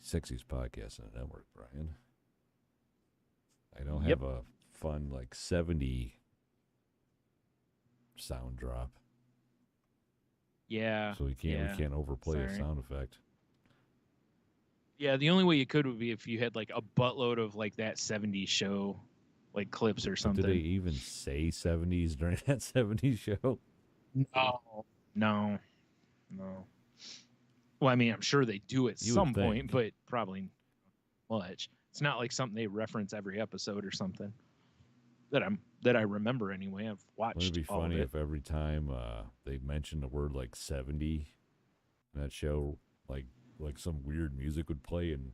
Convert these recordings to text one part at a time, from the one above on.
Sexiest podcast on the network, Brian. I don't have a fun, like, 70 sound drop. Yeah. So we can't overplay a sound effect. Yeah, the only way you could would be if you had like a buttload of like that 70s show, like clips or something. Did they even say 70s during that 70s show? No. Well, I mean, I'm sure they do at some point, but probably much. It's not like something they reference every episode or something that I remember anyway. I've watched. Wouldn't it be funny if every time they mentioned the word like 70 in that show, like some weird music would play and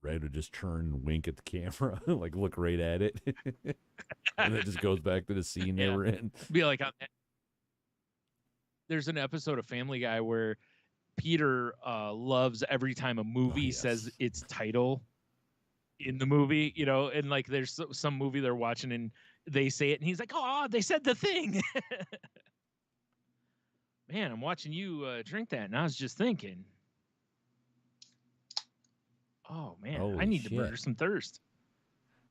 Red would just turn and wink at the camera, like look right at it, and it just goes back to the scene they were in. Be like, there's an episode of Family Guy where Peter loves every time a movie says its title in the movie, you know, and like there's some movie they're watching and they say it and he's like, oh, they said the thing. Man, I'm watching you drink that and I was just thinking, oh man, holy I need shit. to murder some thirst.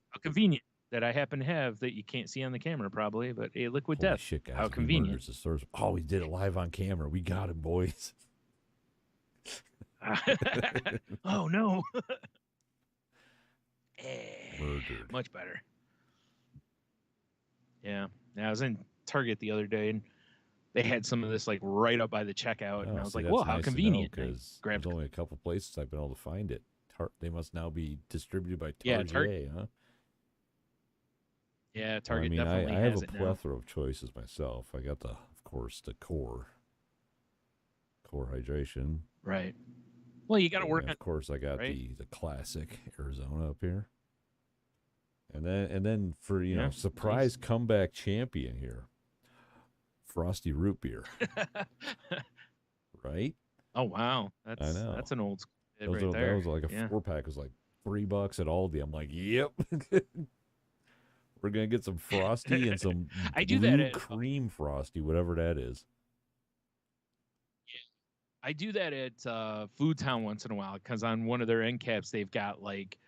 How convenient that I happen to have that you can't see on the camera probably, but a liquid holy death. Shit, guys, how convenient. Oh, we did it live on camera. We got him, boys. Oh no. Murdered. Much better. Yeah. I was in Target the other day and they had some of this like right up by the checkout, and I was like, "Well, how convenient!" Because there's only a couple places I've been able to find it. They must now be distributed by Target, huh? Yeah, Target definitely has it now. I have a plethora of choices myself. I got of course, the core hydration. Right. Well, you got to work on. Of course, I got the classic Arizona up here. And then for surprise comeback champion here, Frosty Root Beer. Right? Oh wow, I know that's an old school right there. That was like a 4-pack. Was like $3 at Aldi. I'm like, yep. We're gonna get some Frosty and some blue cream Frosty, whatever that is. I do that at Food Town once in a while because on one of their end caps they've got like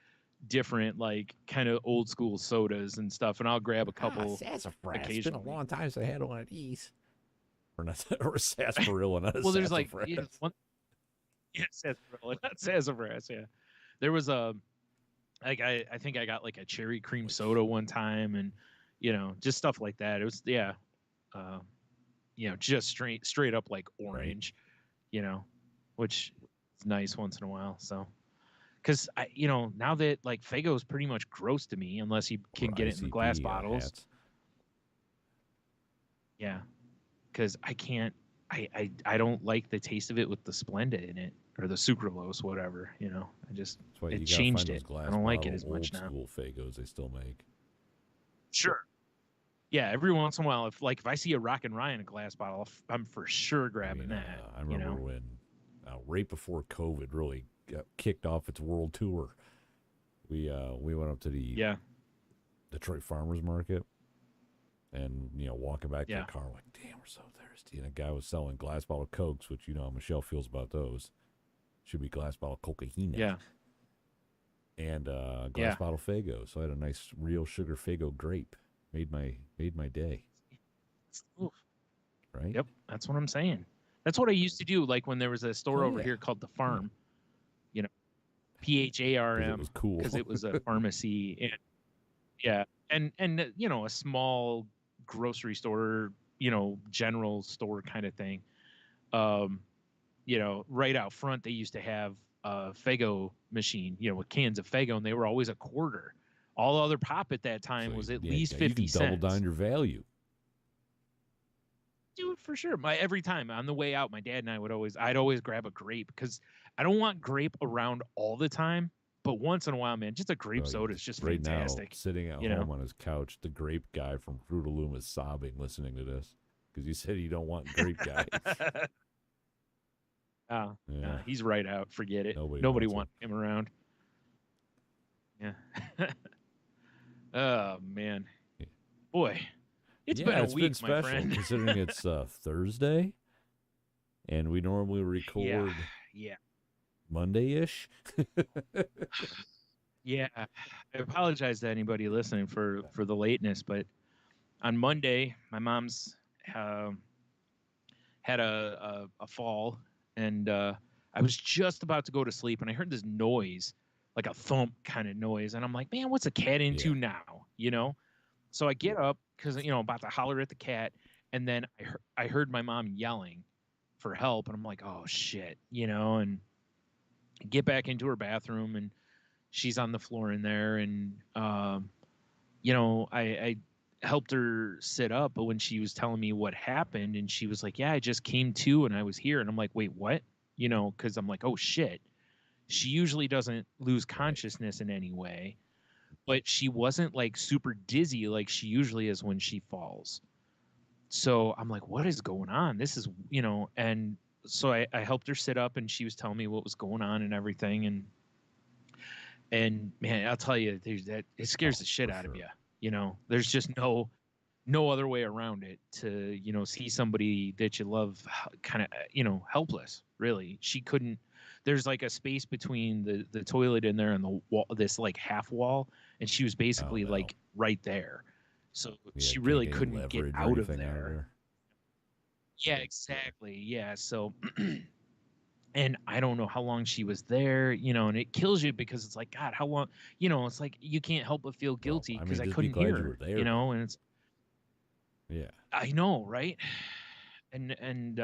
different like kind of old school sodas and stuff, and I'll grab a couple. Sassafras. It's been a long time since I had one of these. Or sarsaparilla, not well, there's sassafras. like sarsaparilla, not sassafras. Yeah, there was a like I think I got like a cherry cream soda one time, and just stuff like that. It was just straight up like orange. Right. Which is nice once in a while. So, because now that like Faygo is pretty much gross to me unless you can get it in the glass bottles. Hats. Yeah, because I can't. I don't like the taste of it with the Splenda in it or the sucralose, whatever. I just it changed it. I don't like it as much now. Old school Faygos they still make. Sure. Yeah, every once in a while, if I see a Rock and Rye in a glass bottle, I'm for sure grabbing that. I remember when right before COVID really got kicked off its world tour, we went up to the Detroit Farmers Market, and walking back to the car, like, damn, we're so thirsty. And a guy was selling glass bottle Cokes, which how Michelle feels about those. Should be glass bottle Cocaine. Yeah. And glass bottle Faygo. So I had a nice real sugar Faygo grape. Made my day. Oof. Right? Yep, that's what I'm saying. That's what I used to do. Like when there was a store over here called The Farm, PHARM. It was cool because it was a pharmacy. And a small grocery store, general store kind of thing. Right out front they used to have a Faygo machine, with cans of Faygo, and they were always $0.25. All other pop at that time was at least 50 cents. Double down your value. Dude, for sure. Every time on the way out, my dad and I'd always grab a grape because I don't want grape around all the time. But once in a while, man, just a grape soda is just fantastic. Now, sitting at home on his couch, the grape guy from Fruit of the Loom is sobbing listening to this because you said you don't want grape guy. No, he's right out. Forget it. Nobody wants him around. Yeah. Oh, man. Boy, it's been a week, special, my friend. Considering it's Thursday, and we normally record Monday-ish. Yeah, I apologize to anybody listening for the lateness, but on Monday, my mom's had a fall, and I was just about to go to sleep, and I heard this noise, like a thump kind of noise, and I'm like, man, what's a cat into now? You know? So I get up because about to holler at the cat, and then I heard my mom yelling for help, and I'm like, oh shit, and get back into her bathroom, and she's on the floor in there, and I helped her sit up, but when she was telling me what happened, and she was like, yeah, I just came to and I was here, and I'm like, wait, what? Because I'm like, oh shit. She usually doesn't lose consciousness in any way, but she wasn't like super dizzy like she usually is when she falls. So I'm like, what is going on? This is, and so I helped her sit up, and she was telling me what was going on and everything. And man, I'll tell you, that it scares the shit out of you. There's just no other way around it to, see somebody that you love kind of, helpless, really. She couldn't, there's like a space between the toilet in there and the wall, this like half wall. And she was basically like right there. So she really couldn't get out of there. Yeah, exactly. Yeah. So, and I don't know how long she was there, and it kills you because it's like, God, how long, it's like, you can't help but feel guilty because I couldn't hear her, there, and it's, yeah, I know. Right. And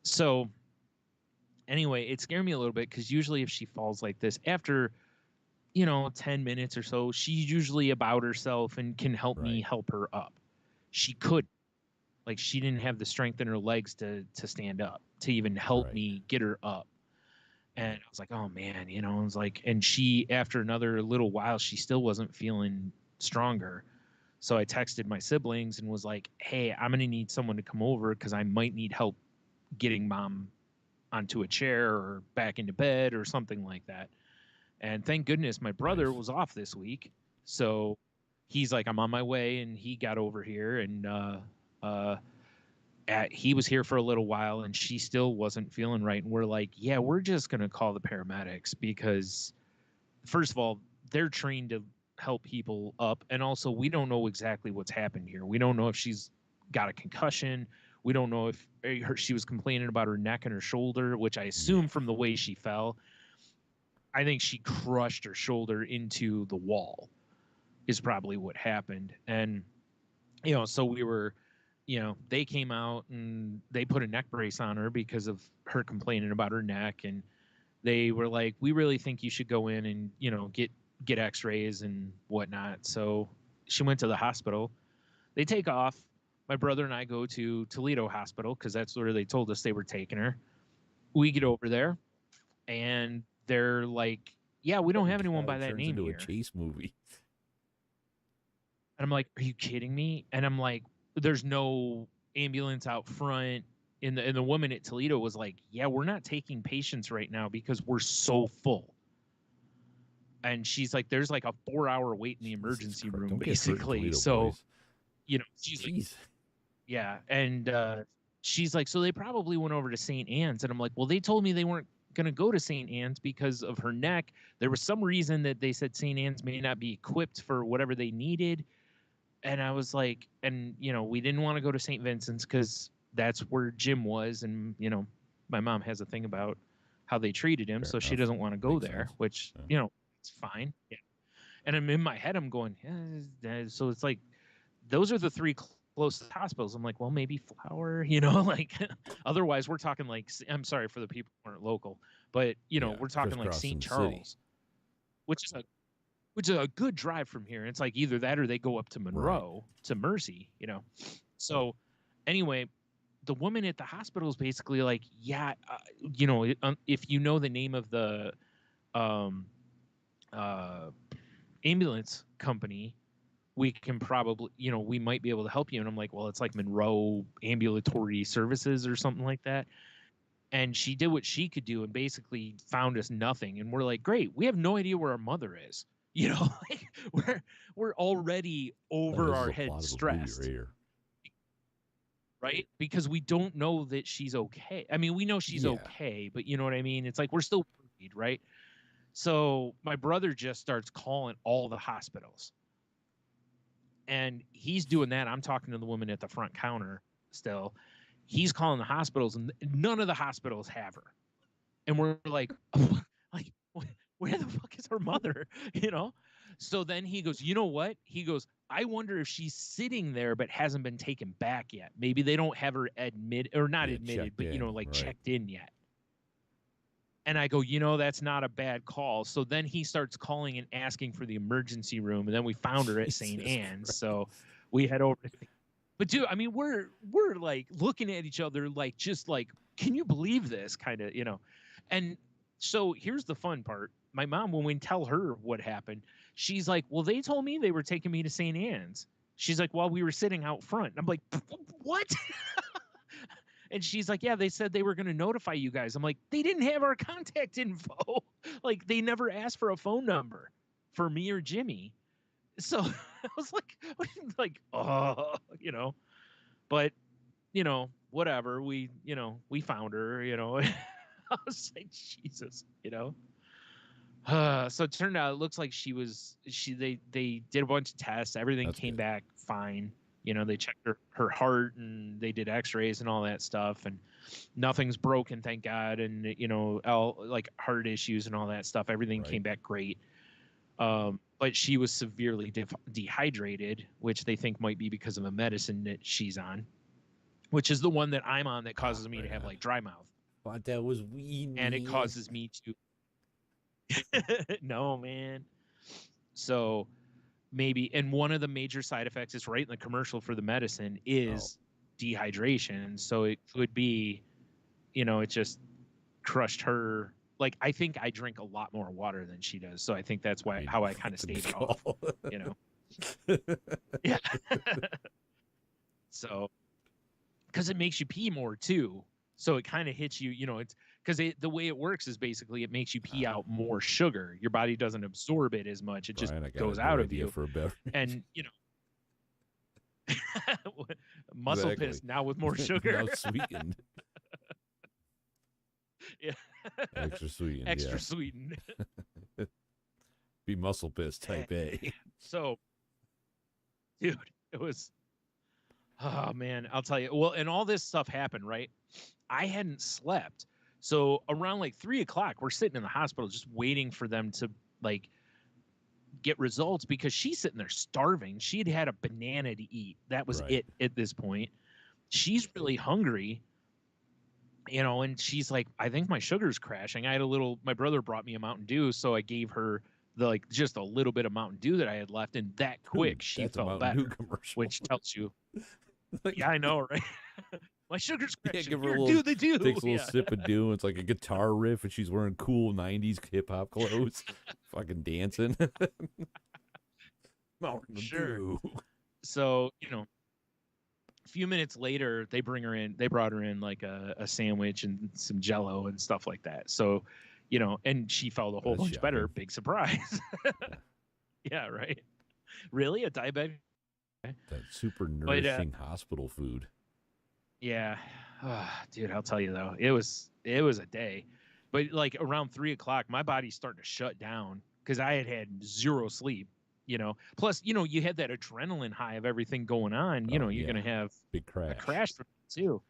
so anyway, it scared me a little bit because usually if she falls like this after, 10 minutes or so, she's usually about herself and can help me help her up. She could, like, she didn't have the strength in her legs to stand up, to even help me get her up. And I was like, oh man, it was like, and she, after another little while, she still wasn't feeling stronger. So I texted my siblings and was like, hey, I'm going to need someone to come over because I might need help getting mom onto a chair or back into bed or something like that. And thank goodness my brother was off this week. So he's like, I'm on my way. And he got over here, and he was here for a little while, and she still wasn't feeling right. And we're like, yeah, we're just going to call the paramedics because, first of all, they're trained to help people up. And also, we don't know exactly what's happened here. We don't know if she's got a concussion. We don't know if she was complaining about her neck and her shoulder, which I assume from the way she fell. I think she crushed her shoulder into the wall is probably what happened. And, so we were, they came out and they put a neck brace on her because of her complaining about her neck. And they were like, we really think you should go in and, get x-rays and whatnot. So she went to the hospital. They take off. My brother and I go to Toledo Hospital because that's where they told us they were taking her. We get over there, and they're like, yeah, we don't have anyone by that name here. A chase movie. And I'm like, are you kidding me? And I'm like, there's no ambulance out front. And the woman at Toledo was like, yeah, we're not taking patients right now because we're so full. And she's like, there's like a 4-hour wait in the emergency room, basically. So, she's like, yeah. And she's like, so they probably went over to St. Anne's. And I'm like, well, they told me they weren't going to go to St. Anne's because of her neck. There was some reason that they said St. Anne's may not be equipped for whatever they needed. And I was like, and, we didn't want to go to St. Vincent's because that's where Jim was. And, my mom has a thing about how they treated him. So she doesn't want to go there, which, it's fine. Yeah. And I'm in my head, I'm going, yeah. So it's like, those are the three closest hospitals. I'm like, well, maybe Flower, like, otherwise we're talking like, I'm sorry for the people who aren't local, but, we're talking like St. Charles, which is a good drive from here. It's like either that or they go up to Monroe to Mercy, So anyway, the woman at the hospital is basically like, yeah, if you know the name of the ambulance company, we can probably, we might be able to help you. And I'm like, well, it's like Monroe Ambulatory Services or something like that. And she did what she could do and basically found us nothing. And we're like, great, we have no idea where our mother is. Like we're already over our head stressed. Right? Because we don't know that she's okay. I mean, we know she's okay, but you know what I mean? It's like we're still right? So my brother just starts calling all the hospitals. And he's doing that. I'm talking to the woman at the front counter still. He's calling the hospitals, and none of the hospitals have her. And we're like, where the fuck is her mother? You know? So then he goes, you know what? He goes, I wonder if she's sitting there but hasn't been taken back yet. Maybe they don't have her admitted, or not admitted, but, checked in yet. And I go, that's not a bad call. So then he starts calling and asking for the emergency room. And then we found her at St. Anne's. So we head over. But dude, I mean, we're like looking at each other, like, just like, can you believe this kind of, And so here's the fun part. My mom, when we tell her what happened, she's like, well, they told me they were taking me to St. Anne's. She's like, while we were sitting out front. And I'm like, what? And she's like, yeah, they said they were going to notify you guys. I'm like, they didn't have our contact info. Like, they never asked for a phone number for me or Jimmy. So I was like, oh, but, whatever. We found her, I was like, Jesus, So it turned out, it looks like they did a bunch of tests. Everything came back fine. They checked her heart, and they did x-rays and all that stuff, and nothing's broken, thank God. And, like heart issues and all that stuff, everything came back great. But she was severely dehydrated, which they think might be because of a medicine that she's on, which is the one that I'm on that causes me to have like dry mouth. But that was weird. And it causes me to, no, man. So maybe, and one of the major side effects is right in the commercial for the medicine is dehydration. So it could be, it just crushed her. Like, I think I drink a lot more water than she does. So I think that's how I kind of stayed it off, Yeah. So, because it makes you pee more too. So it kind of hits you, it's because the way it works is basically it makes you pee out more sugar. Your body doesn't absorb it as much. It just goes out of you. For a beverage. And, muscle piss now with more sugar. Now sweetened. Yeah. Extra sweetened. Extra sweetened. Be muscle piss type A. So, dude, it was, oh man, I'll tell you. Well, and all this stuff happened, right? I hadn't slept. So around like 3:00, we're sitting in the hospital just waiting for them to like get results, because she's sitting there starving. She had had a banana to eat. That was it at this point. She's really hungry, and she's like, I think my sugar's crashing. My brother brought me a Mountain Dew, so I gave her just a little bit of Mountain Dew that I had left, and that quick she felt better, which tells you. Yeah, I know, right? My sugar's crashing. Yeah, give her do the Dew. Takes a little sip of Dew, and it's like a guitar riff, and she's wearing cool 90s hip-hop clothes, fucking dancing. Mountain Dew. So, a few minutes later, they brought her in like a sandwich and some Jell-O and stuff like that. So, and she felt a whole bunch better. Big surprise. Yeah, right. Really? A diabetic? That super nourishing hospital food. Yeah. Oh, dude, I'll tell you though, it was a day. But like around 3:00, my body's starting to shut down because I had zero sleep. Plus, you had that adrenaline high of everything going on. You're gonna have big crash. A crash too.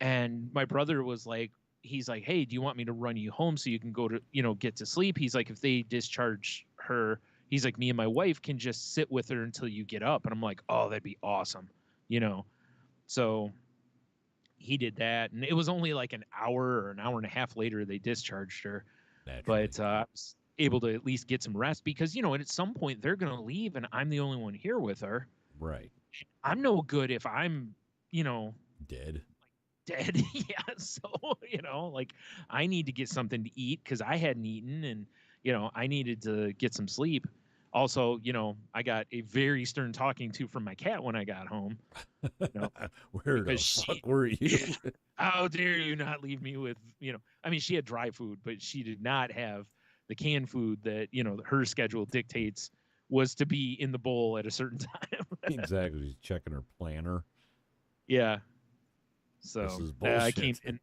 And my brother was like, he's like, hey, do you want me to run you home so you can go to, get to sleep? He's like, if they discharge her, he's like, me and my wife can just sit with her until you get up. And I'm like, oh, that'd be awesome. So he did that, and it was only like an hour or an hour and a half later they discharged her. Naturally. But I was able to at least get some rest because, at some point they're going to leave and I'm the only one here with her. Right. I'm no good if I'm, dead. Yeah. So, like I need to get something to eat because I hadn't eaten, and, I needed to get some sleep. Also, I got a very stern talking to from my cat when I got home. Where the fuck were you? How dare you not leave me with, she had dry food, but she did not have the canned food that, her schedule dictates was to be in the bowl at a certain time. Exactly. She's checking her planner. Yeah. So this is bullshit. I came in.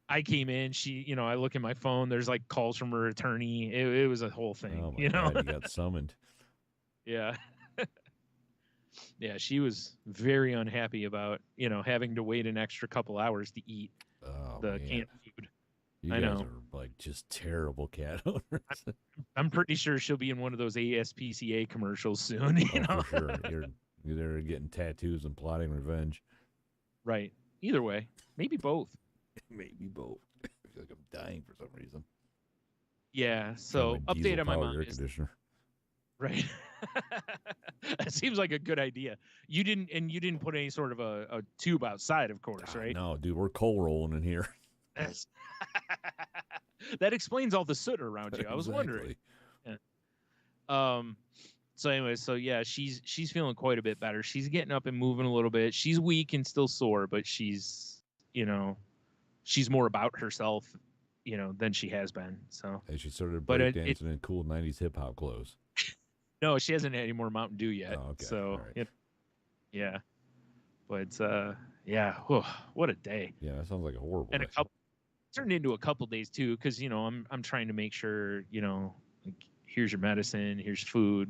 I came in, I look at my phone, there's like calls from her attorney. It was a whole thing. Oh my God, you got summoned. Yeah. Yeah, she was very unhappy about, having to wait an extra couple hours to eat canned food. You guys are like just terrible cat owners. I'm pretty sure she'll be in one of those ASPCA commercials soon. For sure. You're either getting tattoos and plotting revenge. Right. Either way, maybe both. Maybe both. I feel like I'm dying for some reason. Yeah. So update on my mom. Air conditioner. Right. That seems like a good idea. You didn't put any sort of a tube outside, of course, right? No, dude, we're coal rolling in here. That explains all the soot around you. I was wondering. Yeah. So anyway, yeah, she's feeling quite a bit better. She's getting up and moving a little bit. She's weak and still sore, but she's more about herself, than she has been. So. And she started breakdancing in cool '90s hip hop clothes. No, she hasn't had any more Mountain Dew yet. Oh, okay. So, right. Yeah. But, yeah, what a day. Yeah, that sounds like a horrible day. And turned into a couple days, too, because, I'm trying to make sure, like, here's your medicine, here's food,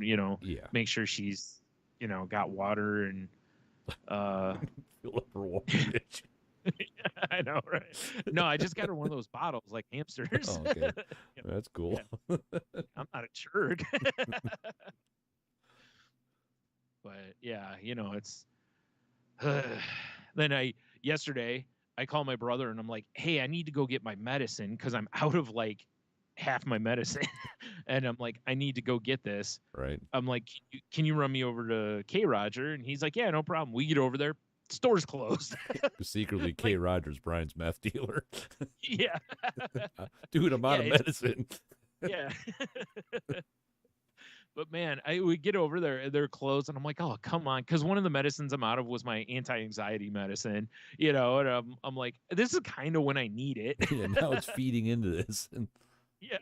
make sure she's, got water and... Fill up her water ditch. I know, right? No, I just got her one of those bottles like hamsters. Oh, okay. That's cool. Yeah. I'm not a jerk. But yeah, it's then yesterday I called my brother and I'm like, hey, I need to go get my medicine because I'm out of like half my medicine. And I'm like, I need to go get this. Right. I'm like, can you run me over to K Roger? And he's like, yeah, no problem. We get over there. Store's closed. Secretly, K. Rogers, Brian's meth dealer. Yeah. Dude, I'm out of medicine. Yeah. But man, we get over there and they're closed, and I'm like, oh, come on, because one of the medicines I'm out of was my anti-anxiety medicine, and I'm like, this is kind of when I need it. Yeah, now it's feeding into this. Yeah,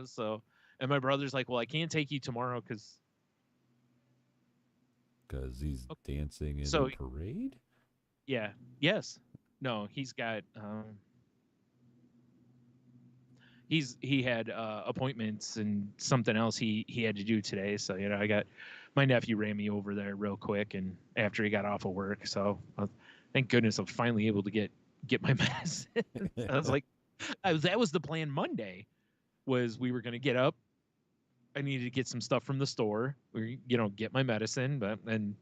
so, and my brother's like, well, I can't take you tomorrow because he's dancing in a parade. Yeah. Yes. No, he's got he had appointments and something else he had to do today. So, I got my nephew ran me over there real quick and after he got off of work. So thank goodness I'm finally able to get my medicine. I was like, that was the plan Monday was we were going to get up. I needed to get some stuff from the store, get my medicine, but then,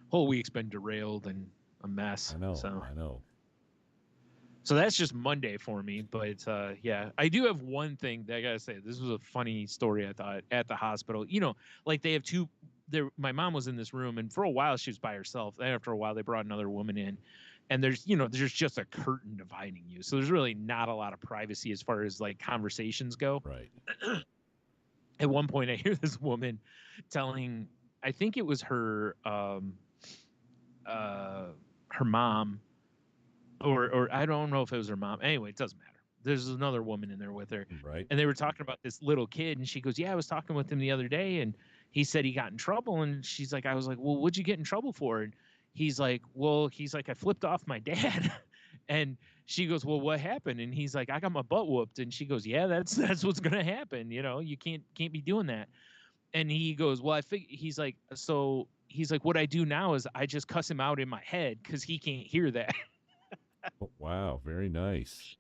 whole week's been derailed and a mess. I know. So that's just Monday for me. But yeah, I do have one thing that I gotta say. This was a funny story, I thought, at the hospital. Like they have my mom was in this room, and for a while she was by herself. Then after a while, they brought another woman in, and there's just a curtain dividing you. So there's really not a lot of privacy as far as like conversations go. Right. At one point, I hear this woman telling, I think it was her mom, or I don't know if it was her mom. Anyway, it doesn't matter. There's another woman in there with her. Right. And they were talking about this little kid, and she goes, yeah, I was talking with him the other day, and he said he got in trouble. And she's like, I was like, well, what'd you get in trouble for? And he's like, I flipped off my dad. And she goes, well, what happened? And he's like, I got my butt whooped. And she goes, yeah, that's what's going to happen. You can't be doing that. And he goes, well, he's like, what I do now is I just cuss him out in my head because he can't hear that. Wow. Very nice.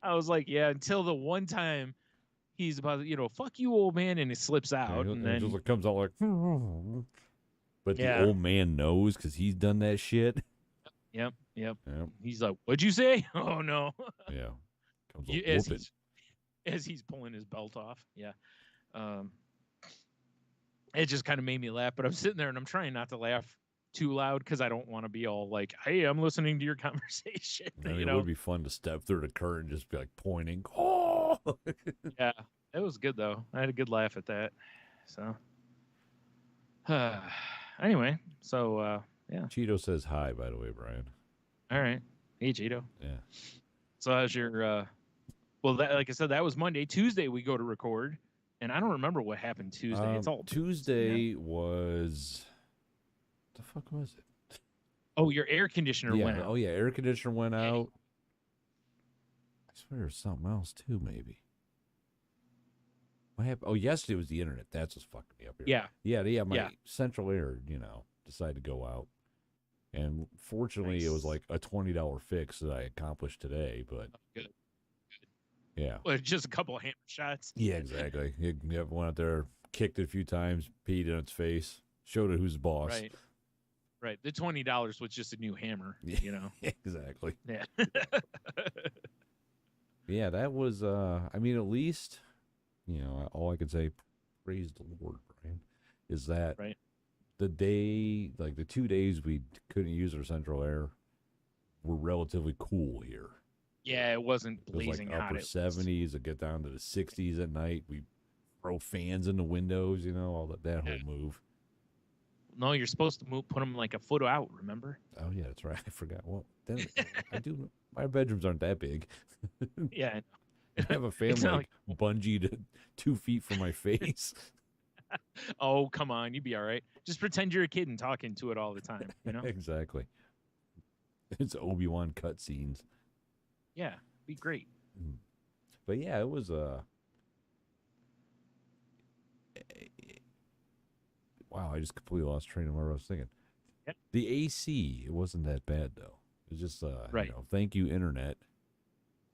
I was like, yeah, until the one time he's about, fuck you, old man. And it slips out. Yeah, and then it just comes out like, but the old man knows because he's done that shit. Yep. He's like, what'd you say? Oh, no. Yeah. Comes as he's pulling his belt off. Yeah. It just kind of made me laugh, but I'm sitting there and I'm trying not to laugh too loud because I don't want to be all like, hey, I'm listening to your conversation. It would be fun to step through the curtain and just be like pointing. Oh! Yeah. It was good, though. I had a good laugh at that. So, anyway, so, yeah. Cheeto says hi, by the way, Brian. All right. Hey, Cheeto. Yeah. So how's your, like I said, that was Monday. Tuesday we go to record, and I don't remember what happened Tuesday. It's all Tuesday was, what the fuck was it? Oh, your air conditioner went out. Oh yeah, air conditioner went out. I swear there's something else too, maybe. What happened? Oh, yesterday was the internet. That's what's fucking me up here. Yeah. My central air, decided to go out. And fortunately, It was like a $20 fix that I accomplished today. But good. Yeah. Well, just a couple of hammer shots. Yeah, exactly. You went out there, kicked it a few times, peed in its face, showed it who's boss. Right. The $20 was just a new hammer, Exactly. Yeah. Yeah, that was, at least, all I can say, praise the Lord, Brian, is that the day, like the 2 days we couldn't use our central air were relatively cool here. Yeah, it wasn't blazing hot. It was like upper 70s. It get down to the 60s at night. We throw fans in the windows, all that whole move. No, you're supposed to put them like a foot out, remember? Oh, yeah, that's right. I forgot. Well, then I do. My bedrooms aren't that big. Yeah. I have a fan like bungee to 2 feet from my face. Oh, come on. You'd be all right. Just pretend you're a kid and talk into it all the time, Exactly. It's Obi-Wan cutscenes. Yeah, be great. But yeah, it was wow, I just completely lost train of what I was thinking. Yep. The AC, it wasn't that bad though. It was just thank you internet.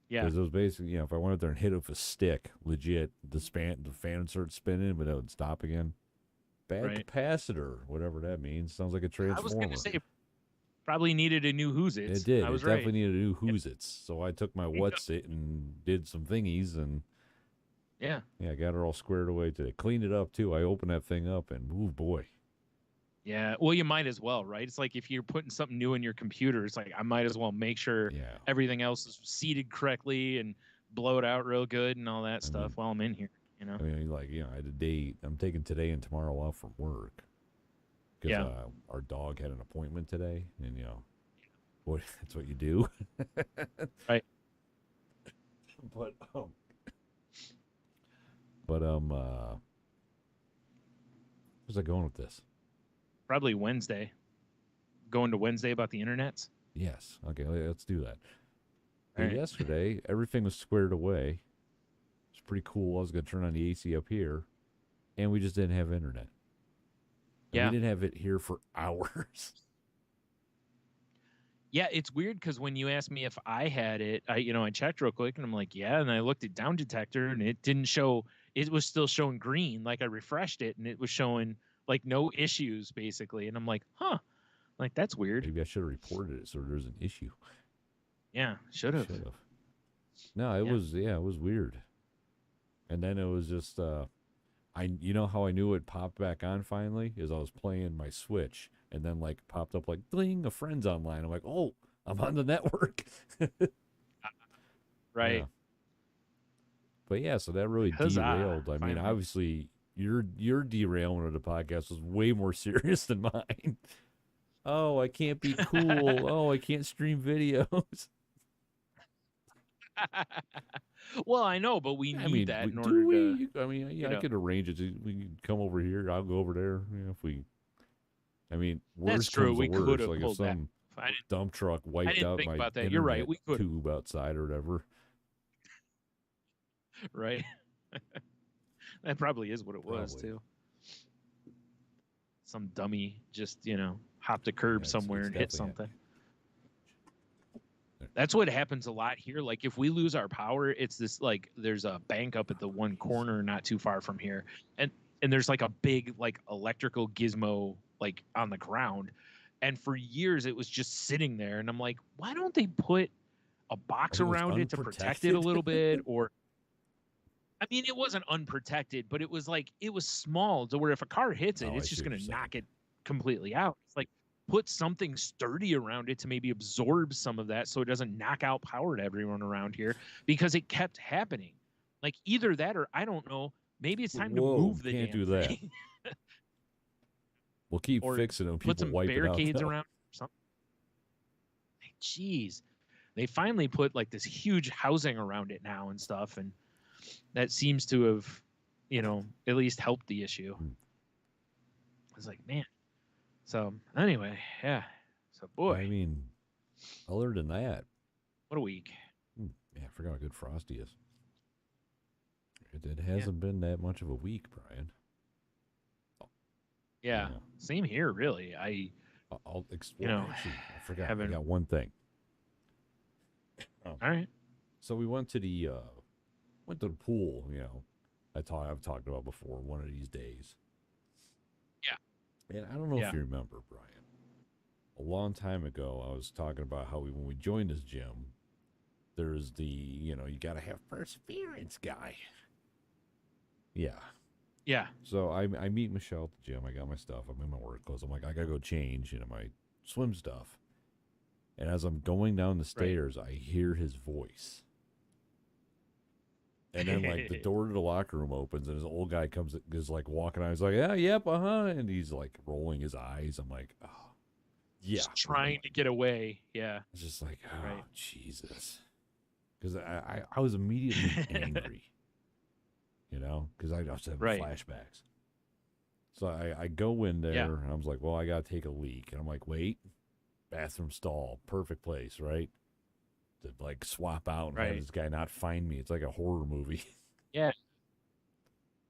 Yeah. Because it was basically, if I went up there and hit it with a stick, legit, the fan would start spinning, but it would stop again. Bad capacitor, whatever that means. Sounds like a transformer. I was going to say, probably needed a new Who's It. It did. It definitely needed a new Who's It. So I took my What's It and did some thingies and yeah, I got her all squared away today. Cleaned it up too. I opened that thing up and boy. Yeah, well, you might as well, right? It's like if you're putting something new in your computer, it's like I might as well make sure everything else is seated correctly and blow it out real good and all that stuff while I'm in here. I had a day. I'm taking today and tomorrow off from work because our dog had an appointment today, and that's what you do, right? But where's I going with this? Probably Wednesday. Going to Wednesday about the internets? Yes. Okay, let's do that. Yesterday, everything was squared away. It's pretty cool. I was going to turn on the AC up here, and we just didn't have internet. And we didn't have it here for hours. Yeah, it's weird because when you asked me if I had it, I checked real quick, and I'm like, yeah, and I looked at Down Detector, and it didn't show. It was still showing green. Like I refreshed it, and it was showing like no issues basically, and I'm like, huh, like that's weird. Maybe I should have reported it so there's an issue. Yeah, should have. No, it was weird. And then it was just how I knew it popped back on finally is I was playing my Switch and then like popped up like ding, a friend's online. I'm like, oh, I'm on the network. Right. Yeah. But yeah, so that really derailed. I mean, obviously your derailment of the podcast was way more serious than mine. Oh, I can't be cool. Oh, I can't stream videos. Well, I know, but we need that in order to. I could arrange it. We can come over here. I'll go over there. If we. Worst that's true. We could have like pulled if some dump truck wiped out my about that. You're right. We could tube outside or whatever. Right. That probably is what it was too. Some dummy just hopped a curb somewhere and hit something. That's what happens a lot here. Like if we lose our power, it's this like there's a bank up at the one corner not too far from here, and there's like a big like electrical gizmo like on the ground, and for years it was just sitting there, and I'm like, why don't they put a box around it to protect it a little bit? Or it wasn't unprotected, but it was small to where if a car hits it, it's just going to knock it completely out. It's like put something sturdy around it to maybe absorb some of that so it doesn't knock out power to everyone around here, because it kept happening. Like either that or I don't know, maybe it's time to move the can't damn do that. thing. We'll keep fixing them. Put some barricades around or something. Jeez. They finally put like this huge housing around it now and stuff, and that seems to have, at least helped the issue. I was like, man. So anyway, yeah. So, boy. I mean, other than that, what a week. Yeah, I forgot how good Frosty is. It hasn't been that much of a week, Brian. Yeah, same here, really. I'll explore. Actually, I forgot. I got one thing. All right. So we went to the pool. You know, I've talked about before. One of these days. Yeah. And I don't know if you remember, Brian. A long time ago, I was talking about how when we joined this gym, there's the you got to have perseverance guy. Yeah. Yeah. So I meet Michelle at the gym. I got my stuff. I'm in my work clothes. I'm like, I gotta go change, my swim stuff. And as I'm going down the stairs, I hear his voice. And then like the door to the locker room opens, and this old guy is like walking out. He's like, yeah, yep, and he's like rolling his eyes. I'm like, oh, yeah, just trying to get away. Yeah. It's just like, oh, Jesus, because I was immediately angry. Because I was having flashbacks. So I go in there, and I was like, well, I got to take a leak. And I'm like, wait, bathroom stall, perfect place, right? To, like, swap out and have this guy not find me. It's like a horror movie. Yeah.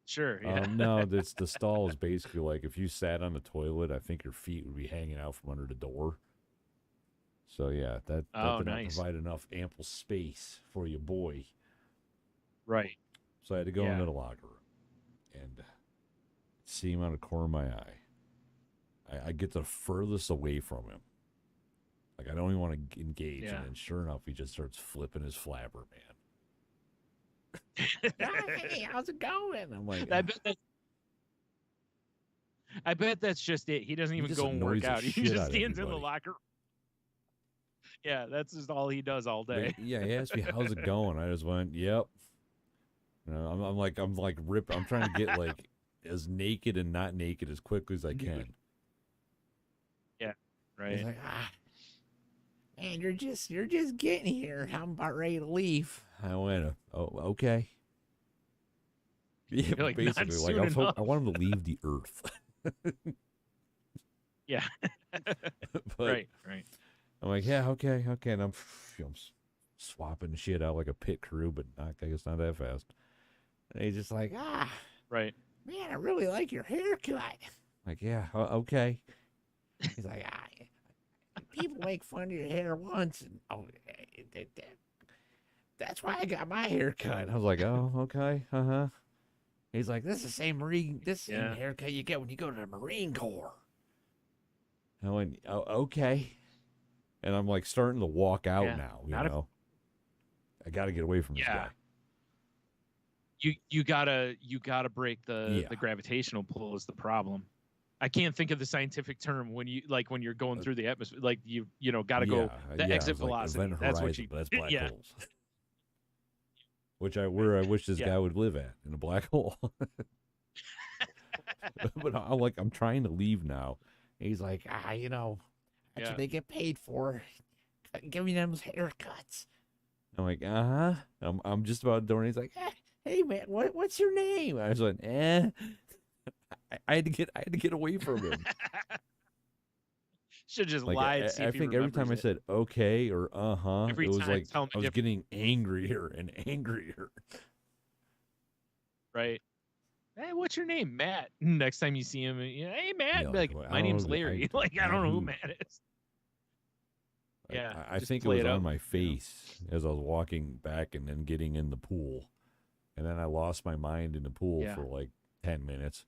Sure, yeah. No, the stall is basically like, if you sat on the toilet, I think your feet would be hanging out from under the door. So, yeah, that did not provide enough ample space for your boy. Right. So I had to go into the locker room and see him out of the corner of my eye. I get the furthest away from him. Like, I don't even want to engage. And then sure enough, he just starts flipping his flabber, man. Hey, how's it going? I'm like, I bet that's just it. He doesn't even go and work out. He just stands in the locker room. Yeah, that's just all he does all day. Yeah, he asked me, how's it going? I just went, yep. I'm like I'm trying to get like as naked and not naked as quickly as I can. Yeah, right. He's like, man, you're just getting here. I'm about ready to leave. I went, oh, okay. Yeah, like, basically, like I want him to leave the earth. Yeah. Right. I'm like, yeah, okay, and I'm swapping shit out like a pit crew, but I guess not that fast. And he's just like, right, man, I really like your haircut. Like, yeah, okay. He's like, people make fun of your hair once, and that's why I got my haircut. I was like, oh, okay, He's like, this is the same haircut you get when you go to the Marine Corps. I went, oh, okay. And I'm like starting to walk out now, you know. I got to get away from this guy. You gotta break the gravitational pull is the problem. I can't think of the scientific term when you're going through the atmosphere. Like you gotta go the exit velocity. Event that's horizon, what that's black holes. I wish this guy would live at, in a black hole. But I'm trying to leave now. He's like, that's what they get paid for. Give me them haircuts. I'm like, I'm just about to door, and he's like, hey man, what's your name? I was like, I had to get away from him. Should just lied. I think every time I said okay or it was like I was getting angrier and angrier. Right. Hey, what's your name? Matt. Next time you see him, hey Matt, be like, my name's Larry. I don't know who Matt is. Yeah. I think it was on my face as I was walking back and then getting in the pool. And then I lost my mind in the pool for like 10 minutes.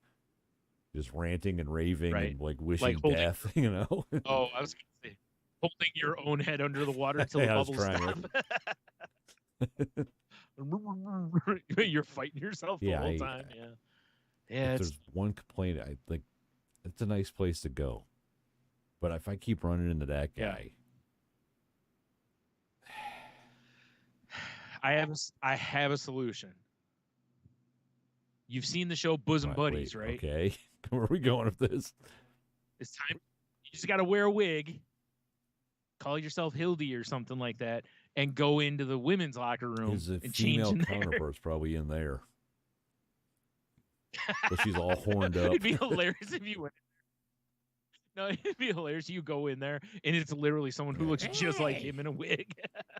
Just ranting and raving and like wishing death, Oh, I was going to say, holding your own head under the water until the bubbles stop. You're fighting yourself the whole time. Yeah. If there's one complaint, I think it's a nice place to go. But if I keep running into that guy. I have a solution. You've seen the show Bosom Buddies, right? Okay. Where are we going with this? It's time. You just got to wear a wig, call yourself Hildy or something like that, and go into the women's locker room and change in there. Counterpart's probably in there. But she's all horned up. It'd be hilarious if you went. No, it'd be hilarious. You go in there, and it's literally someone who looks just like him in a wig.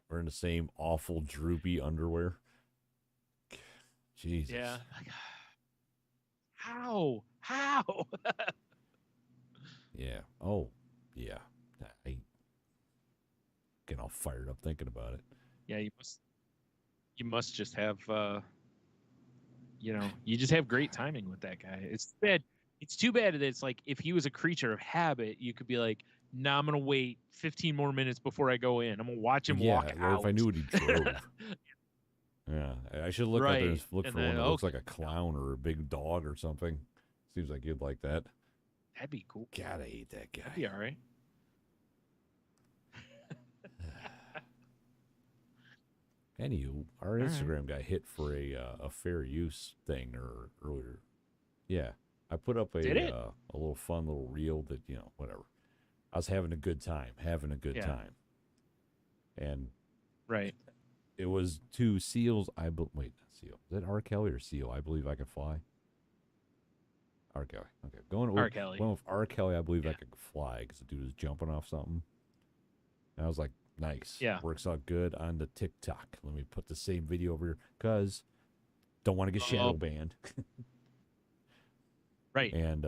We're in the same awful, droopy underwear. Jesus. Yeah. Like, how? Yeah. Oh, yeah. I get all fired up thinking about it. Yeah, you must just have you just have great timing with that guy. It's bad. It's too bad that it's like if he was a creature of habit, you could be like, nah, I'm gonna wait 15 more minutes before I go in. I'm gonna watch him walk out. Yeah, if I knew what he drove. Yeah, I should look up there and look for one that looks like a clown or a big dog or something. Seems like you'd like that. That'd be cool. God, I hate that guy. That'd be all right. Anywho, our Instagram got hit for a fair use thing earlier. Yeah, I put up a little fun little reel that, whatever. I was having a good time, and it was two seals. Wait, not seal. Is that R. Kelly or seal? I believe I can fly. R. Kelly. Okay, going with R. Kelly. I believe I could fly because the dude was jumping off something. And I was like, nice. Yeah. Works out good on the TikTok. Let me put the same video over here because don't want to get shadow banned. Right. And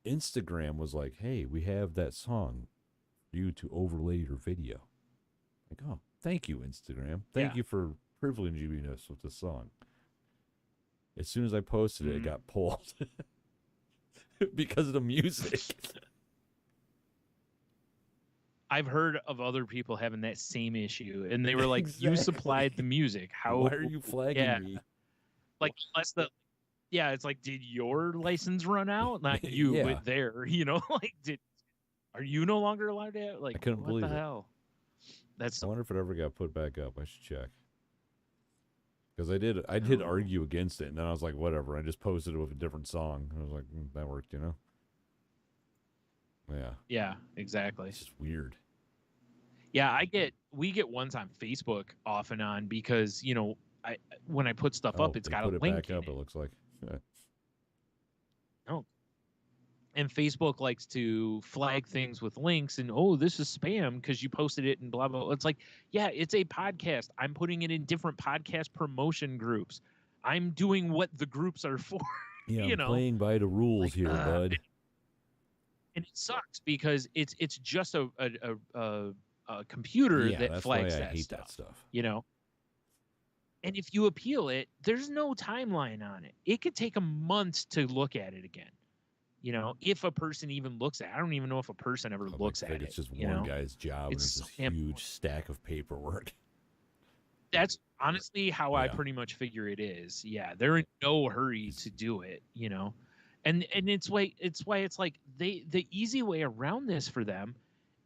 Instagram was like, hey, we have that song for you to overlay your video. Like, oh, thank you, Instagram. Thank you for privileging us with the song. As soon as I posted it, it got pulled because of the music. I've heard of other people having that same issue, and they were like, "You supplied the music. How? Why are you flagging me?" Like, unless it's like, did your license run out? Not you, but there. Like, are you no longer allowed to have? Like, I couldn't believe what the hell? I wonder if it ever got put back up. I should check. Because I did argue against it, and then I was like, whatever. I just posted it with a different song. I was like, that worked, Yeah. Yeah, exactly. It's just weird. Yeah, we get ones on Facebook off and on because, when I put stuff up, it's got a link. Put it back up, it looks like. Oh. And Facebook likes to flag things with links and, this is spam because you posted it and blah, blah, blah. It's like, yeah, it's a podcast. I'm putting it in different podcast promotion groups. I'm doing what the groups are for. Yeah, I'm playing by the rules here, bud. And it sucks because it's just a computer that flags why I that hate stuff. That stuff. And if you appeal it, there's no timeline on it. It could take a month to look at it again. If a person even looks at it. I don't even know if a person ever looks at it. It's just one guy's job. It's this huge stack of paperwork. That's honestly how I pretty much figure it is. Yeah, they're in no hurry to do it, And it's why it's like the easy way around this for them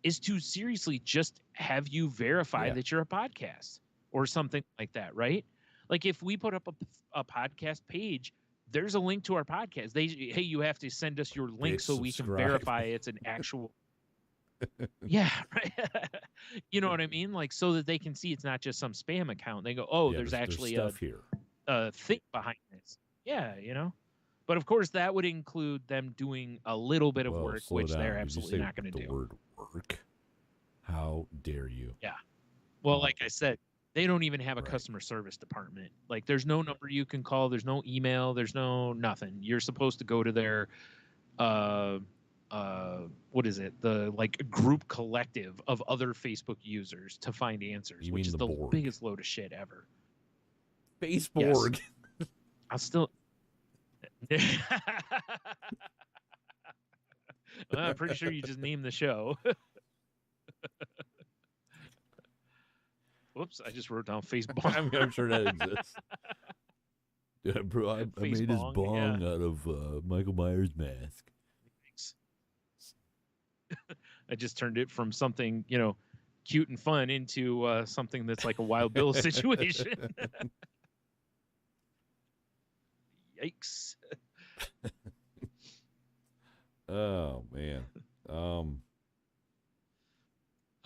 is to seriously just have you verify that you're a podcast or something like that, right? Like if we put up a podcast page, there's a link to our podcast. Hey, you have to send us your link so we can verify it's an actual. Yeah, right. You know what I mean? Like so that they can see it's not just some spam account. They go, there's actually a thing behind this. Yeah, But of course, that would include them doing a little bit of work, which they're absolutely not going to do. The word work? How dare you? Yeah. Well, like I said, they don't even have a customer service department. Like, there's no number you can call. There's no email. There's no nothing. You're supposed to go to their, what is it? The group collective of other Facebook users to find answers, which is the biggest load of shit ever. Faceborg. Yes. I'll still. Well, I'm pretty sure you just named the show. Whoops, I just wrote down Facebook. I'm sure that exists. Yeah, bro, I made his bong out of Michael Myers' mask. Thanks. I just turned it from something, cute and fun into something that's like a Wild Bill situation. Yikes. Oh man.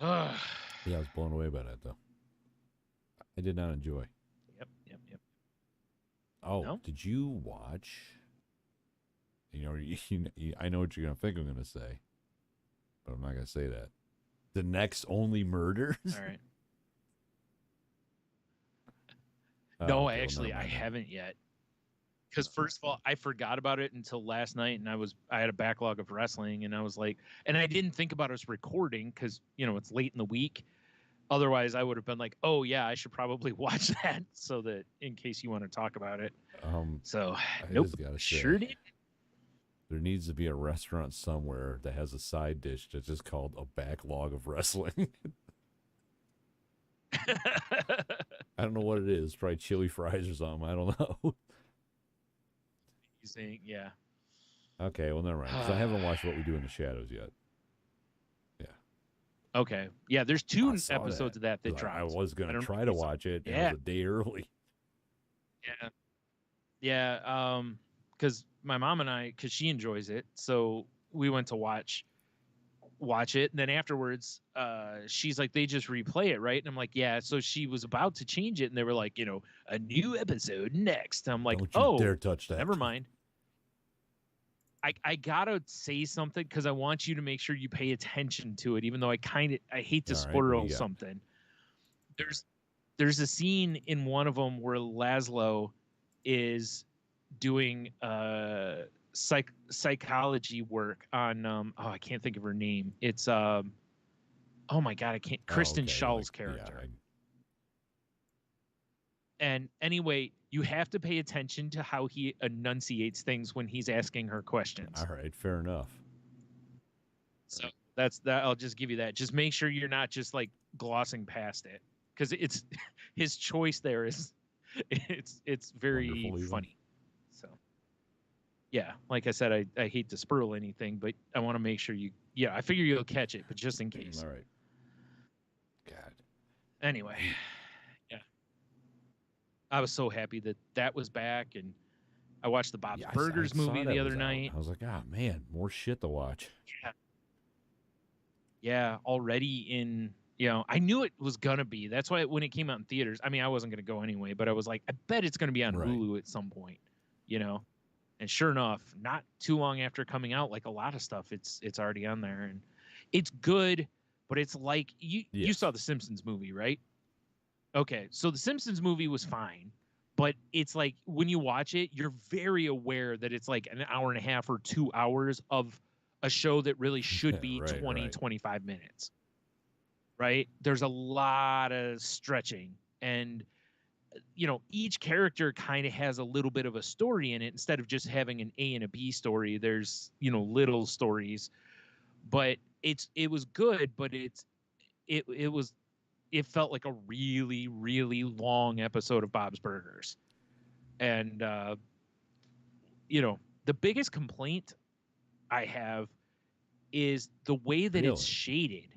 Yeah, I was blown away by that though. I did not enjoy. Yep. Oh, no? Did you watch I know what you're gonna think I'm gonna say, but I'm not gonna say that. The next Only Murders. All right. No, okay, actually, I haven't yet. Because first of all, I forgot about it until last night, and I had a backlog of wrestling, and I was like, and I didn't think about us recording because it's late in the week. Otherwise, I would have been like, oh yeah, I should probably watch that so that in case you want to talk about it. So nope, sure did. There needs to be a restaurant somewhere that has a side dish that's just called a backlog of wrestling. I don't know what it is. Probably chili fries or something. I don't know. Yeah. Okay, well, never mind. Because I haven't watched What We Do in the Shadows yet. Yeah. Okay. Yeah, there's 2 episodes of that dropped. I was going to try to watch it. Yeah. It was a day early. Yeah. Yeah. Because my mom and I, because she enjoys it, so we went to watch it, and then afterwards she's like, they just replay it, right? And I'm like, yeah. So she was about to change it, and they were like, a new episode next. I'm like, don't you dare touch that. Never mind. I gotta say something because I want you to make sure you pay attention to it, even though I hate to spoil something. There's a scene in one of them where Laszlo is doing psychology work on I can't think of her name. It's oh my god, I can't. Kristen Schall's character. Yeah, And anyway, you have to pay attention to how he enunciates things when he's asking her questions. All right, fair enough. So that's that. I'll just give you that. Just make sure you're not just like glossing past it, because it's his choice there is it's very funny. So yeah, like I said, I hate to spoil anything, but I want to make sure you. Yeah, I figure you'll catch it, but just in case. All right. God. Anyway. I was so happy that was back, and I watched the Bob's Burgers movie the other night. I was like, oh man, more shit to watch. Yeah, already in, I knew it was gonna be. That's why when it came out in theaters, I mean, I wasn't gonna go anyway, but I was like, I bet it's gonna be on Hulu at some point, And sure enough, not too long after coming out, like a lot of stuff, it's already on there, and it's good, but it's like you saw the Simpsons movie, right? Okay, so the Simpsons movie was fine, but it's like when you watch it, you're very aware that it's like an hour and a half or 2 hours of a show that really should be 25 minutes, right? There's a lot of stretching, and each character kind of has a little bit of a story in it instead of just having an A and a B story. There's little stories, but it was good, but it felt like a really, really long episode of Bob's Burgers. And, the biggest complaint I have is the way that it's shaded.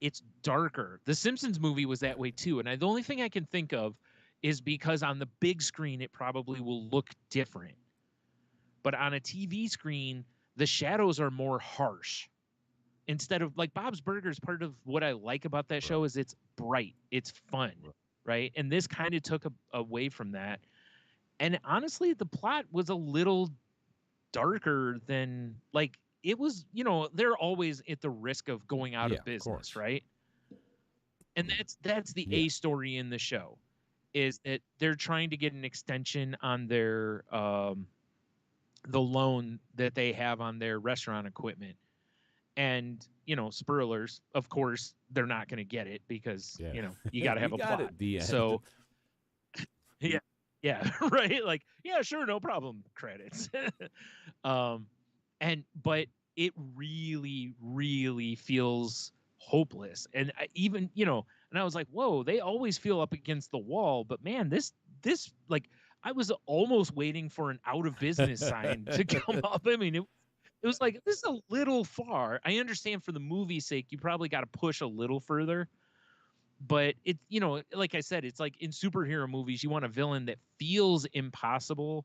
It's darker. The Simpsons movie was that way too. And the only thing I can think of is because on the big screen, it probably will look different. But on a TV screen, the shadows are more harsh. Instead of like Bob's Burgers, part of what I like about that show is it's bright, it's fun, right? And this kind of took away from that. And honestly, the plot was a little darker than like it was. They're always at the risk of going out of business, right? And that's the A story in the show, is that they're trying to get an extension on their the loan that they have on their restaurant equipment. And, spoilers, of course, they're not going to get it because, you got to have a plot. At the end. So, yeah, right? Like, yeah, sure, no problem, credits. But it really, really feels hopeless. And and I was like, whoa, they always feel up against the wall. But, man, this like, I was almost waiting for an out of business sign to come up. I mean, it was like, this is a little far. I understand for the movie's sake, you probably got to push a little further. But it, like I said, it's like in superhero movies, you want a villain that feels impossible,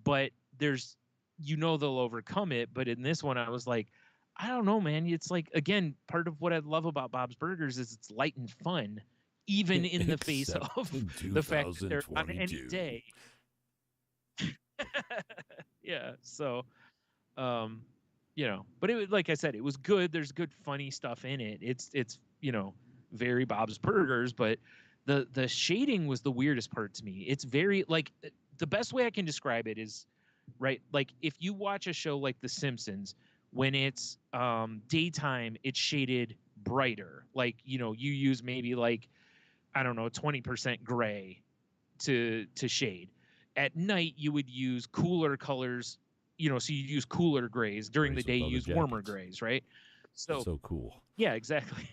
but there's, they'll overcome it. But in this one, I was like, I don't know, man. It's like, again, part of what I love about Bob's Burgers is it's light and fun, even in the face of the fact that they're on any day. Yeah. Yeah. So, you know, but it was, like I said, it was good. There's good funny stuff in it. It's you know, very Bob's Burgers, but the shading was the weirdest part to me. It's very like the best way I can describe it is right, like if you watch a show like The Simpsons, when it's daytime, it's shaded brighter. Like, you know, you use maybe like, I don't know, 20% gray to shade. At night, you would use cooler colors, you know, so you use cooler grays. During the day, you use warmer grays, right? So cool. Yeah, exactly.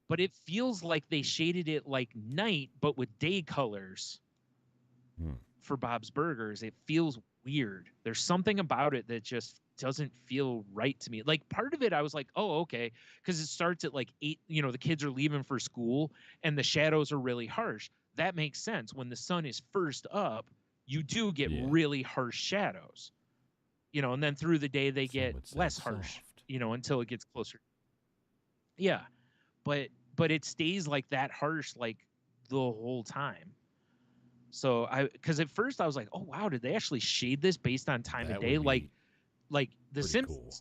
But it feels like they shaded it like night, but with day colors for Bob's Burgers. It feels weird. There's something about it that just doesn't feel right to me. Like part of it, I was like, oh, okay. Because it starts at like 8, you know, the kids are leaving for school and the shadows are really harsh. That makes sense. When the sun is first up, you do get really harsh shadows. You know, and then through the day they get less harsh, you know, until it gets closer. Yeah. But it stays like that harsh like the whole time. So because at first I was like, oh wow, did they actually shade this based on time of day? Like The Simpsons, cool.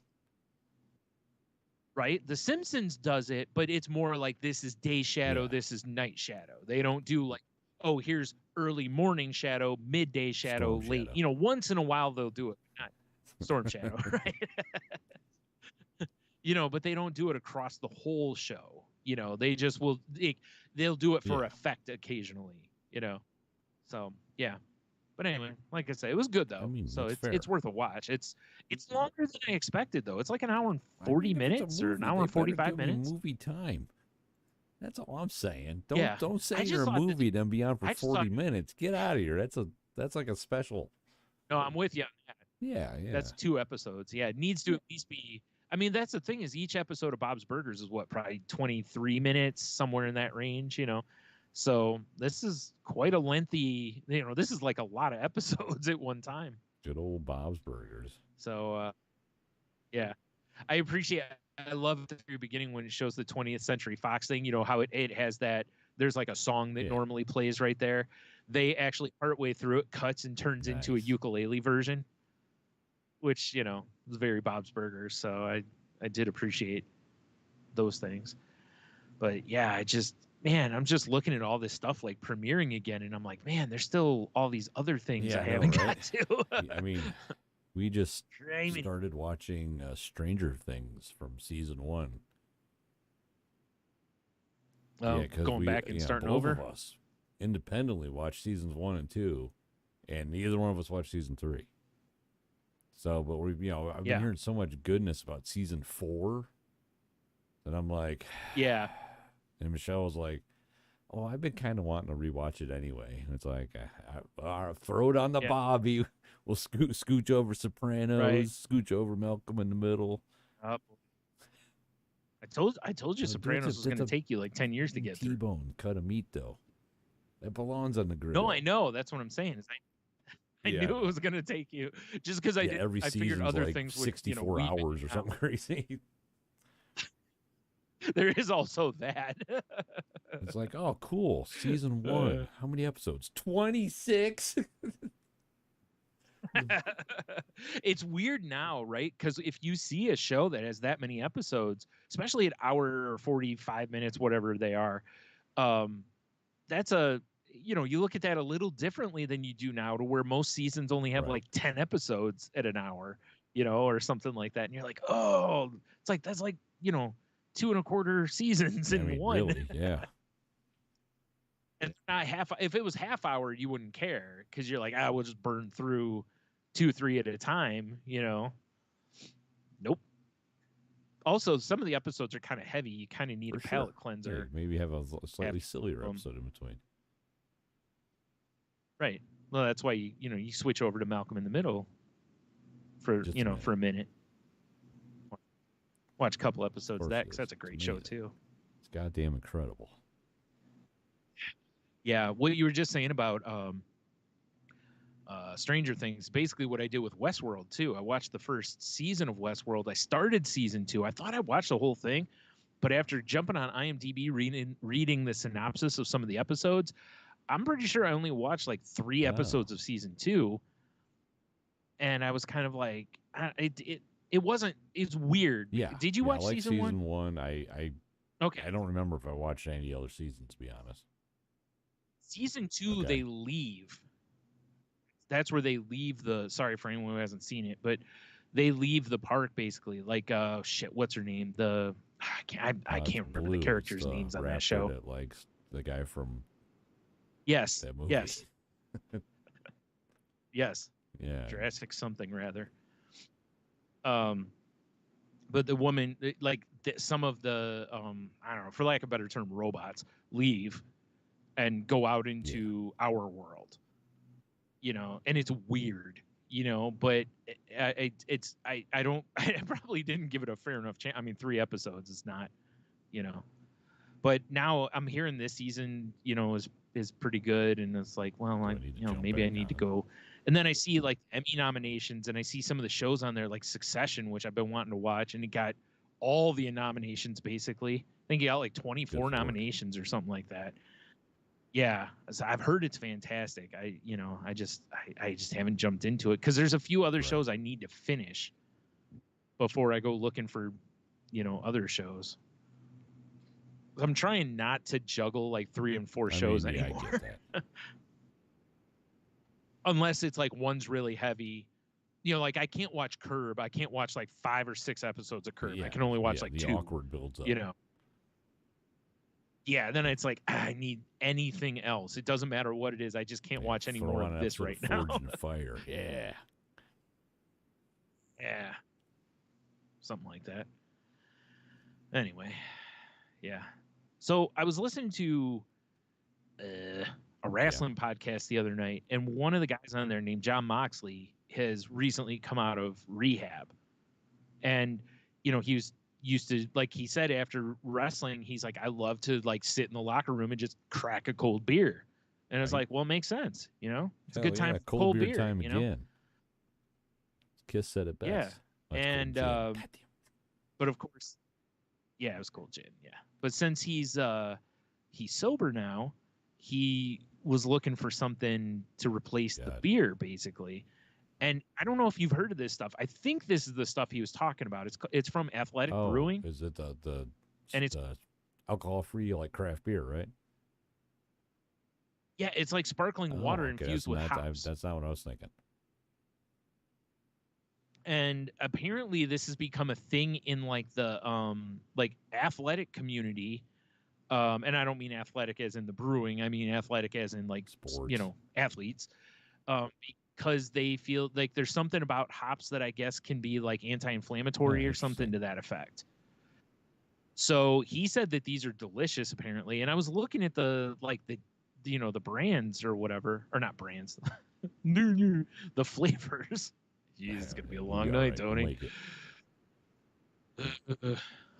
Right? The Simpsons does it, but it's more like this is day shadow, this is night shadow. They don't do like, oh, here's early morning shadow, midday shadow, storm late. Shadow. You know, once in a while they'll do it. Not storm shadow, right? You know, but they don't do it across the whole show. You know, they just will. They'll do it for effect occasionally. You know, so yeah. But anyway, like I said, it was good though. I mean, so it's worth a watch. It's longer than I expected though. It's like an hour and 40 minutes or an hour and 45 minutes. Movie time. That's all I'm saying. Don't say you're a movie then be on for 40 minutes. Get out of here. That's like a special. No, I'm with you on that. Yeah. That's 2 episodes. Yeah, it needs to at least be. I mean, that's the thing is each episode of Bob's Burgers is what, probably 23 minutes, somewhere in that range, you know. So this is quite a lengthy, you know, this is like a lot of episodes at one time. Good old Bob's Burgers. So, yeah, I love at the very beginning when it shows the 20th Century Fox thing, you know, how it has that, there's like a song that normally plays right there. They actually partway through it cuts and turns into a ukulele version, which, you know, was very Bob's Burgers. So I did appreciate those things. But yeah, I'm just looking at all this stuff like premiering again, and I'm like, man, there's still all these other things I haven't got to. I mean, we just started watching Stranger Things from season 1. Going back and starting both over. Of us independently watched seasons 1 and 2, and neither one of us watched season 3. So, but I've been hearing so much goodness about season 4 that I'm like, yeah. And Michelle was like, "Oh, I've been kind of wanting to rewatch it anyway." And it's like, throw it on the Bobby. We'll scooch over Sopranos, scooch over Malcolm in the Middle. I told you Sopranos was going to take you like 10 years to get through. T-bone cut of meat though. That belongs on the grill. No, I know. That's what I'm saying. I knew it was going to take you just because I figured other like things would 64 hours or something crazy. There is also that. It's like, oh, cool. Season 1. How many episodes? 26. It's weird now, right? Because if you see a show that has that many episodes, especially an hour or 45 minutes, whatever they are, that's you look at that a little differently than you do now, to where most seasons only have like 10 episodes at an hour, or something like that. And you're like, oh, it's like, that's like, 2.25 seasons in one. Really, yeah. And not half. If it was half hour, you wouldn't care because you're like, we'll just burn through 2-3 at a time. Nope. Also, some of the episodes are kind of heavy. You kind of need a palate cleanser. Yeah, maybe have a slightly sillier episode in between. Right. Well, that's why you switch over to Malcolm in the Middle for for a minute. Watch a couple episodes of that because that's a great show too. It's goddamn incredible. Yeah, what you were just saying about Stranger Things, basically what I did with Westworld too. I watched the first season of Westworld. I started season 2. I thought I watched the whole thing, but after jumping on IMDb, reading the synopsis of some of the episodes, I'm pretty sure I only watched like 3 episodes of season 2. and I was kind of like, it wasn't. It's weird. Yeah. Did you watch like season one? Season one. I don't remember if I watched any other seasons, to be honest. Season two, they leave. That's where they leave the. Sorry for anyone who hasn't seen it, but they leave the park basically. Like, shit, what's her name? I can't remember the characters' names on that show. That likes the guy from. Yes. That movie. Yes. Yes. Yeah. Jurassic something rather. But the woman, like some of the, I don't know, for lack of a better term, robots leave and go out into our world, you know, and it's weird, you know, but I probably didn't give it a fair enough chance. I mean, 3 episodes is not, you know, but now I'm hearing this season, you know, is pretty good. And it's like, well, maybe I need to go. And then I see like Emmy nominations, and I see some of the shows on there, like Succession, which I've been wanting to watch, and it got all the nominations basically. I think it got like 24 nominations or something like that. Yeah, so I've heard it's fantastic. I just haven't jumped into it because there's a few other shows I need to finish before I go looking for, you know, other shows. I'm trying not to juggle like 3 and 4 shows anymore. I get that. Unless it's like one's really heavy, you know, like I can't watch Curb. I can't watch like 5 or 6 episodes of Curb. I can only watch like 2. The awkward builds up. You know. Yeah, then it's like I need anything else. It doesn't matter what it is. I just can't watch any more of this right now. Forged in Fire. Yeah. Yeah. Something like that. Anyway, yeah. So I was listening to a wrestling podcast the other night, and one of the guys on there named John Moxley has recently come out of rehab. And, you know, he was used to, like he said, after wrestling, he's like, I love to like sit in the locker room and just crack a cold beer. And it's like, well, it makes sense. You know, it's a good time for cold beer time you know? Again. Kiss said it best. Yeah. And, but of course, yeah, it was cold gin. Yeah. But since he's sober now, he was looking for something to replace the beer, basically. And I don't know if you've heard of this stuff. I think this is the stuff he was talking about. It's from Athletic Brewing. Is it and it's alcohol-free, like craft beer, right? Yeah, it's like sparkling water infused with hops. That's not what I was thinking. And apparently this has become a thing in like the like athletic community. And I don't mean athletic as in the brewing. I mean athletic as in like sports, you know, athletes. Because they feel like there's something about hops that I guess can be like anti-inflammatory or something to that effect. So he said that these are delicious apparently. And I was looking at the you know, the brands or whatever, or not brands, the flavors. Jeez, it's gonna be a long night, Tony.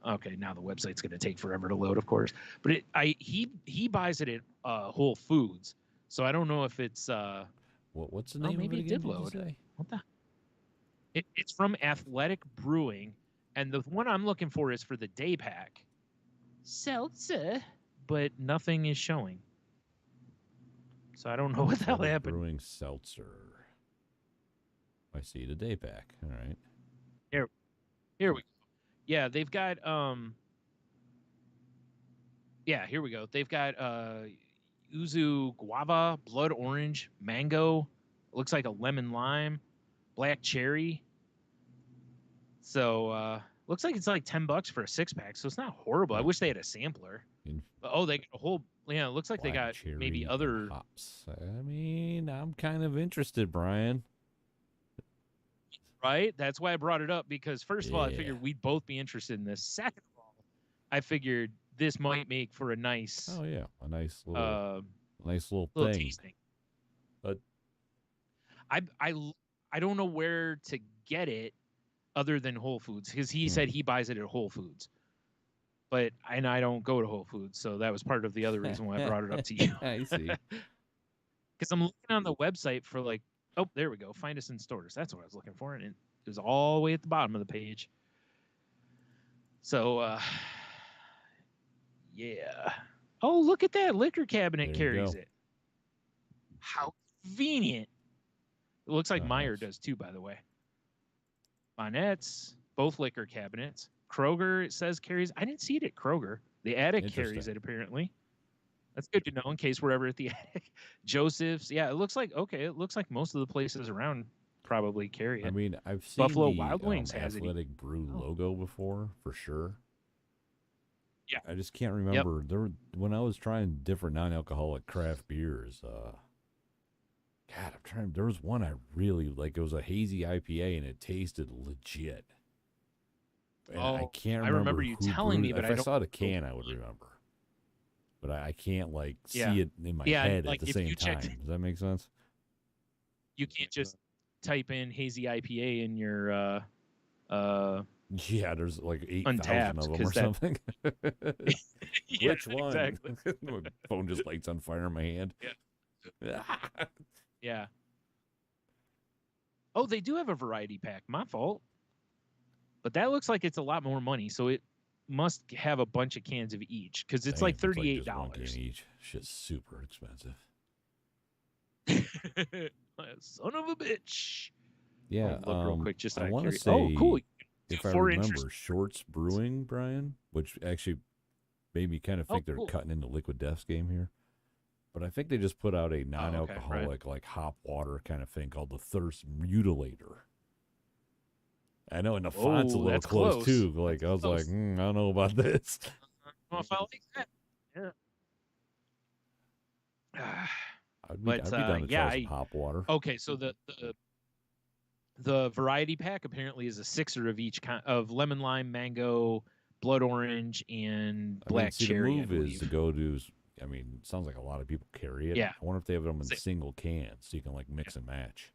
Okay, now the website's gonna take forever to load, of course. But he buys it at Whole Foods, so I don't know if it's what's the name? Maybe of it it did load. What the? It's from Athletic Brewing, and the one I'm looking for is for the Daypack seltzer, but nothing is showing. So I don't know what the hell happened. Brewing seltzer. I see the Daypack. All right. Here we go. Yeah, they've got yeah, here we go. They've got yuzu guava, blood orange, mango, looks like a lemon lime, black cherry. So looks like it's like $10 for a 6-pack, so it's not horrible. I wish they had a sampler. But, they got a whole it looks like they got maybe other hops. I mean, I'm kind of interested, Brian. Right? That's why I brought it up, because first of all, I figured we'd both be interested in this. Second of all, I figured this might make for a nice a nice little thing. Tasting. But I don't know where to get it other than Whole Foods, because he said he buys it at Whole Foods. But I don't go to Whole Foods, so that was part of the other reason why I brought it up to you. I see. Because I'm looking on the website for like, oh, there we go. Find us in stores. That's what I was looking for. And it was all the way at the bottom of the page. So, yeah. Oh, look at that. Liquor cabinet carries it. How convenient. It looks like Meijer does too, by the way. Bonnett's, both liquor cabinets. Kroger, it says, carries. I didn't see it at Kroger. The Attic carries it, apparently. That's good to know in case we're ever at the Attic. Joseph's, yeah, it looks like most of the places around probably carry it. I mean, I've seen Buffalo the Wild Wings has Athletic Brew logo before, for sure. Yeah. I just can't remember. When I was trying different non-alcoholic craft beers, there was one I really like. It was a hazy IPA, and it tasted legit. And I can't remember. I remember you telling me, but if I saw the can, I would remember. But I can't see it in my head at the same time. Does that make sense? You can't just type in hazy IPA in your yeah, there's like 8,000 of them or something. Which one? Exactly. My phone just lights on fire in my hand. Yeah. Yeah. Oh, they do have a variety pack. My fault. But that looks like it's a lot more money, so it must have a bunch of cans of each because it's like $38. It's like one can each. Shit's super expensive. Son of a bitch. Yeah. Look real quick, just I want to say, oh, cool. If I remember, Shorts Brewing, Brian, which actually made me kind of think they're cutting into Liquid Death's game here. But I think they just put out a non-alcoholic, like hop water kind of thing called the Thirst Mutilator. I know, and the font's a little close too. Like I was like, I don't know about this. Well, if I like that, yeah. I'd be down to try some hop water. Okay, so the variety pack apparently is a sixer of each kind of lemon, lime, mango, blood orange, and black cherry. The move is to go to. I mean, it sounds like a lot of people carry it. Yeah. I wonder if they have them in single cans so you can like mix and match.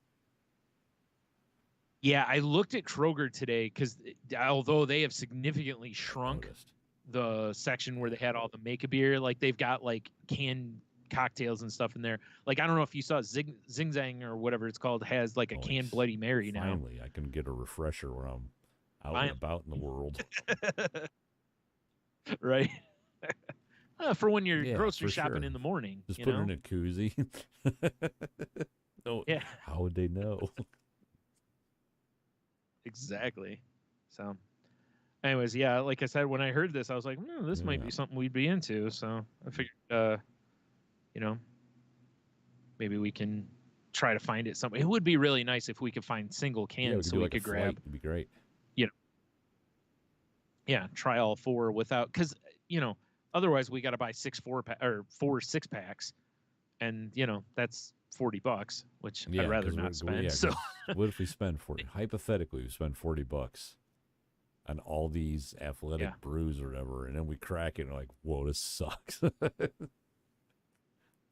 Yeah, I looked at Kroger today because although they have significantly shrunk the section where they had all the make-a-beer, like they've got like canned cocktails and stuff in there. Like I don't know if you saw Zing Zang or whatever it's called has like a canned Bloody Mary now. Finally, I can get a refresher when I'm out and about in the world. Right. For when you're grocery shopping in the morning. Just put it in a koozie. Yeah. How would they know? Exactly. So, anyways, yeah, like I said, when I heard this, I was like, this might be something we'd be into. So I figured, maybe we can try to find it somewhere. It would be really nice if we could find single cans so we could grab. It'd be great. Yeah, try all four without, because otherwise we got to buy 4 6-packs, and that's $40, which I'd rather not spend. So what if we spend 40? Hypothetically, we spend $40 on all these athletic brews or whatever, and then we crack it and like, whoa, this sucks.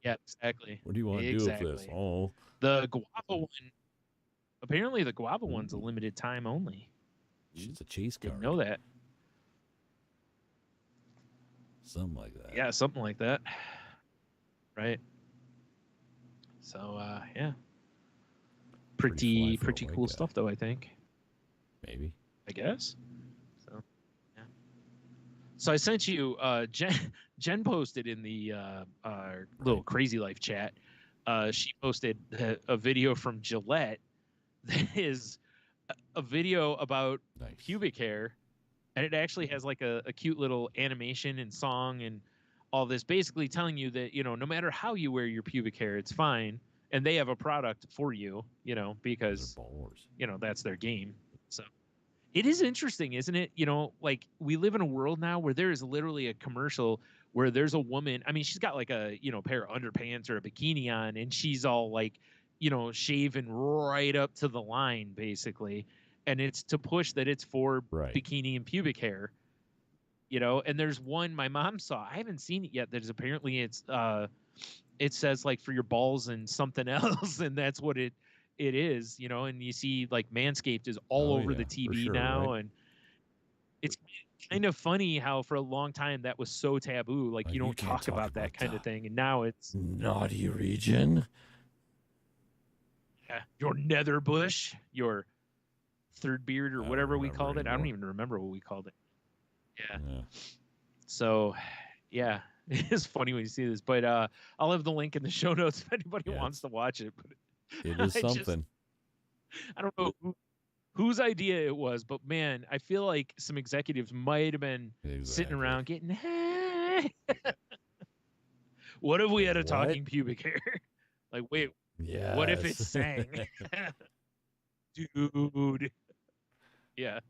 Yeah, exactly. What do you want to do with this? Oh, the guava one. Apparently, the guava one's a limited time only. It's a chase card. Didn't know that. Something like that. Yeah, something like that. Right. So, yeah. Pretty cool stuff, though, I think. Maybe. I guess. So, yeah. So I sent you, Jen posted in the little Crazy Life chat. She posted a video from Gillette that is a video about pubic hair. And it actually has like a cute little animation and song and all this, basically telling you that, no matter how you wear your pubic hair, it's fine. And they have a product for you, because, that's their game. So it is interesting, isn't it? Like we live in a world now where there is literally a commercial where there's a woman. I mean, she's got like a, pair of underpants or a bikini on, and she's all like, shaven right up to the line, basically. And it's to push that it's for bikini and pubic hair, and there's one my mom saw. I haven't seen it yet. There's apparently it says like for your balls and something else. And that's what it is, and you see like Manscaped is all over the TV now. Right? And it's kind of funny how for a long time that was so taboo. Like you don't talk about that kind of thing. And now it's naughty region. Yeah. Your nether bush, your third beard or whatever we called it. I don't even remember what we called it. Yeah. So, yeah, it's funny when you see this, but I'll have the link in the show notes if anybody wants to watch it. But it is something. I don't know whose idea it was, but man, I feel like some executives might have been sitting around getting, hey. What if we had a talking pubic hair? Like, wait, what if it sang? Dude. Yeah.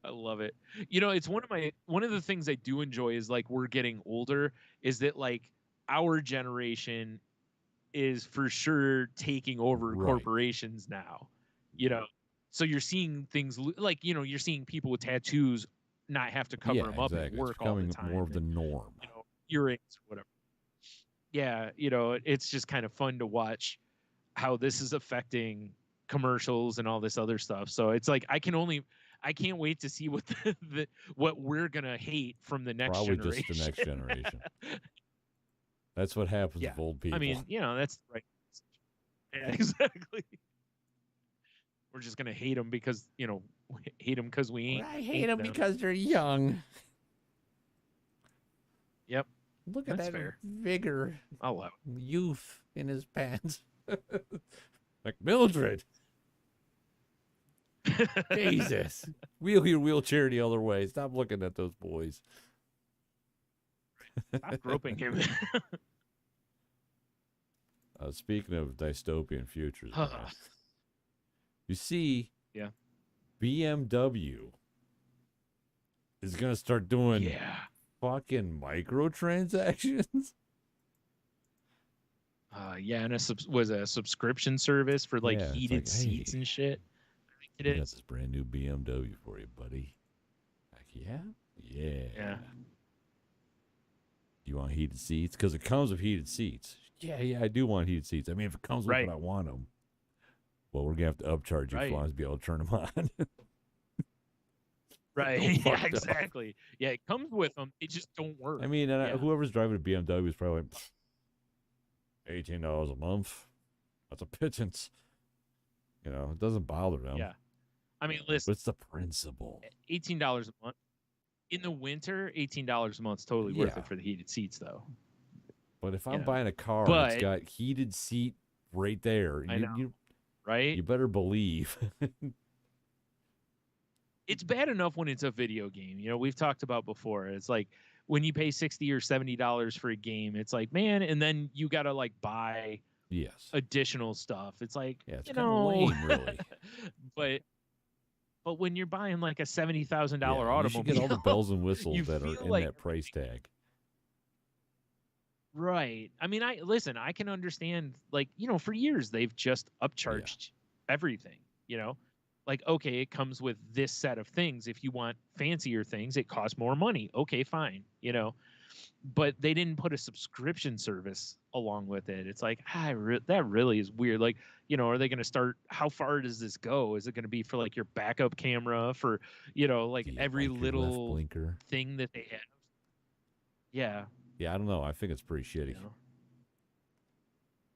I love it. You know, it's one of the things I do enjoy is like we're getting older, is that like our generation is for sure taking over corporations now. You know, so you're seeing things like, you know, you're seeing people with tattoos not have to cover them up at work all the time. More of the norm. You know, earrings or whatever. Yeah, you know, it's just kind of fun to watch how this is affecting commercials and all this other stuff. So it's like I can't wait to see what what we're gonna hate from the next generation. Probably just the next generation. That's what happens with old people. I mean, you know, that's right. Yeah, exactly. We're just gonna hate them because, you know, hate them because we ain't. I hate them because they're young. Yep. Look at that vigor. I'll youth in his pants. Like Mildred. Jesus. Wheel your wheelchair the other way. Stop looking at those boys. Stop groping him. Speaking of dystopian futures, you see, BMW is going to start doing fucking microtransactions. And was a subscription service for like heated seats and shit. I got this brand new BMW for you, buddy. Like, yeah. You want heated seats? Because it comes with heated seats. Yeah, I do want heated seats. I mean, if it comes with it, I want them. Well, we're going to have to upcharge you for long as be able to turn them on. Right. Yeah, exactly. Yeah, it comes with them. It just don't work. I mean, whoever's driving a BMW is probably like $18 a month. That's a pittance. You know, it doesn't bother them. Yeah. I mean, listen. But it's the principle. $18 a month. In the winter, $18 a month is totally worth it for the heated seats, though. But if I'm buying a car that's got heated seat right there, right? You better believe. It's bad enough when it's a video game. You know, we've talked about before. It's like when you pay $60 or $70 for a game, it's like, man, and then you got to like buy additional stuff. It's like, it's kind of lame, really. But when you're buying like a $70,000 automobile, you should get all the bells and whistles that are in that price tag. Right. I mean, I can understand, like, you know, for years they've just upcharged everything, you know, like, okay, it comes with this set of things. If you want fancier things, it costs more money. Okay, fine. You know, but they didn't put a subscription service along with it. It's like, that really is weird. Like, you know, are they going to start, how far does this go? Is it going to be for like your backup camera, for, you know, like every little blinker thing that they have? Yeah. Yeah, I don't know. I think it's pretty shitty. You know?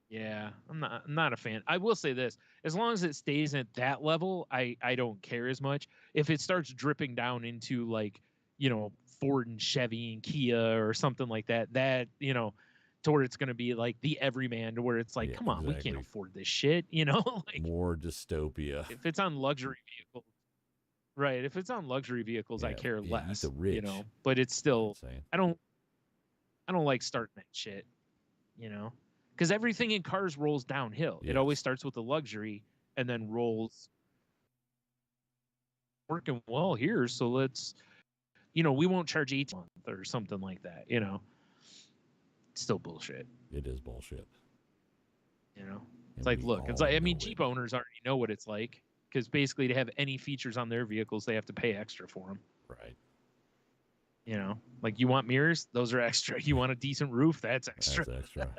Yeah, I'm not a fan. I will say this: as long as it stays at that level, I don't care as much. If it starts dripping down into like, you know, Ford and Chevy and Kia or something like that, you know, to where it's going to be like the everyman, to where it's like, come on, we can't afford this shit, you know? Like, more dystopia. If it's on luxury vehicles, right? If it's on luxury vehicles, I care less. You know, but it's still, I don't like starting that shit, you know, because everything in cars rolls downhill. It always starts with the luxury and then rolls. Working well here, so let's, you know, we won't charge $18 a month or something like that, you know. It's still bullshit. It is bullshit. You know, it's like, look, it's like, I mean, Jeep owners already know what it's like, because basically to have any features on their vehicles, they have to pay extra for them. Right. You know, like, you want mirrors? Those are extra. You want a decent roof? That's extra. That's extra.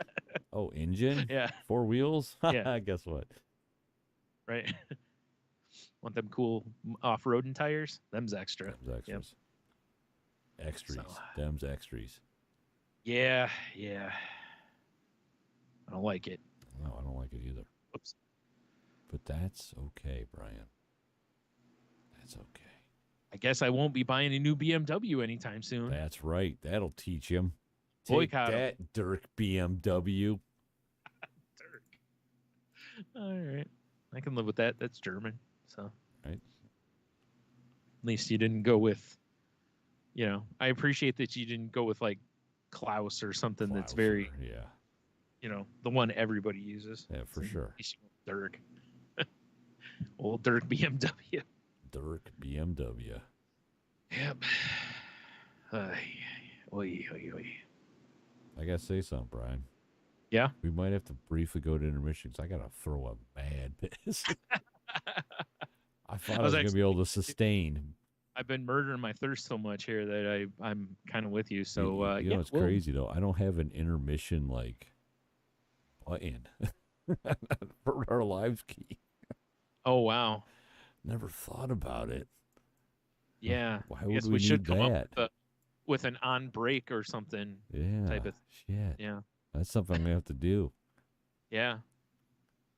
Oh, engine? Yeah. 4 wheels? Yeah. Guess what? Right. Want them cool off-roading tires? Them's extra. Them's extras. Yep. Extras. So, them's extras. Yeah. I don't like it. No, I don't like it either. Oops. But that's okay, Brian. That's okay. I guess I won't be buying a new BMW anytime soon. That's right. That'll teach him. Boycott that, Dirk BMW. Dirk. All right. I can live with that. That's German. So right. At least you didn't go with, I appreciate that you didn't go with like Klaus or something that's very, the one everybody uses. Yeah, for sure. Dirk. Old Dirk BMW. Dirk BMW. Yep. Oy. I gotta say something, Brian. Yeah. We might have to briefly go to intermission because I gotta throw a mad piss. I thought I was gonna be able to sustain. I've been murdering my thirst so much here that I'm kind of with you. So you know, it's crazy though. I don't have an intermission like button for our live key. Oh wow. Never thought about it. Yeah. Why would we need that? With an on break or something. Yeah. Type of shit. Yeah. That's something I'm gonna have to do. Yeah.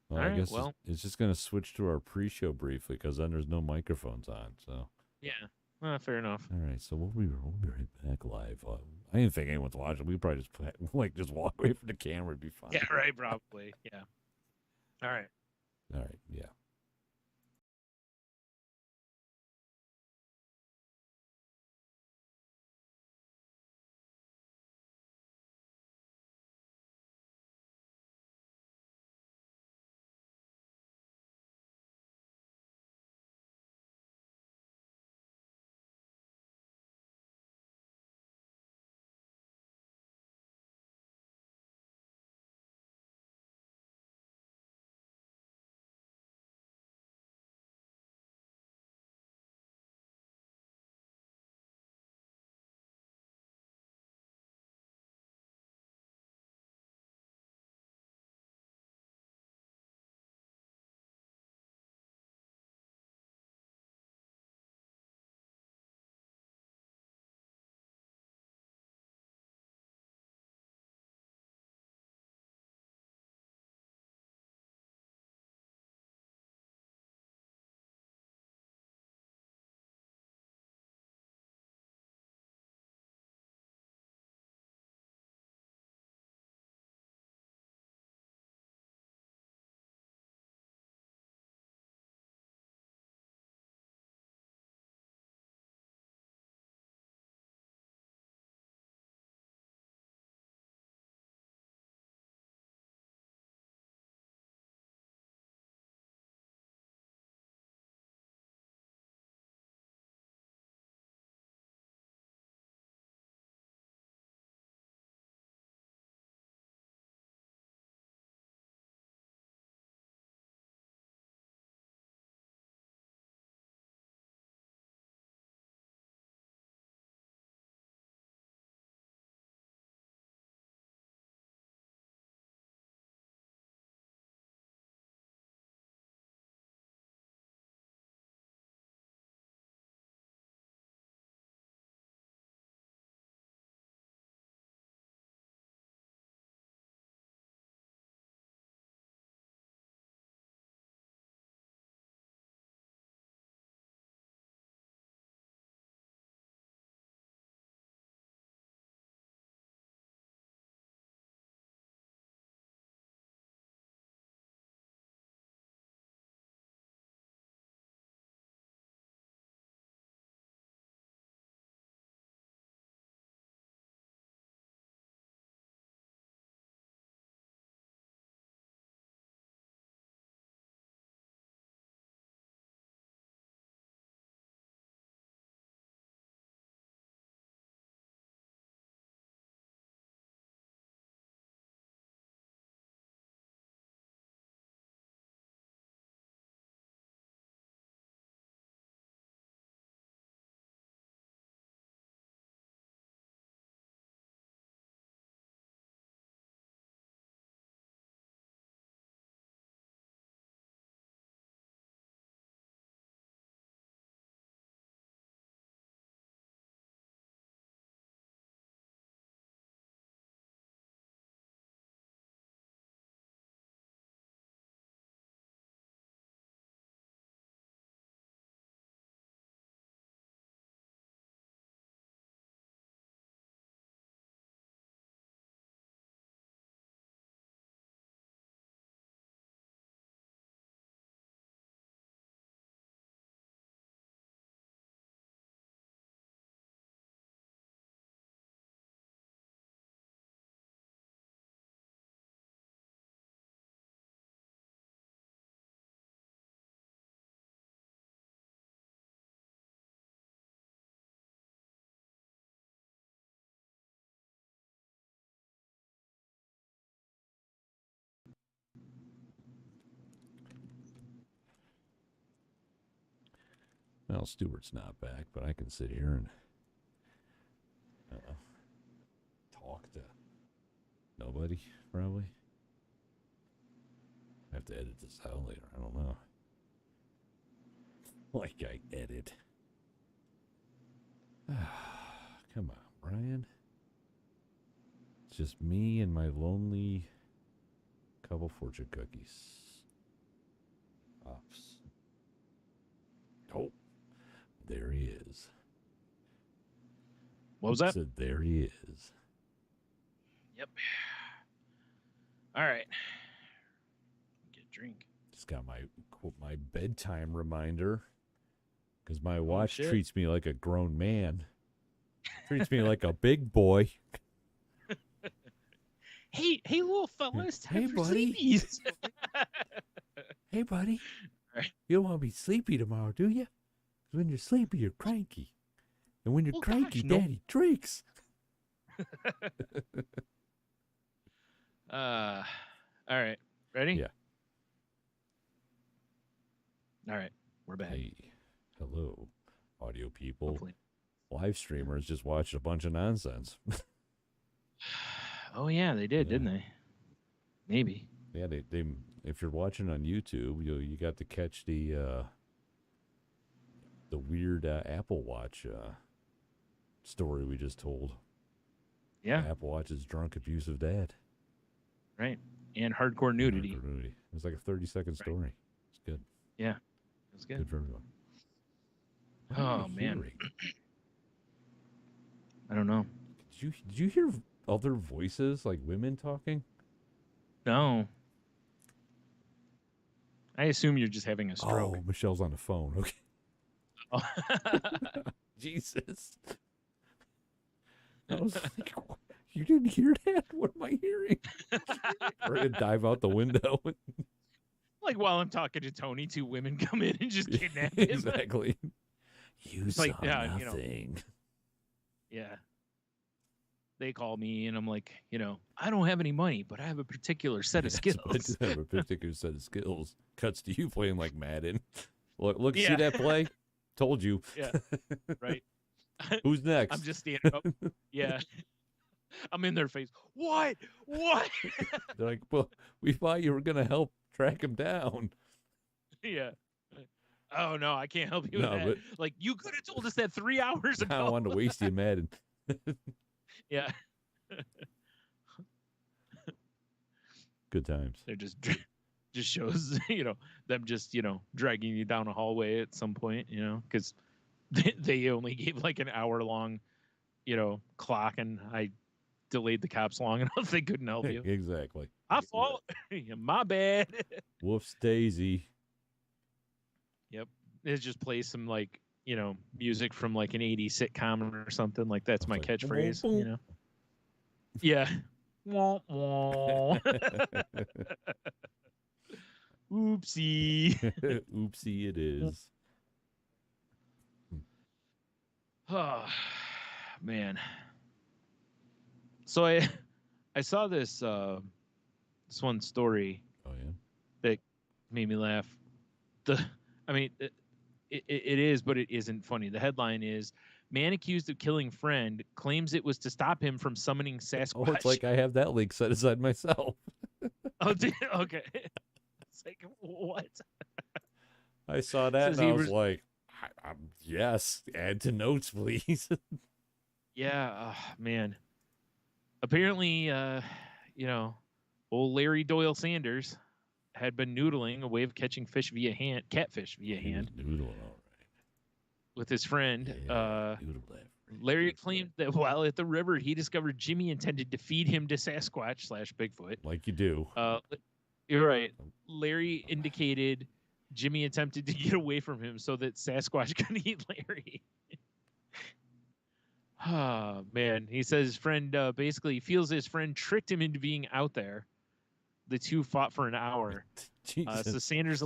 Well, I guess it's just gonna switch to our pre-show briefly because then there's no microphones on. So. Yeah. Fair enough. All right. So we'll be right back live. I didn't think anyone's watching. We probably just walk away from the camera. It'd be fine. Yeah. Right. Probably. Yeah. All right. All right. Yeah. Well, Stuart's not back, but I can sit here and talk to nobody, probably. I have to edit this out later. I don't know. Like I edit. Come on, Brian. It's just me and my lonely couple fortune cookies. Ops. Oh, there he is. What was that? So there he is. Yep. All right. Get a drink. Just got my bedtime reminder because my watch treats me like a grown man. Treats me like a big boy. Hey, little fella, it's time for buddy. sleepies. Hey, buddy. Right. You don't want to be sleepy tomorrow, do you? When you're sleepy, you're cranky. And when you're cranky, Daddy drinks. All right. Ready? Yeah. All right. We're back. Hey. Hello, audio people. Hopefully. Live streamers just watched a bunch of nonsense. Oh, yeah, they did, didn't they? Maybe. Yeah, they if you're watching on YouTube, you got to catch the weird Apple Watch story we just told. Yeah. Apple Watch's drunk, abusive dad. Right. And hardcore nudity. It was like a 30-second story. It's good. Yeah. It was good. Good for everyone. Oh, man. I don't know. Did you hear other voices, like women talking? No. I assume you're just having a stroke. Oh, Michelle's on the phone. Okay. Oh. Jesus. I was like, you didn't hear that? What am I hearing? Ready to dive out the window. Like while I'm talking to Tony, two women come in and just kidnap him. Exactly. You saw nothing. Yeah. They call me and I'm like, I don't have any money, but I have a particular set of skills. I do have a particular set of skills. Cuts to you playing like Madden. Look, see that play? Told you. Yeah. Right. Who's next? I'm just standing up. Yeah. I'm in their face. What? They're like, well, we thought you were going to help track him down. Yeah. Oh, no, I can't help you with that. But like, you could have told us that 3 hours ago. I don't want to waste you, Madden. Yeah. Good times. They're just shows, them just, dragging you down a hallway at some point, because they only gave like an hour long, clock, and I delayed the cops long enough they couldn't help you. Exactly. I fault. My bad. Whoop's daisy. Yep. It just plays some like, music from like an 80s sitcom or something. Like that's my catchphrase, Yeah. Wah, wah. Oopsie. Oopsie it is. Oh, man. So I saw this one story. Oh yeah. That made me laugh. It is, but it isn't funny. The headline is: Man accused of killing friend claims it was to stop him from summoning Sasquatch. Oh, it's like I have that link set aside myself. Oh, okay. It's like, what? I saw that and I was like, yes, add to notes, please. Yeah, man. Apparently, old Larry Doyle Sanders had been noodling a way of catching catfish via hand. Noodling, all right. With his friend. Yeah, Larry claimed that while at the river, he discovered Jimmy intended to feed him to Sasquatch / Bigfoot. Like you do. You're right. Larry indicated Jimmy attempted to get away from him so that Sasquatch could eat Larry. Oh, man. He says his friend basically feels his friend tricked him into being out there. The two fought for an hour. So Sanders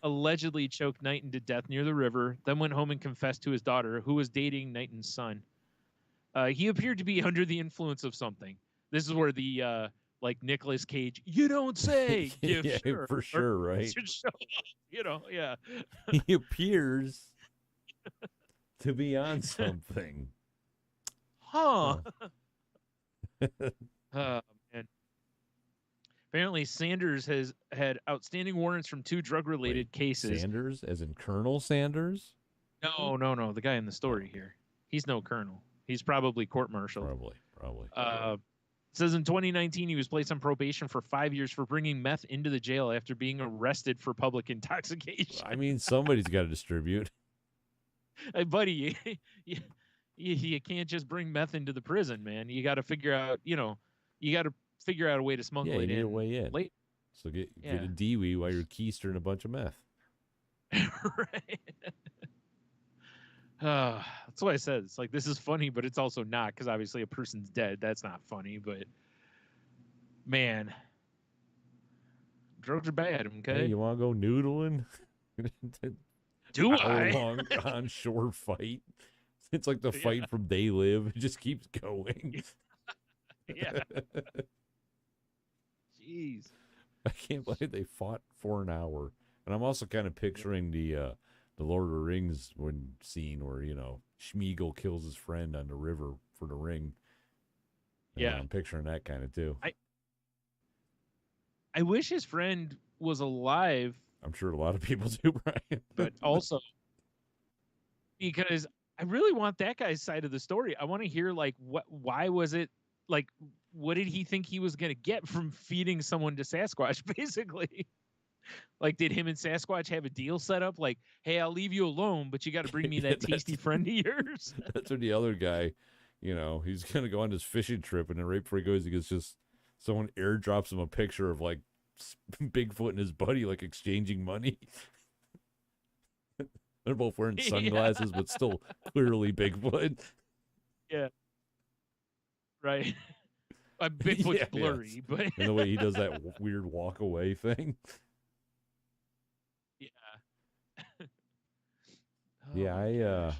allegedly choked Knighton to death near the river, then went home and confessed to his daughter, who was dating Knighton's son. He appeared to be under the influence of something. This is where the like Nicolas Cage, you don't say, yeah, for sure, right? Yeah. He appears to be on something. Huh. Man. Apparently, Sanders has had outstanding warrants from 2 drug-related cases. Sanders, as in Colonel Sanders? No. The guy in the story here. He's no colonel. He's probably court-martialed. Probably. It says in 2019 he was placed on probation for 5 years for bringing meth into the jail after being arrested for public intoxication. I mean, somebody's got to distribute. Hey, buddy, you can't just bring meth into the prison, man. You got to figure out, a way to smuggle it in. You need a way in. Late. So get a DWI while you're keistering a bunch of meth. Right. That's why I said it's like, this is funny, but it's also not, because obviously a person's dead. That's not funny, but man, drugs are bad. Okay. Hey, you want to go noodling? Do I? Long onshore fight. It's like the fight from They Live. It just keeps going. Yeah. Jeez. I can't believe they fought for an hour. And I'm also kind of picturing the Lord of the Rings scene where, Schmeagol kills his friend on the river for the ring. And I'm picturing that kind of too. I wish his friend was alive. I'm sure a lot of people do, Brian. But also because I really want that guy's side of the story. I want to hear, like, why was it, like, what did he think he was going to get from feeding someone to Sasquatch, basically? Like, did him and Sasquatch have a deal set up? Like, hey, I'll leave you alone, but you got to bring me that tasty friend of yours. That's what the other guy, he's going to go on this fishing trip, and then right before he goes, someone airdrops him a picture of, like, Bigfoot and his buddy, like, exchanging money. They're both wearing sunglasses, but still clearly Bigfoot. Yeah. Right. Bigfoot's blurry, but and the way he does that weird walk away thing. Yeah. It's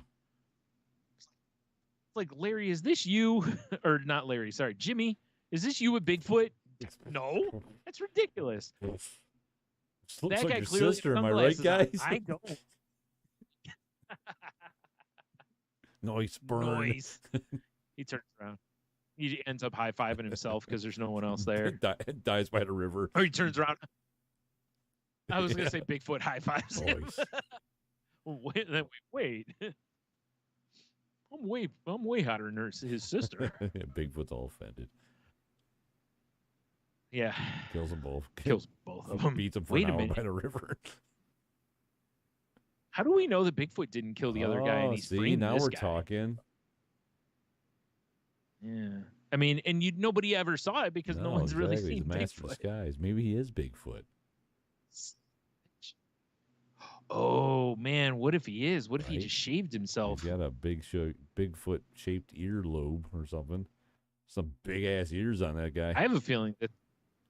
like, Larry, is this you? Or not Larry, sorry, Jimmy. Is this you with Bigfoot? No, that's ridiculous. Looks that like guy your clearly sister, am I right, guys? I don't. Nice burn. Noise. He turns around. He ends up high-fiving himself because there's no one else there. Dies by the river. Or he turns around. I was going to say Bigfoot high-fives him. Wait. I'm way hotter than his sister. Bigfoot's all offended. Yeah. Kills them both. Kills both of them. Beats them for an hour by the river. How do we know that Bigfoot didn't kill the other guy? And he's freeing now this we're guy? Talking. Yeah. I mean, and nobody ever saw it because no one's really seen He's a master Bigfoot. Disguise. Maybe he is Bigfoot. Oh, man. What if he is? What if he just shaved himself? He's got a Bigfoot-shaped earlobe or something. Some big-ass ears on that guy. I have a feeling that...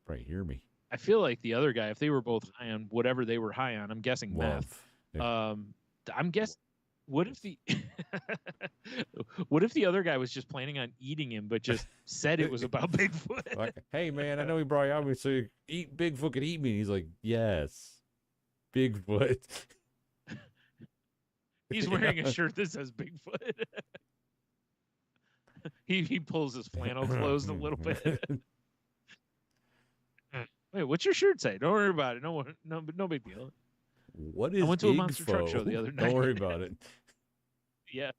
Right, hear me. I feel like the other guy, if they were both high on whatever they were high on, I'm guessing meth. I'm guessing... What if the other guy was just planning on eating him, but just said it was about Bigfoot? Like, hey, man, I know he brought you out, so Bigfoot could eat me. And he's like, yes, Bigfoot. He's wearing a shirt that says Bigfoot. He pulls his flannel closed a little bit. Wait, what's your shirt say? Don't worry about it. No big deal. What is I went to a monster truck show the other night. Don't worry about it. Yeah.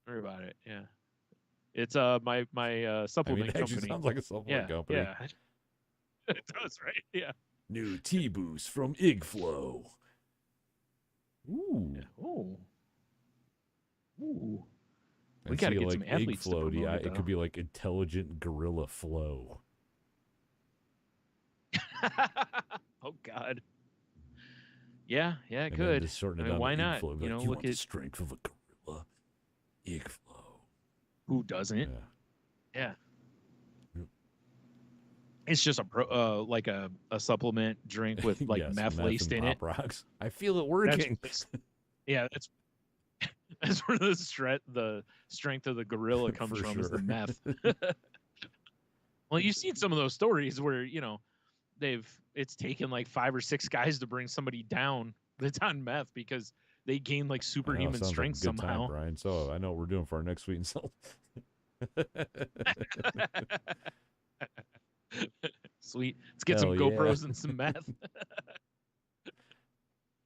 Don't worry about it. Yeah. It's my supplement company. Sounds like a supplement company. Yeah. It does, right? Yeah. New T-Boost from Igflow. Ooh. Yeah. Ooh. We got to get some athletes to promote it, it could be like Intelligent Gorilla Flow. Oh, God. Yeah, it and could. Why not? Flow, you look at the strength of a gorilla. Igflow. Who doesn't? Yeah. It's just a supplement drink with like meth laced in it. Rocks. I feel it working. That's where the strength of the gorilla comes from. Sure. Is the meth. Well, you've seen some of those stories where it's taken like 5 or 6 guys to bring somebody down that's on meth because they gain like superhuman strength like a good somehow. Time, Brian. So I know what we're doing for our next sweet and salt. Sweet. Let's get some GoPros and some meth.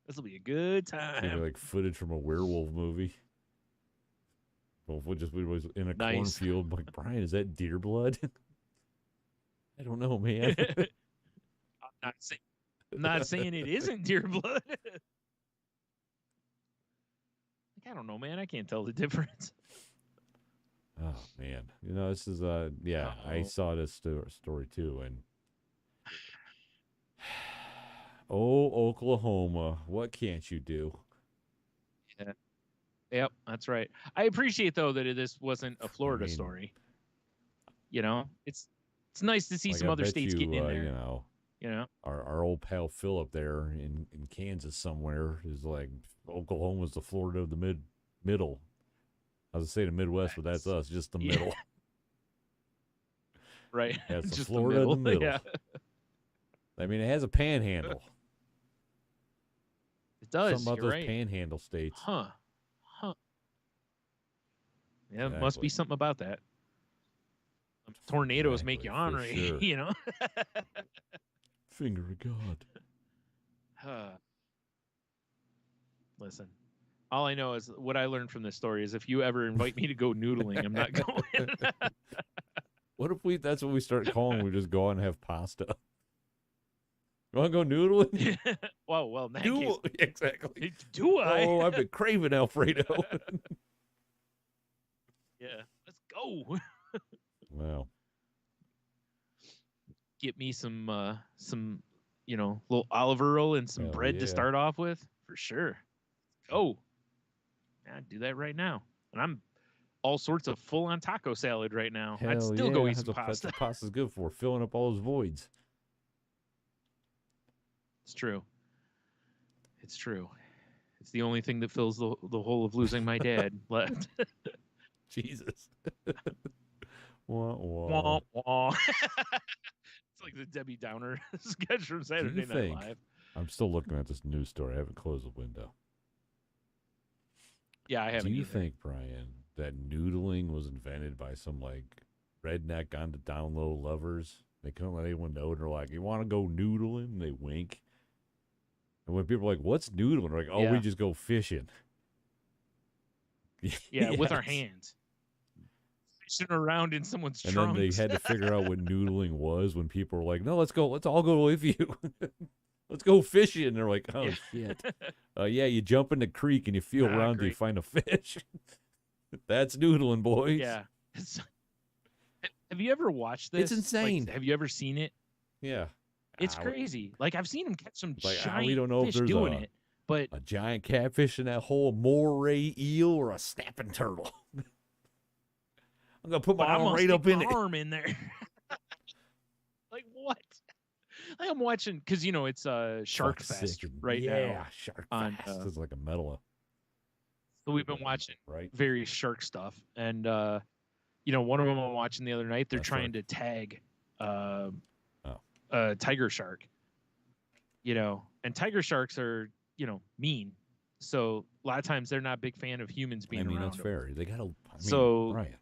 This will be a good time. Maybe like footage from a werewolf movie. Well, we was in a cornfield. Like, Brian, is that deer blood? I don't know, man. I'm not saying it isn't deer blood. I don't know, man. I can't tell the difference. Oh man, this is I saw this story too, and Oklahoma, what can't you do? Yeah, yep, that's right. I appreciate though that this wasn't a Florida story. It's nice to see some other states getting in there. Our old pal Philip there in Kansas somewhere is like Oklahoma's the Florida of the middle. I was gonna say the Midwest, but that's us, just the middle. Right. Yeah, it's just Florida the in the middle. Yeah. I mean, it has a panhandle. It does. Something about those panhandle states. Huh. Yeah, exactly. Must be something about that. Tornadoes make you ornery, sure. Finger of God. Listen, all I know is what I learned from this story is if you ever invite me to go noodling, I'm not going. What if that's what we start calling? We just go out and have pasta. You want to go noodling? well, in that case, exactly. Do I? Oh, I've been craving Alfredo. Yeah, let's go. Wow. Get me some little olive oil and some bread to start off with for sure. Oh, I'd do that right now, and I'm all sorts of full on taco salad right now. I'd still go eat some pasta. That's what pasta's good for, filling up all those voids. It's true. It's true. It's the only thing that fills the hole of losing my dad left. Jesus. Wah, wah. Wah, wah. It's like the Debbie Downer sketch from Saturday Night Live. I'm still looking at this news story. I haven't closed the window. Yeah, I haven't. Do you think, Brian, that noodling was invented by some like redneck on the down low lovers? They couldn't let anyone know, and they're like, "You want to go noodling?" And they wink. And when people are like, "What's noodling?" They're like, "Oh, we just go fishing." Yeah, with our hands. Fishing around in someone's trunks. And then they had to figure out what noodling was when people were like, "No, let's all go with you. Let's go fishing." And they're like, "Oh, shit. Yeah, you jump in the creek and you feel around till you find a fish." That's noodling, boys. Yeah. Have you ever watched this? It's insane. Like, have you ever seen it? Yeah. It's crazy. Like, I've seen him catch some giant we don't know fish if there's doing it, but a giant catfish in that hole, moray eel, or a snapping turtle. I'm going to put my arm right up in it. Arm in there. Like, what? Like, I'm watching, because, it's Shark Fest right now. Yeah, Shark Fest is like a medal. So we've been watching various shark stuff. And, one of them I'm watching the other night, they're trying to tag a tiger shark. And tiger sharks are, mean. So a lot of times they're not a big fan of humans being around. That's fair. They got to, Brian.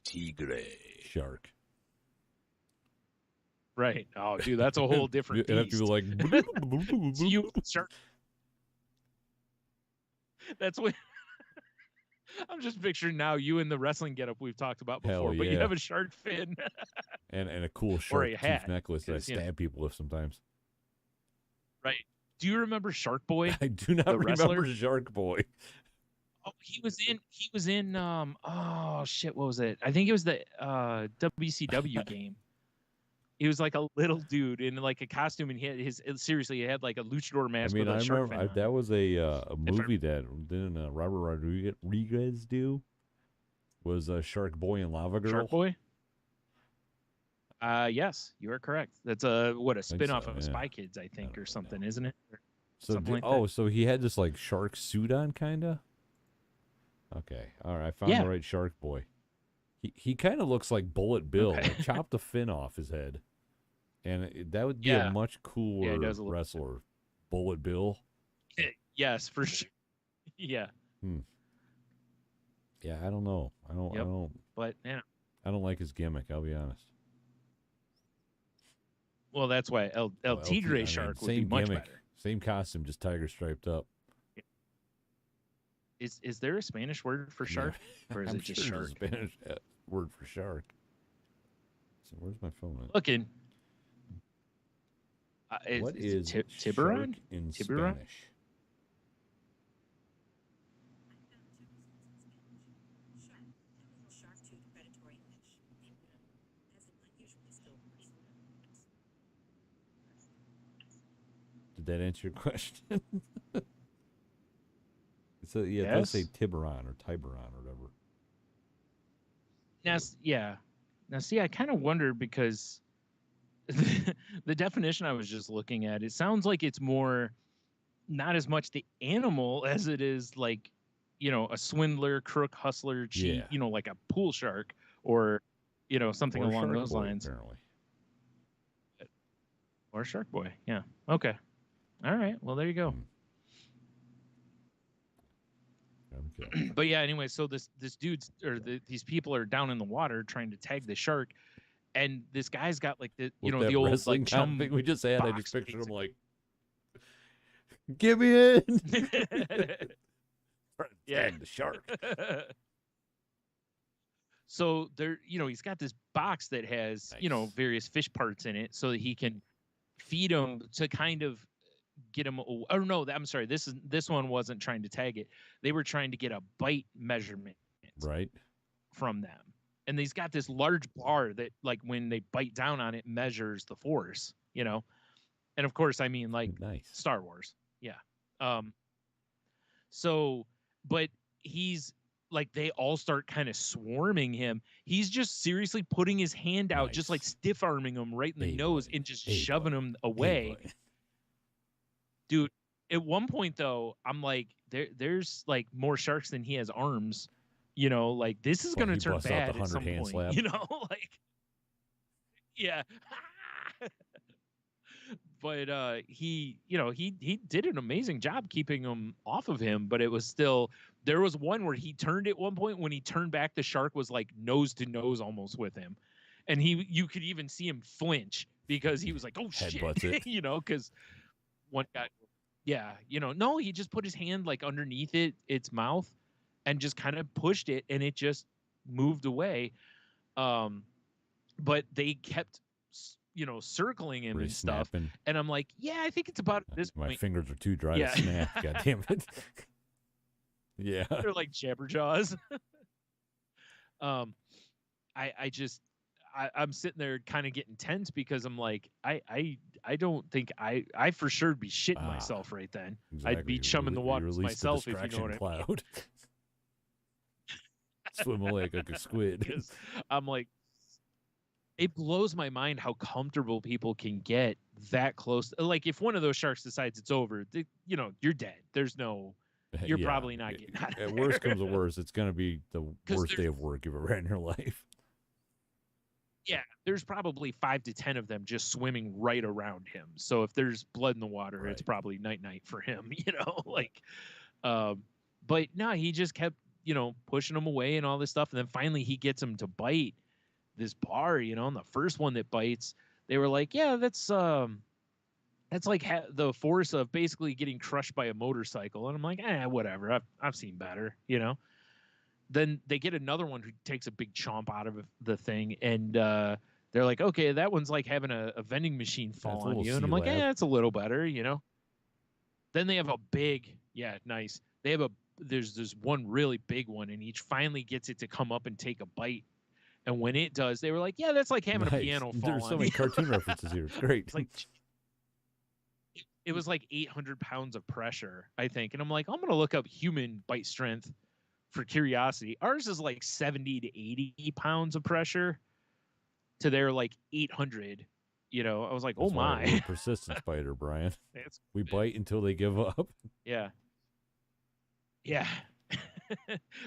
Tigre. Shark. Right. Oh, dude, that's a whole different beast. People like, you shark. That's what I'm just picturing now. You in the wrestling getup we've talked about before, but you have a shark fin and a cool shark tooth necklace that I stab people with sometimes. Right. Do you remember Shark Boy? I do not remember Shark Boy. Oh, he was in oh shit, what was it? I think it was the WCW game. He was like a little dude in like a costume, and he had like a luchador mask. I remember that was a movie that didn't Robert Rodriguez do? Was Shark Boy and Lava Girl? Shark Boy? Yes, you are correct. That's a spin-off of Spy Kids, I think, or something, isn't it? So he had this like shark suit on, kinda. Okay, all right, I found the right Shark Boy. He kind of looks like Bullet Bill. Okay. Like, chopped the fin off his head. And that would be a much cooler wrestler. Bullet Bill. Yes, for sure. Yeah. Yeah, I don't know. I don't. But yeah, I don't like his gimmick. I'll be honest. Well, that's why El Tigre Shark would be much better. Same costume, just tiger striped up. Is there a Spanish word for shark, or is it just shark? There's a Spanish word for shark. So where's my phone at? Looking. What is Tiburon in Spanish? Did that answer your question? So yeah, it does say Tiburon or Tiburon or whatever. Now, see, I kind of wondered because the definition I was just looking at, it sounds like it's more not as much the animal as it is like, a swindler, crook, hustler, cheat, like a pool shark or, something along those lines. Apparently. Or a shark boy. Yeah. Okay. All right. Well, there you go. Okay. But yeah, anyway, so this dude's these people are down in the water trying to tag the shark, and this guy's got like the the old like chum thing we just had. I just pictured him like, "Get me in!" Tag the shark. So there, he's got this box that has various fish parts in it, so that he can feed them to kind of get him. Oh no, I'm sorry. This one wasn't trying to tag it. They were trying to get a bite measurement from them. And he's got this large bar that, like, when they bite down on it, measures the force. And of course, I mean, like, Star Wars. Yeah. So, but he's like, they all start kind of swarming him. He's just seriously putting his hand out, just like stiff arming him right in the nose and just shoving him away. Dude, at one point though, I'm like, there's like more sharks than he has arms. Like this is gonna turn bad at some point. Slap. Like, yeah. But he did an amazing job keeping him off of him. But it was still, there was one where he turned at one point. When he turned back, the shark was like nose to nose almost with him, and you could even see him flinch because he was like, oh shit, because one guy, no, he just put his hand like underneath its mouth and just kind of pushed it, and it just moved away. But they kept, circling him and stuff. And I'm like, yeah, I think it's about this point. My fingers are too dry to snap. God damn it. Yeah. They're like jabberjaws. I'm sitting there kind of getting tense because I'm like, I don't think I for sure would be shitting myself right then. Exactly. I'd be chumming the waters myself, if you know what I mean. Swim away like a squid. I'm like, it blows my mind how comfortable people can get that close. Like, if one of those sharks decides it's over, you're dead. There's no, you're probably not getting out of there. At worst comes to worst, it's going to be the worst day of work you've ever had in your life. Yeah, there's probably 5 to 10 of them just swimming right around him. So if there's blood in the water, it's probably night for him, like, but no, he just kept, pushing him away and all this stuff. And then finally he gets him to bite this bar, and the first one that bites, they were like, yeah, that's like the force of basically getting crushed by a motorcycle. And I'm like, whatever. I've seen better, Then they get another one who takes a big chomp out of the thing, and they're like, okay, that one's like having a vending machine fall on you. And I'm like, it's a little better, Then they have a big, nice. There's this one really big one, and each finally gets it to come up and take a bite. And when it does, they were like, yeah, that's like having a piano fall There's on so many cartoon references here. It's great. It's like, it was like 800 pounds of pressure, I think. And I'm like, I'm going to look up human bite strength for curiosity. Ours is like 70 to 80 pounds of pressure to their like 800. I was like, That's oh my. We're a persistent biter, Brian. We bite until they give up. Yeah. Yeah.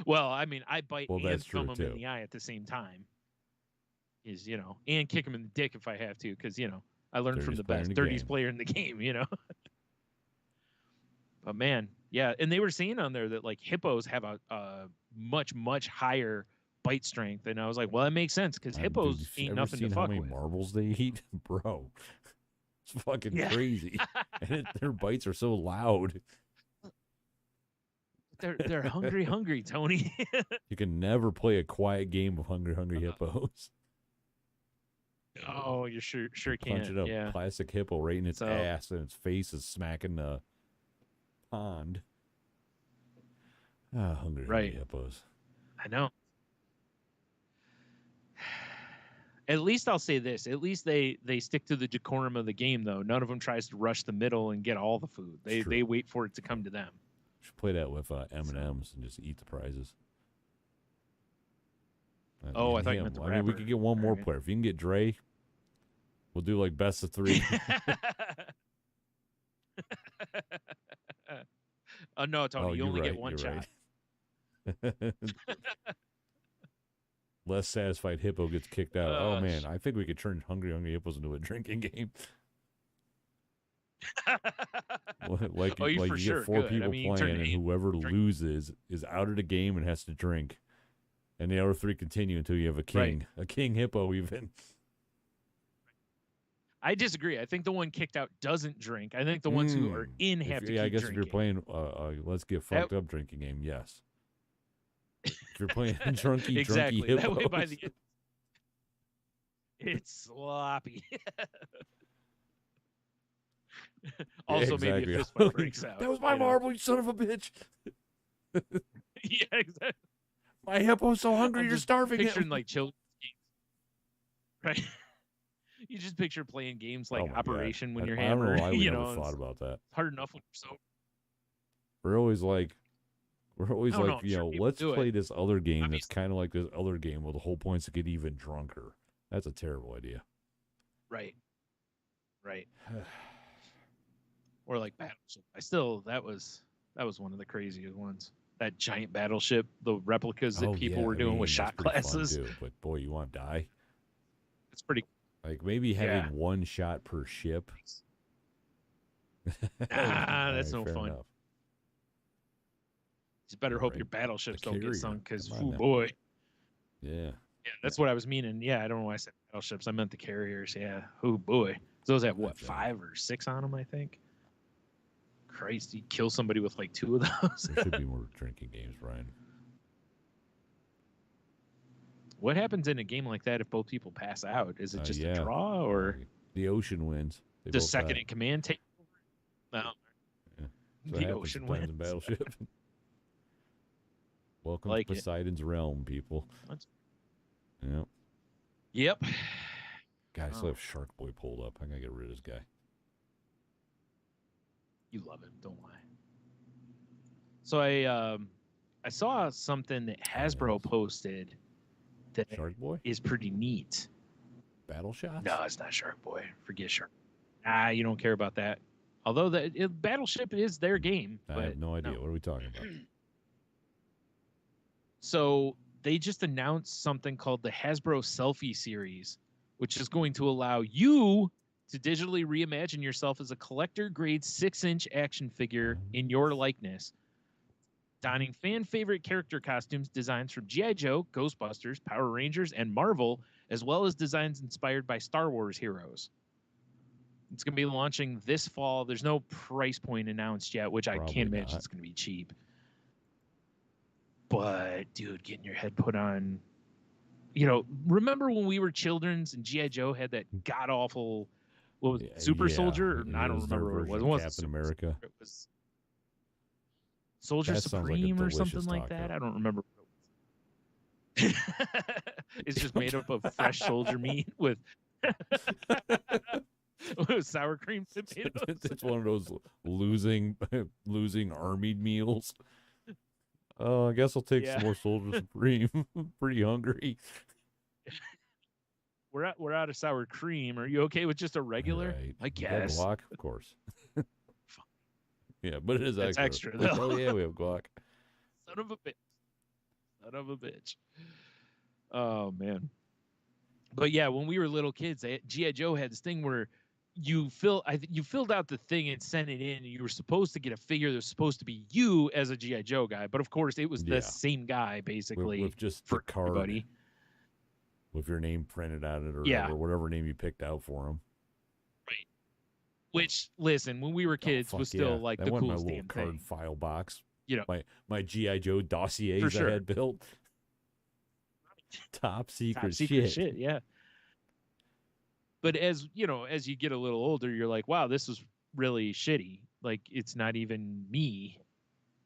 Well, I mean, I bite and thumb him in the eye at the same time. And kick him in the dick if I have to, because, I learned from the best, dirtiest player in the game, you know. But man, yeah, and they were saying on there that like hippos have a much higher bite strength, and I was like, well, that makes sense because hippos ain't nothing to fuck with. How many marbles they eat, bro? It's fucking crazy, and their bites are so loud. They're hungry, Tony. You can never play a quiet game of hungry hippos. Oh, you sure can't. Punch it up, classic hippo right in its ass, and its face is smacking the pond. Hungry hippos. I know. At least I'll say this. At least they stick to the decorum of the game, though. None of them tries to rush the middle and get all the food. They wait for it to come to them. Should play that with M&Ms and just eat the prizes. I thought you meant the rapper. I mean, we could get one more player. If you can get Dre, we'll do like best of 3. Oh no, Tony, you only get one shot. Right. Less satisfied hippo gets kicked out. Oh man, I think we could turn hungry hippos into a drinking game. like you get 4 people playing, and whoever loses is out of the game and has to drink, and the other 3 continue until you have a king hippo even. I disagree. I think the one kicked out doesn't drink. I think the ones who are in have to keep I guess drinking. If you're playing let's get fucked up drinking game, yes. If you're playing drunky hippos. That way by the end, it's sloppy. Also, maybe a fist fight breaks out. That was my marble, you son of a bitch. Yeah, exactly. My hippo's so hungry, you're starving picturing him. Like children's games, right? You just picture playing games like Operation when you're hammered. I never thought about that. It's hard enough when you're sober. We're always like, let's play this other game that's kind of like this other game where the whole point's to get even drunker. That's a terrible idea. Right. Or like Battleship. That was one of the craziest ones. That giant battleship, the replicas that people were doing with shot classes. Too, but boy, you want to die? It's pretty. Like maybe having one shot per ship. That's no fun. Enough. You better hope your battleships don't get sunk, because boy. Yeah, that's what I was meaning. Yeah, I don't know why I said battleships. I meant the carriers. Yeah, oh boy, those have what, 5 or 6 on them, I think. Christ, you kill somebody with like 2 of those. There should be more drinking games, Brian. What happens in a game like that if both people pass out? Is it just a draw, or the ocean wins? Does second in command take over? No. Yeah. The ocean wins. In Battleship. Welcome to Poseidon's realm, people. Yep. God, I still have Shark Boy pulled up. I'm gonna get rid of this guy. You love him, don't lie. So I saw something that Hasbro posted that Shark Boy is pretty neat. Battle Shots? No, it's not Shark Boy. Forget Shark. You don't care about that. Although Battleship is their game. I have no idea. No. What are we talking about? So they just announced something called the Hasbro Selfie Series, which is going to allow you to digitally reimagine yourself as a collector-grade 6-inch action figure in your likeness, donning fan-favorite character costumes, designs from G.I. Joe, Ghostbusters, Power Rangers, and Marvel, as well as designs inspired by Star Wars heroes. It's going to be launching this fall. There's no price point announced yet, which I can't imagine it's going to be cheap. But, dude, getting your head put on... remember when we were children's and G.I. Joe had that god-awful... What was it, Super Soldier? I don't remember what it was. Captain America. It was Soldier Supreme or something like that. I don't remember. It's just made up of fresh soldier meat with sour cream tomatoes. It's one of those losing army meals. I guess I'll take some more Soldier Supreme. Pretty hungry. We're out of sour cream. Are you okay with just a regular? Right. I guess. Glock, of course. Yeah, but it is extra. It's extra. Oh yeah, we have Glock. Son of a bitch. Oh man. But yeah, when we were little kids, G.I. Joe had this thing where you filled out the thing and sent it in, and you were supposed to get a figure that was supposed to be you as a G.I. Joe guy, but of course it was the same guy basically with just for the card everybody. With your name printed on it or whatever name you picked out for him. Right. Which, listen, when we were kids was still like the coolest my little damn card thing. file box. You know, my G.I. Joe dossiers I had built. Top secret shit. Yeah. But as you know, as you get a little older, you're like, wow, this was really shitty. Like, it's not even me.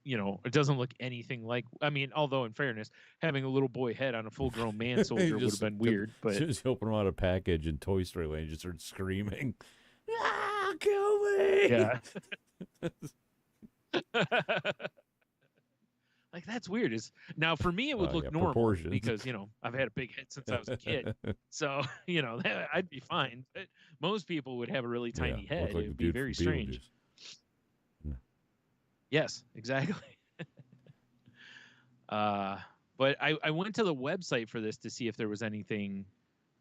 You know, it doesn't look anything like. I mean, although in fairness, having a little boy head on a full-grown man soldier would have been weird. But as soon as you open him out of package in Toy Story Land, you just start screaming, "Ah, kill me!" Yeah. Like, that's weird. Now for me, it would look normal because, you know, I've had a big head since I was a kid. So, you know, I'd be fine. But most people would have a really tiny head. Like it would be very strange. Yeah. Yes, exactly. But I went to the website for this to see if there was anything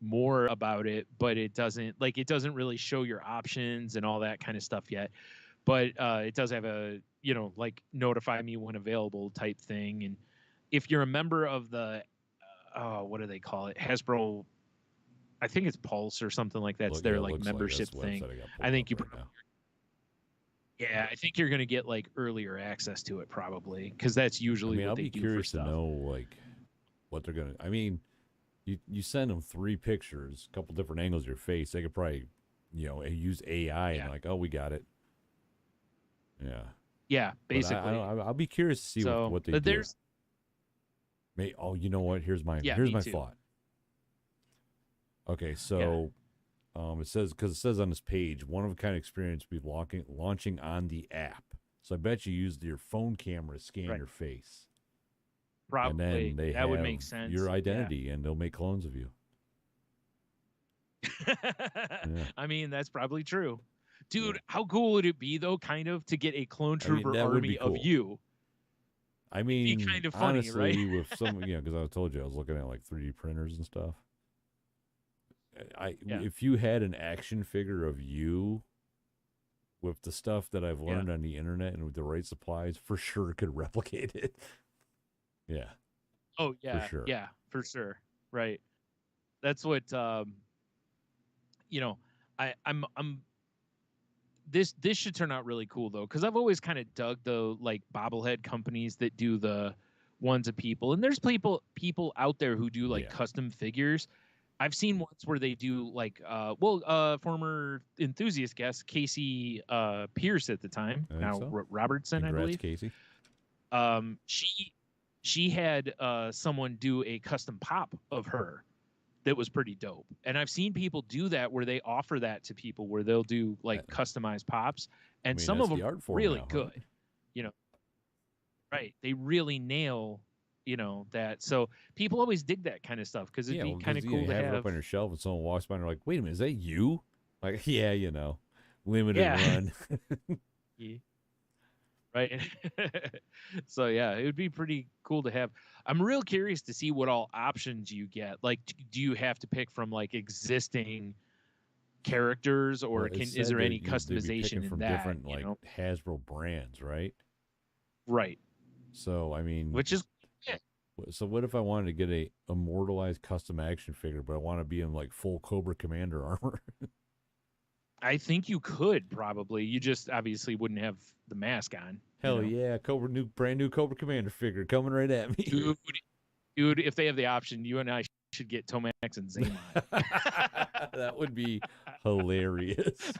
more about it, but it doesn't really show your options and all that kind of stuff yet. But it does have a, you know, like notify me when available type thing. And if you're a member of the, what do they call it? Hasbro, I think it's Pulse or something like that. It's their like membership thing. I think you probably, I think you're going to get like earlier access to it probably. Cause that's usually what they do for stuff. I'll be curious to know like what they're going to, I mean, you send them 3 pictures, a couple different angles of your face. They could probably, you know, use AI and like, oh, we got it. Yeah. Yeah, basically. I'll be curious to see what they do. You know what? Here's my thought. Okay, so it says on this page, one of a kind experience will be launching on the app. So I bet you used your phone camera to scan your face. Probably. And then that would make sense. Your identity, and they'll make clones of you. I mean, that's probably true. Dude, how cool would it be, though, kind of, to get a clone trooper army of you? I mean, it'd be kind of funny, honestly, right? with some, because I told you I was looking at like 3D printers and stuff. If you had an action figure of you with the stuff that I've learned on the internet and with the right supplies, for sure could replicate it. Yeah. Oh, yeah. For sure. Yeah, for sure. Right. That's what, you know, I'm this should turn out really cool though, because I've always kind of dug the like bobblehead companies that do the ones of people, and there's people out there who do like custom figures. I've seen ones where they do like former enthusiast guest Casey Pierce at the time, now Robertson. Congrats, I believe Casey. She had someone do a custom pop of her that was pretty dope. And I've seen people do that where they offer that to people where they'll do like customized pops, and some of them are really good, you know, right. They really nail, you know, that. So people always dig that kind of stuff because it'd be kind of cool to have it up on your shelf and someone walks by and they're like, wait a minute, is that you? Like, yeah, you know, limited run. Right. So yeah, it would be pretty cool to have. I'm real curious to see what all options you get. Like, do you have to pick from like existing characters, or is there any customization from in that? Different like Hasbro brands, right? Right. So I mean, which is so what if I wanted to get a immortalized custom action figure, but I want to be in like full Cobra Commander armor? I think you could probably. You just obviously wouldn't have the mask on. Hell yeah, brand new Cobra Commander figure coming right at me. Dude, if they have the option, you and I should get Tomax and Zaymon. That would be hilarious.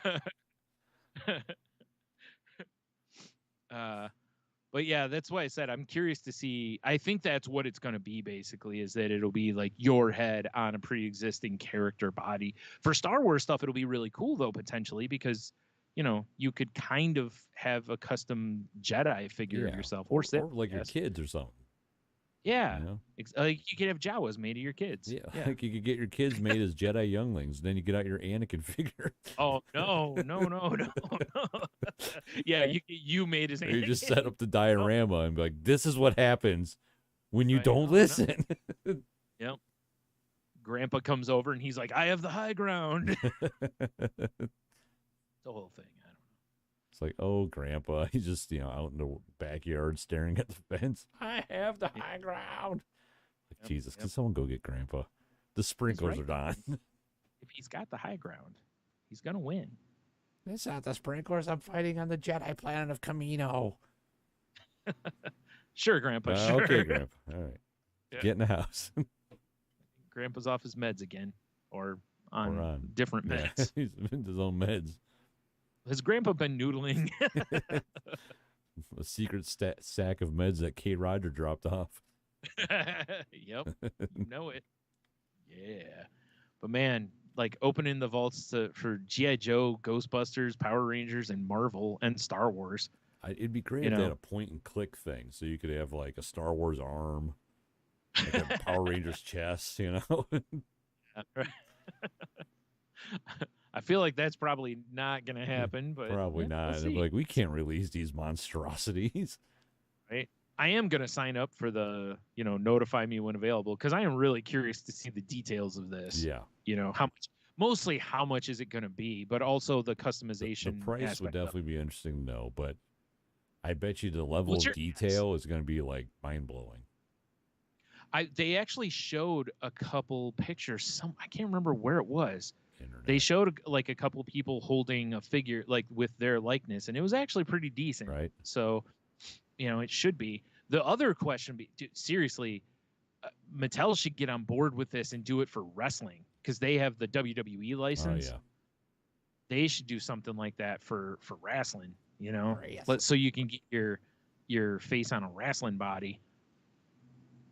But yeah, that's why I said I'm curious to see. I think that's what it's going to be basically, is that it'll be like your head on a pre-existing character body. For Star Wars stuff, it'll be really cool though, potentially, because, you know, you could kind of have a custom Jedi figure of yourself, or like your kids or something. Yeah, you know? Like you could have Jawas made of your kids. Yeah, like you could get your kids made as Jedi younglings. Then you get out your Anakin figure. Oh no! Yeah, you made as Anakin. You just set up the diorama and be like, "This is what happens when you don't listen." Yep. Grandpa comes over and he's like, "I have the high ground." the whole thing. I don't know. It's like, oh, Grandpa, he's just out in the backyard staring at the fence. I have the high ground. Like, Jesus, can someone go get Grandpa? The sprinklers are on. If he's got the high ground, he's gonna win. It's not the sprinklers. I'm fighting on the Jedi planet of Camino. Sure, Grandpa. Sure. Okay, Grandpa. All right. Yeah. Get in the house. Grandpa's off his meds again, or on different meds. Yeah, he's in his own meds. Has Grandpa been noodling? A secret sack of meds that Kate Roger dropped off. Yep, you know it. Yeah, but man, like opening the vaults for G.I. Joe, Ghostbusters, Power Rangers, and Marvel and Star Wars. It'd be great if they had a point and click thing, so you could have like a Star Wars arm, like a Power Rangers chest, I feel like that's probably not going to happen, but probably not. They'd be like, we can't release these monstrosities, right? I am going to sign up for the, notify me when available, because I am really curious to see the details of this. Yeah. How much is it going to be, but also the customization. The price would definitely be interesting to know, but I bet you the level of detail is going to be like mind blowing. They actually showed a couple pictures. I can't remember where it was. Internet. They showed like a couple people holding a figure like with their likeness, and it was actually pretty decent. Right. So, it should be. The other question, dude, seriously, Mattel should get on board with this and do it for wrestling, because they have the WWE license. Oh, yeah. They should do something like that for wrestling, so you can get your face on a wrestling body.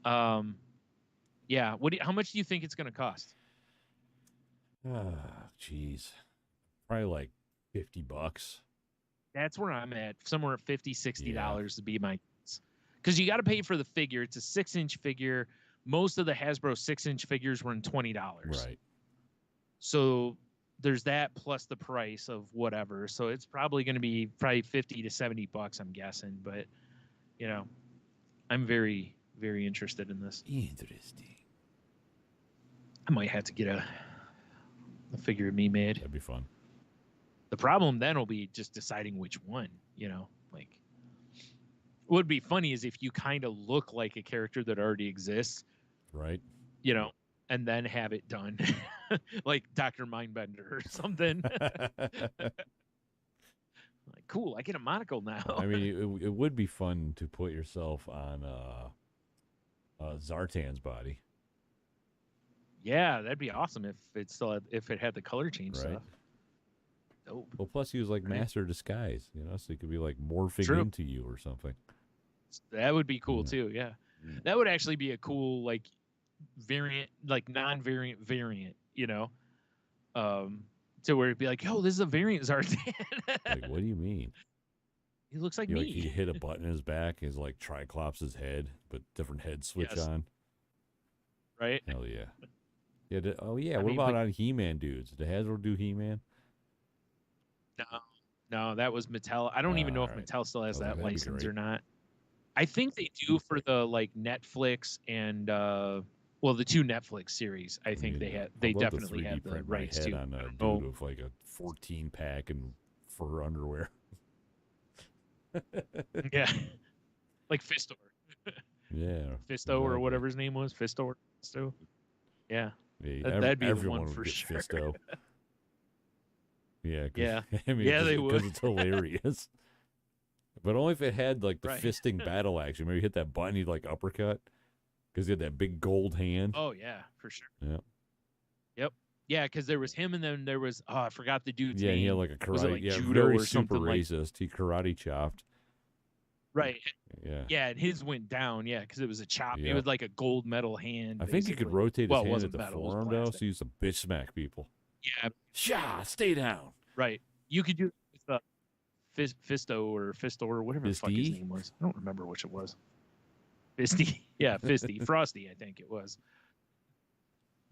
Yeah. How much do you think it's going to cost? Jeez. Probably like $50. That's where I'm at. Somewhere at $50, $60 to be my guess. Because you got to pay for the figure. It's a 6-inch figure. Most of the Hasbro 6-inch figures were in $20. Right. So there's that plus the price of whatever. So it's probably going to be $50 to $70, I'm guessing. But, I'm very, very interested in this. Interesting. I might have to get a figure of me made. That'd be fun. The problem then will be just deciding which one, like what would be funny is if you kind of look like a character that already exists, right? And then have it done like Dr. Mindbender or something. Like, cool, I get a monocle now. I mean, it would be fun to put yourself on Zartan's body. Yeah, that'd be awesome if it had the color change stuff. Dope. Well, plus he was like master disguise, so he could be like morphing into you or something. That would be cool too. Yeah, that would actually be a cool like variant, like non-variant variant. To where it'd be like, yo, this is a variant Zartan. Like, what do you mean? He looks like me. Like he hit a button in his back, his like Triclops' head, but different head switch on. Right? Hell yeah. Yeah. What about on He-Man dudes? Did Hasbro do He-Man? No, that was Mattel. I don't even know if Mattel still has that license or not. I think they do for the like Netflix and the two Netflix series. I think they definitely have the rights to. On a dude of like a 14-pack and fur underwear. Yeah, like Fistor. Yeah, Fisto or whatever his name was. Fisto. Yeah, that'd be the one for sure. Fisto. Yeah. I mean, they would. Because it's hilarious. But only if it had like the fisting battle action. Maybe hit that button, he'd like uppercut. Because he had that big gold hand. Oh, yeah, for sure. Yep. Yeah, because there was him and then there was, I forgot the dude's name. Yeah, he had like a karate. Was it like judo very or super racist. Like... He karate chopped. Right. Yeah. Yeah, and his went down, because it was a chop. It was like a gold metal hand. I think he could rotate his hand at the forearm, though, so he used to bitch smack people. Yeah. Shah, stay down. Right. You could do Fisto or whatever the fuck his name was. I don't remember which it was. Fisty. Yeah, Fisty. Frosty, I think it was.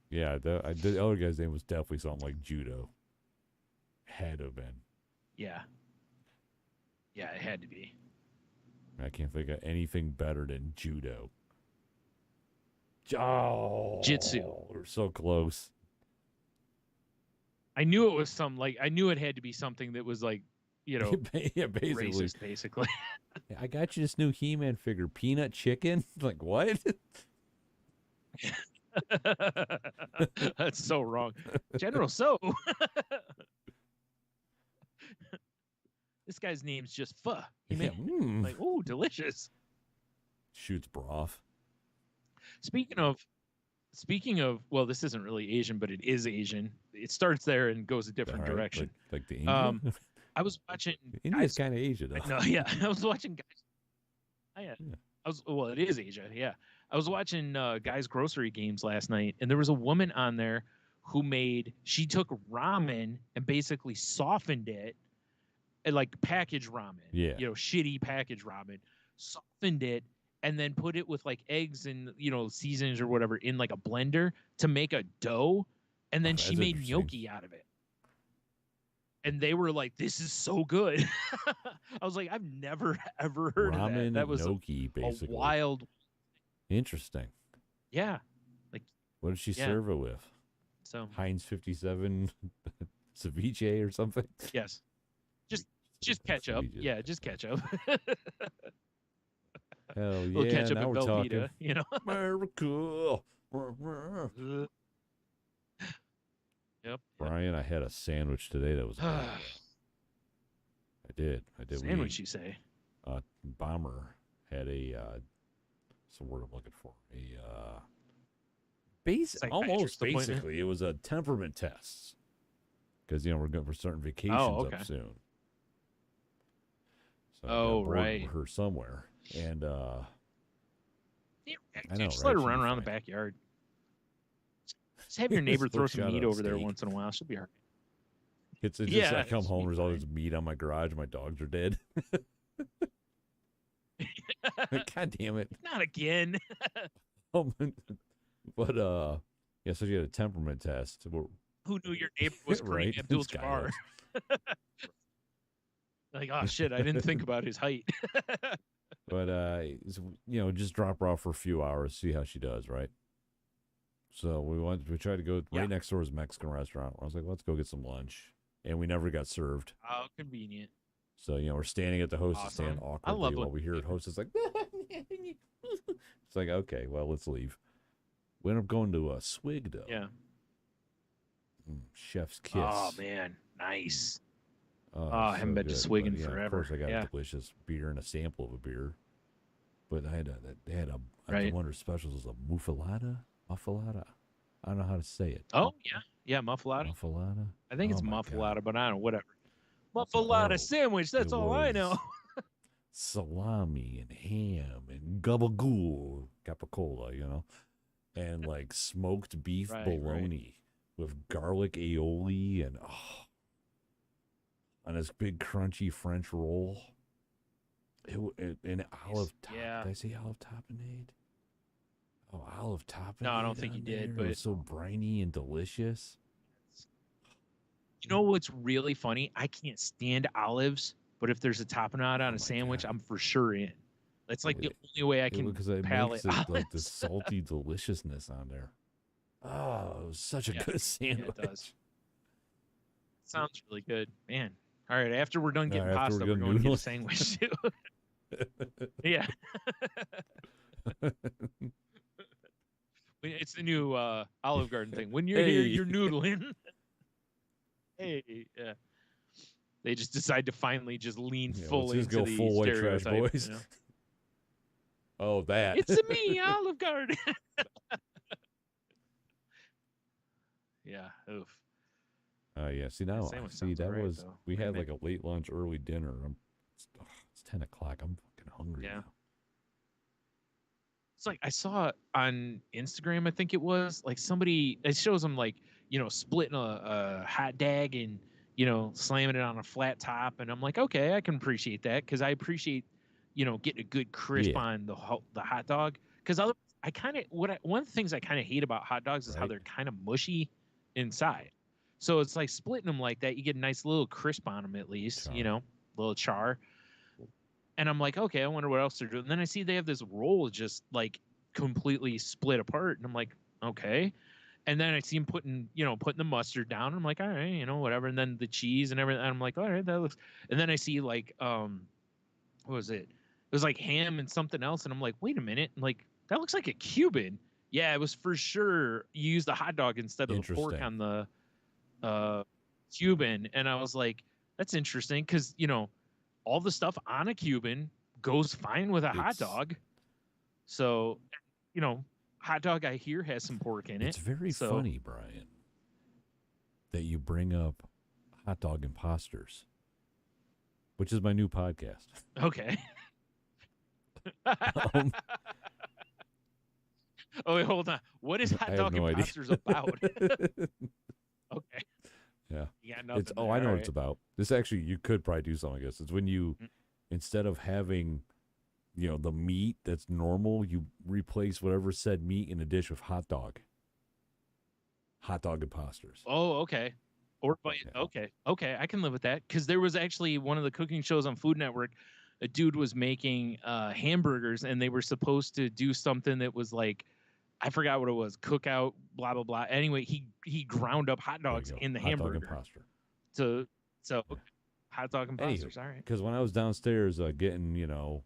Yeah, the other guy's name was definitely something like Judo. Had to have been. Yeah. Yeah, it had to be. I can't think of anything better than Judo. Oh, Jitsu. We're so close. I knew it was I knew it had to be something that was like, yeah, basically racist, basically. I got you this new He-Man figure, peanut chicken. Like what? That's so wrong, General. So this guy's name's just Pho. Like, oh, delicious. Shoots broth. Speaking of, well, this isn't really Asian, but it is Asian. It starts there and goes a different direction. Like the Indian. I was watching. India's kind of Asia, though. No, yeah, I was watching guys. Oh, yeah. Well, it is Asia. Yeah, I was watching Guys Grocery Games last night, and there was a woman on there who she took ramen and basically softened it, and like packaged ramen. Yeah. Shitty packaged ramen, softened it, and then put it with like eggs and seasonings or whatever in like a blender to make a dough, and then she made gnocchi out of it. And they were like, "This is so good." I was like, "I've never ever heard of that." That was gnocchi, basically. A wild. Interesting. Yeah. Like, what did she serve it with? So Heinz 57 ceviche or something. Yes. Just ketchup. Yeah, just ketchup. Hell yeah! Little ketchup now and we're Velveeta, talking. America. Yep. Brian, I had a sandwich today that was. I did. Sandwich, you say? Bomber had a. What's the word I'm looking for? Almost basically, it was a temperament test. Because we're going for certain vacations up soon. So right. With her somewhere, and I know. Just let her run around the backyard. Just have your neighbor throw some meat over there once in a while. She'll be all right. It's just I come home, there's all this meat on my garage. My dogs are dead. God damn it! Not again. But so you had a temperament test. Who knew your neighbor was Kareem Abdul-Jabbar? Like, oh shit, I didn't think about his height. But just drop her off for a few hours, see how she does, right? So we tried to go right next door is a Mexican restaurant. I was like, let's go get some lunch, and we never got served. Oh, convenient. So we're standing at the hostess stand awkwardly while we hear hostess like, it's like, okay, well, let's leave. We ended up going to a Swig though. Yeah. Chef's kiss. Oh man, nice. I haven't been to Swig in forever. Of course, I got a delicious beer and a sample of a beer. But they had one of their specials was a muffalata. I don't know how to say it. Oh yeah, muffalata. Muffalata. I think it's muffalata, but I don't know, whatever. Muffalata sandwich. That's all I know. Salami and ham and gabagool, capicola, and like smoked beef bologna with garlic aioli and on this big crunchy French roll. An olive top. Yeah. Did I say olive tapenade? Oh, olive tapenade. No, I don't think you did. But it was so briny and delicious. You know what's really funny? I can't stand olives, but if there's a tapenade on a sandwich, I'm for sure in. That's like the only way I can palate olives. Like the salty deliciousness on there. Oh, it was such a good sandwich. Yeah, it does. Sounds really good, man. All right, after we're done getting pasta, we're going to get a sandwich too. Yeah. It's the new Olive Garden thing. When you're here, you're noodling. Hey, yeah. They just decide to finally just lean fully into the full white trash stereotype. boys. Oh, that. It's me, Olive Garden. Yeah. Oof. Yeah. See now. We had like a late lunch, early dinner. It's 10 o'clock. I'm fucking hungry now. It's like I saw on Instagram, I think it was like somebody. It shows them like splitting a hot dog and slamming it on a flat top, and I'm like, okay, I can appreciate that because I appreciate getting a good crisp on the hot dog. Because one of the things I kind of hate about hot dogs is how they're kind of mushy inside. So it's like splitting them like that, you get a nice little crisp on them at least, little char. And I'm like, okay, I wonder what else they're doing. And then I see they have this roll just like completely split apart, and I'm like, okay. And then I see him putting the mustard down. I'm like, all right, whatever. And then the cheese and everything. And I'm like, all right, that looks. And then I see like, what was it? It was like ham and something else. And I'm like, wait a minute. And like, that looks like a Cuban. Yeah, it was for sure. You used the hot dog instead of the pork on the Cuban. And I was like, that's interesting because, all the stuff on a Cuban goes fine with a hot dog. So, hot dog I hear has some pork in it. It's very funny, Brian, that you bring up hot dog imposters, which is my new podcast. Okay. Oh, wait, hold on. What is hot dog imposters about? Okay. Yeah. It's I know what it's about. This actually, you could probably do something like this. It's when you, instead of having, the meat that's normal, you replace whatever said meat in a dish with hot dog. Hot dog imposters. Oh, okay. Okay, I can live with that. Because there was actually one of the cooking shows on Food Network. A dude was making hamburgers, and they were supposed to do something that was like, I forgot what it was, cookout, blah blah blah. Anyway, he ground up hot dogs in the hamburger. Hot dog imposter. So hot dog imposters. All right. Because when I was downstairs getting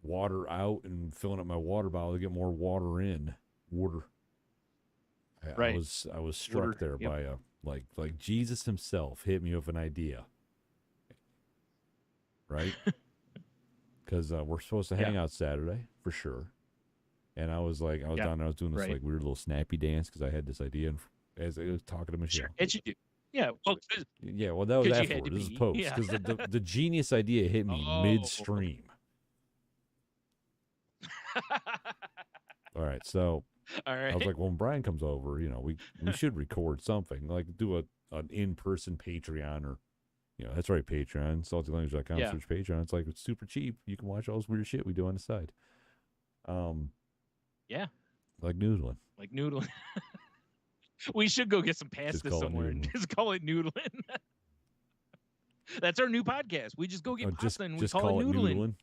water out and filling up my water bottle to get more water in, I was struck there by like Jesus himself hit me with an idea, right? Because we're supposed to hang out Saturday for sure. And I was down there, I was doing this like weird little snappy dance because I had this idea, and as I was talking to Michelle. Sure, as you do. Yeah, well, that was afterward. This is post because the genius idea hit me midstream. All right, so I was like, well, when Brian comes over, we should record something, like do an in-person Patreon or, that's right, Patreon, saltylanguage.com search Patreon. It's like, it's super cheap. You can watch all this weird shit we do on the side. Yeah. Like noodling. We should go get some pasta somewhere and just call it noodling. That's our new podcast. We just go get pasta and we call it noodling.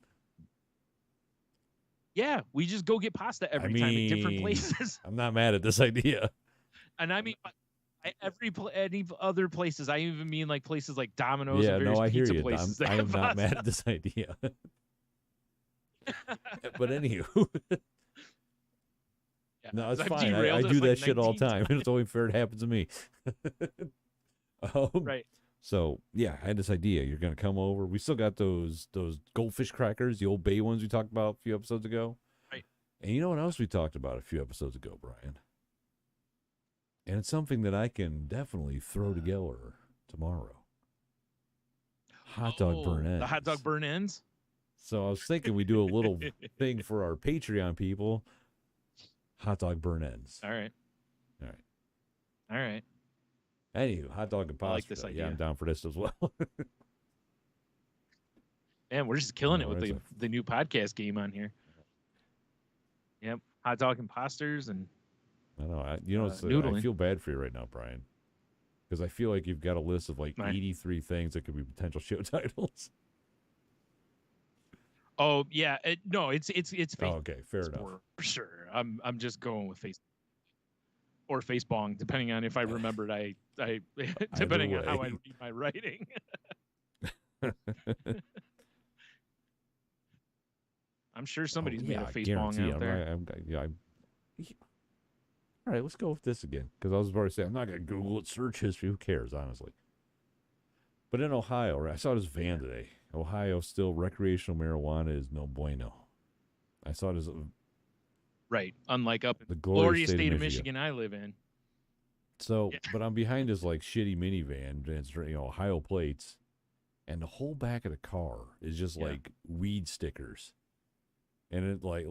Yeah, we just go get pasta every time at different places. I'm not mad at this idea. And I mean, any other places. I even mean like places like Domino's. Yeah, and no, I hear you. I am not mad at this idea. But anywho. No, it's fine. I do that shit all the time. It's only fair it happens to me. Right. So, yeah, I had this idea. You're going to come over. We still got those goldfish crackers, the Old Bay ones we talked about a few episodes ago. Right. And you know what else we talked about a few episodes ago, Brian? And it's something that I can definitely throw together tomorrow. Hot dog burn ends. The hot dog burn ends? So I was thinking we do a little thing for our Patreon people. Hot dog burn ends. All right. Anywho, hot dog and pasta. I like this idea. Yeah, I'm down for this as well. Man, we're just killing it with the new podcast game on here. Yep, hot dog imposters and. I know. I feel bad for you right now, Brian, because I feel like you've got a list of like 83 things that could be potential show titles. Oh yeah, it's Facebook. Oh, okay, fair enough. For sure. I'm just going with Facebook or Facebong, depending on if I remembered. I depending on how I read my writing. I'm sure somebody's made a Facebong out there. All right, let's go with this again because I was about to say I'm not going to Google it, search history. Who cares, honestly? But in Ohio, right, I saw this van today. Ohio, still recreational marijuana is no bueno. I saw it as right, unlike up in the glorious state of Michigan I live in. So, but I'm behind this like shitty minivan, and it's Ohio plates, and the whole back of the car is just like weed stickers, and it like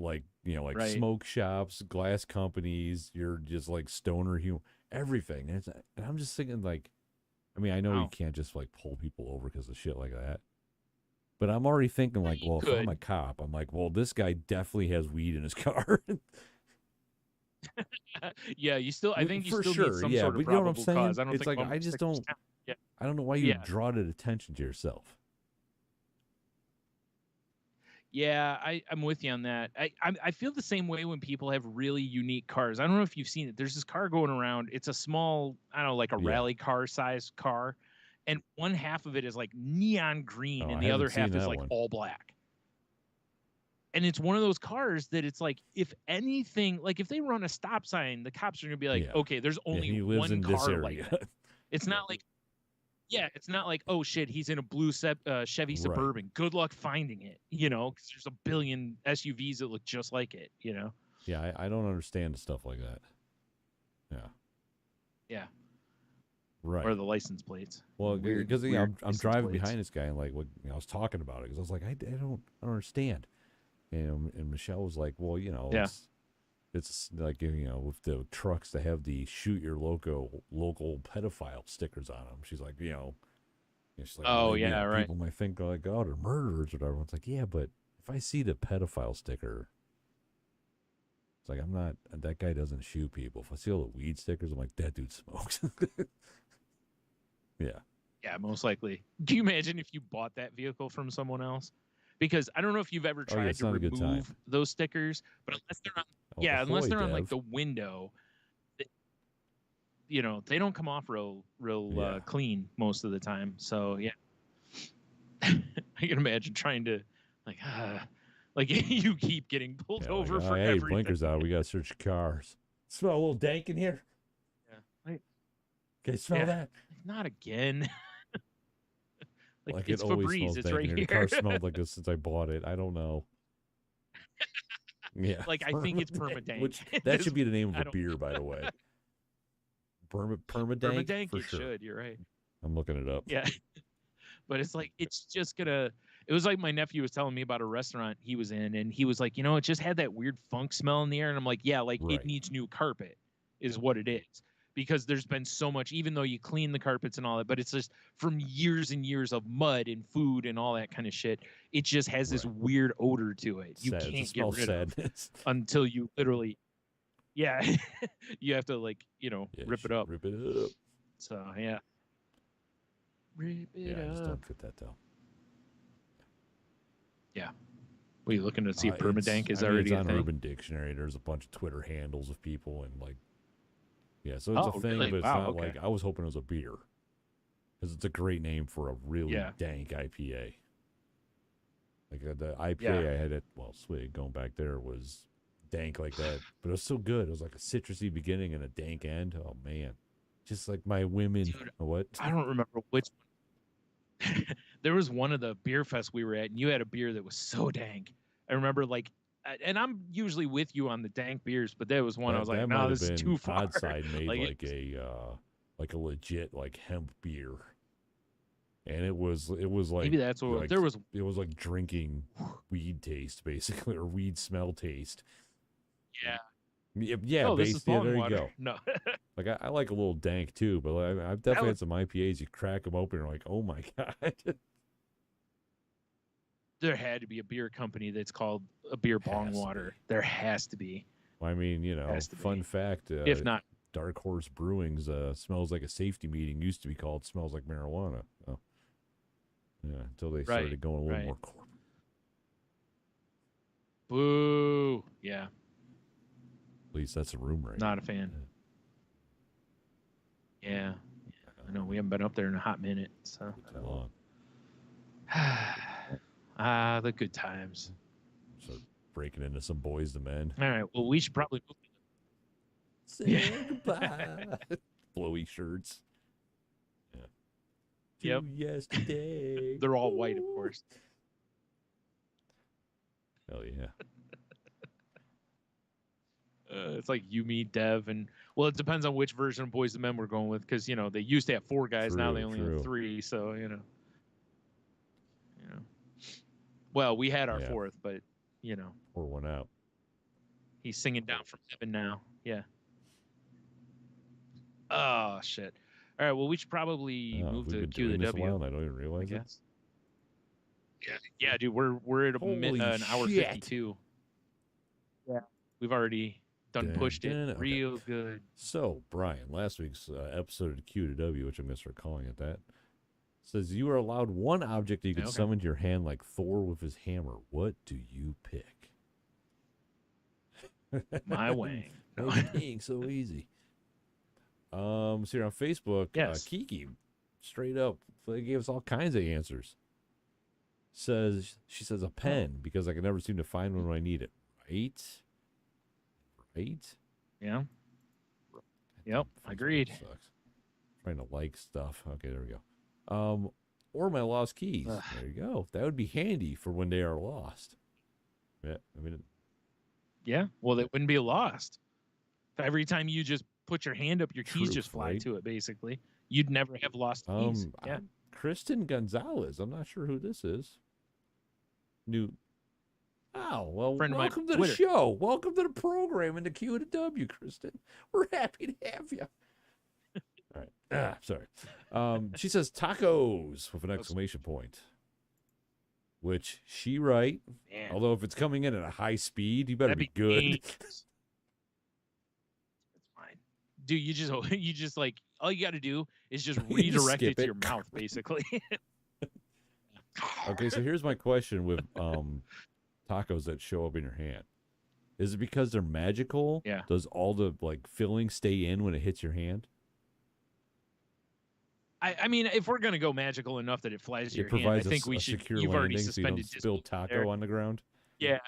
smoke shops, glass companies. You're just like stoner humor, everything, and I'm just thinking like, I mean, I know you can't just like pull people over because of shit like that. But I'm already thinking like, well, if I'm a cop, I'm like, well, this guy definitely has weed in his car. Yeah, I think you for still sure, need some sort of but you know what I'm saying? cause. I don't it's think like I just don't. Yeah. I don't know why you would draw that attention to yourself. Yeah, I'm with you on that. I feel the same way when people have really unique cars. I don't know if you've seen it. There's this car going around. It's a small, I don't know, like a rally car size car, and one half of it is like neon green, and the other half is like all black. And it's one of those cars that it's like, if anything, like if they run a stop sign, the cops are gonna be like, okay, there's only one car like that. It's not like. Yeah, it's not like, oh shit, he's in a blue Chevy Suburban. Good luck finding it, you know, because there's a billion SUVs that look just like it, you know. Yeah, I don't understand stuff like that. Yeah. Yeah. Right. Or the license plates. Well, because I'm driving behind this guy and like I was talking about it because I was like, I don't understand, and Michelle was like, well, you know, it's like, you know, with the trucks that have the shoot your local pedophile stickers on them. She's like, you know, she's like, oh yeah, right. People might think like, oh, they're murderers or whatever. It's like, yeah, but if I see the pedophile sticker, it's like, I'm not. That guy doesn't shoot people. If I see all the weed stickers, I'm like, that dude smokes. Yeah. Yeah, most likely. Do you imagine if you bought that vehicle from someone else? Because I don't know if you've ever tried to remove those stickers, but unless they're on, unless they're on like the window, you know, they don't come off real clean most of the time. So yeah, I can imagine trying to like you keep getting pulled over for everything. Hey, blinkers out. We got to search cars. Smell a little dank in here. Yeah. Okay, smell that. Not again. Like it's Febreze, it's right here. The car smelled like this since I bought it. I don't know. Yeah. Like I think it's permadank. Which that should be the name of a beer, by the way. Permadank for sure. Should. You're right. I'm looking it up. Yeah. But it's like it's just gonna. It was like my nephew was telling me about a restaurant he was in, and he was like, you know, it just had that weird funk smell in the air, and I'm like, yeah, like it needs new carpet, is what it is. Because there's been so much, even though you clean the carpets and all that, but it's just from years and years of mud and food and all that kind of shit. It just has this weird odor to it. You can't get rid of it until you literally, you have to like, you know, rip it up. Rip it up. So yeah, rip it up. I just don't fit that though. Yeah. Were you looking to see if permadank is already it's on Urban Dictionary? There's a bunch of Twitter handles of people and like. Yeah, so it's a thing, but it's not like I was hoping it was a beer, because it's a great name for a really dank IPA. Like the IPA I had at Swig going back there was dank like that, but it was so good. It was like a citrusy beginning and a dank end. Oh man, just like my women. Dude, what? I don't remember which one. There was one of the beer fests we were at, and you had a beer that was so dank. I remember like. And I'm usually with you on the dank beers, but there was one I was like, no, this is too far. Poddside made like a legit like hemp beer, and it was like maybe that's what like, there was. It was like drinking weed taste basically, or weed smell taste. Yeah. Yeah. This is there water. You go. No. Like I like a little dank too, but like, I've definitely had some IPAs. You crack them open, and you're like, oh my god. There had to be a beer company that's called a beer bong water. There has to be. Well, I mean, you know, fun fact. If not, Dark Horse Brewing's smells like a safety meeting used to be called smells like marijuana. Oh. Yeah, until they started going a little more corporate. Boo. Yeah. At least that's a rumor. Right? Not a fan. Yeah. I know we haven't been up there in a hot minute. So. Too long. The good times. So breaking into some Boys to Men. All right. Well, we should probably say goodbye. Flowy shirts. Yeah. Yep. Yesterday. They're all white, of course. Hell yeah. It's like you, me, Dev, and well, it depends on which version of Boys to Men we're going with, because you know they used to have 4 guys, now they only have 3. So you know. Well, we had our 4th, but you know, pour one out. He's singing down from heaven now. Yeah. Oh shit! All right. Well, we should probably move to QoftheW. I don't even realize it. Yeah, dude. We're at an hour 52. Yeah. We've already pushed it real good. So, Brian, last week's episode of QoftheW, which I'm going to start calling it that, Says you are allowed one object that you can summon to your hand like Thor with his hammer. What do you pick? My wang. Being so easy. So here on Facebook, Kiki, straight up, they gave us all kinds of answers. She says a pen because I can never seem to find one when I need it. Right? Yeah. Yep. Agreed. Sucks. Trying to like stuff. Okay, there we go. Or my lost keys. There you go. That would be handy for when they are lost. Yeah, I mean. Yeah. Well, they wouldn't be lost. Every time you just put your hand up, your keys just fly to it. Basically, you'd never have lost keys. Yeah. Kristen Gonzalez. I'm not sure who this is. Well, welcome to the show. Welcome to the program in the QoftheW, Kristen. We're happy to have you. All right. Sorry. She says tacos with an exclamation point. Which she right. Man. Although if it's coming in at a high speed, you better be good. It's fine. Dude, you just like all you gotta do is just redirect it to your mouth, basically. Okay, so here's my question with tacos that show up in your hand. Is it because they're magical? Yeah. Does all the filling stay in when it hits your hand? I mean, if we're gonna go magical enough that it flies to your hand, I think we should. You've already suspended so you don't spill taco on the ground. Yeah,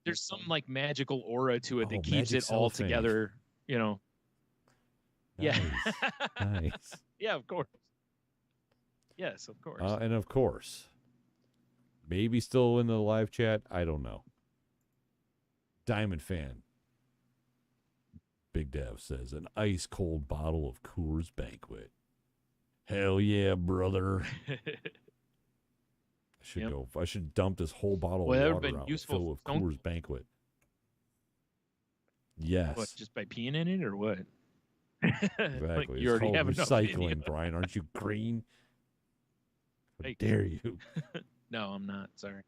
there's some magical aura to it that keeps it all together. Nice. Yeah. Nice. Yeah, of course. Yes, of course. And of course, maybe still in the live chat. I don't know. Diamond fan. Big Dev says an ice cold bottle of Coors Banquet. Hell yeah, brother. I should dump this whole bottle of water out filled with Coors Banquet. Yes. What, just by peeing in it or what? Exactly. You already have recycling, Brian. Aren't you green? How dare you? No, I'm not. Sorry.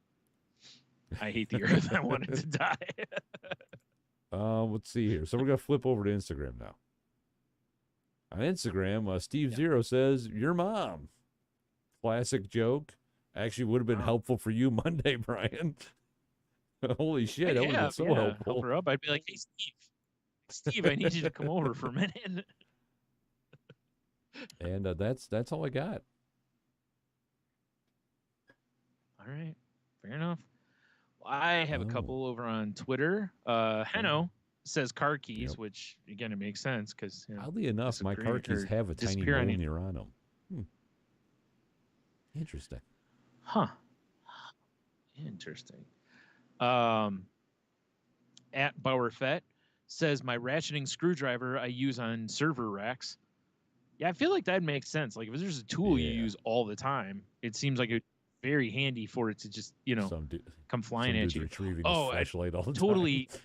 I hate the earth. I want it to die. Let's see here. So we're going to flip over to Instagram now. On Instagram, Steve Zero says, your mom. Classic joke. Actually would have been helpful for you Monday, Brian. Holy shit, that would have been so helpful. Help her up. I'd be like, hey, Steve, I need you to come over for a minute. And that's all I got. All right. Fair enough. Well, I have a couple over on Twitter. Heno says car keys, which, again, it makes sense because... Oddly enough, my car keys have a tiny near on them. Interesting. Huh. Interesting. At Bauer Fett says, my ratcheting screwdriver I use on server racks. Yeah, I feel like that makes sense. Like, if there's a tool you use all the time, it seems like it's very handy for it to just, come flying at you. Retrieving his flashlight all the totally. Time.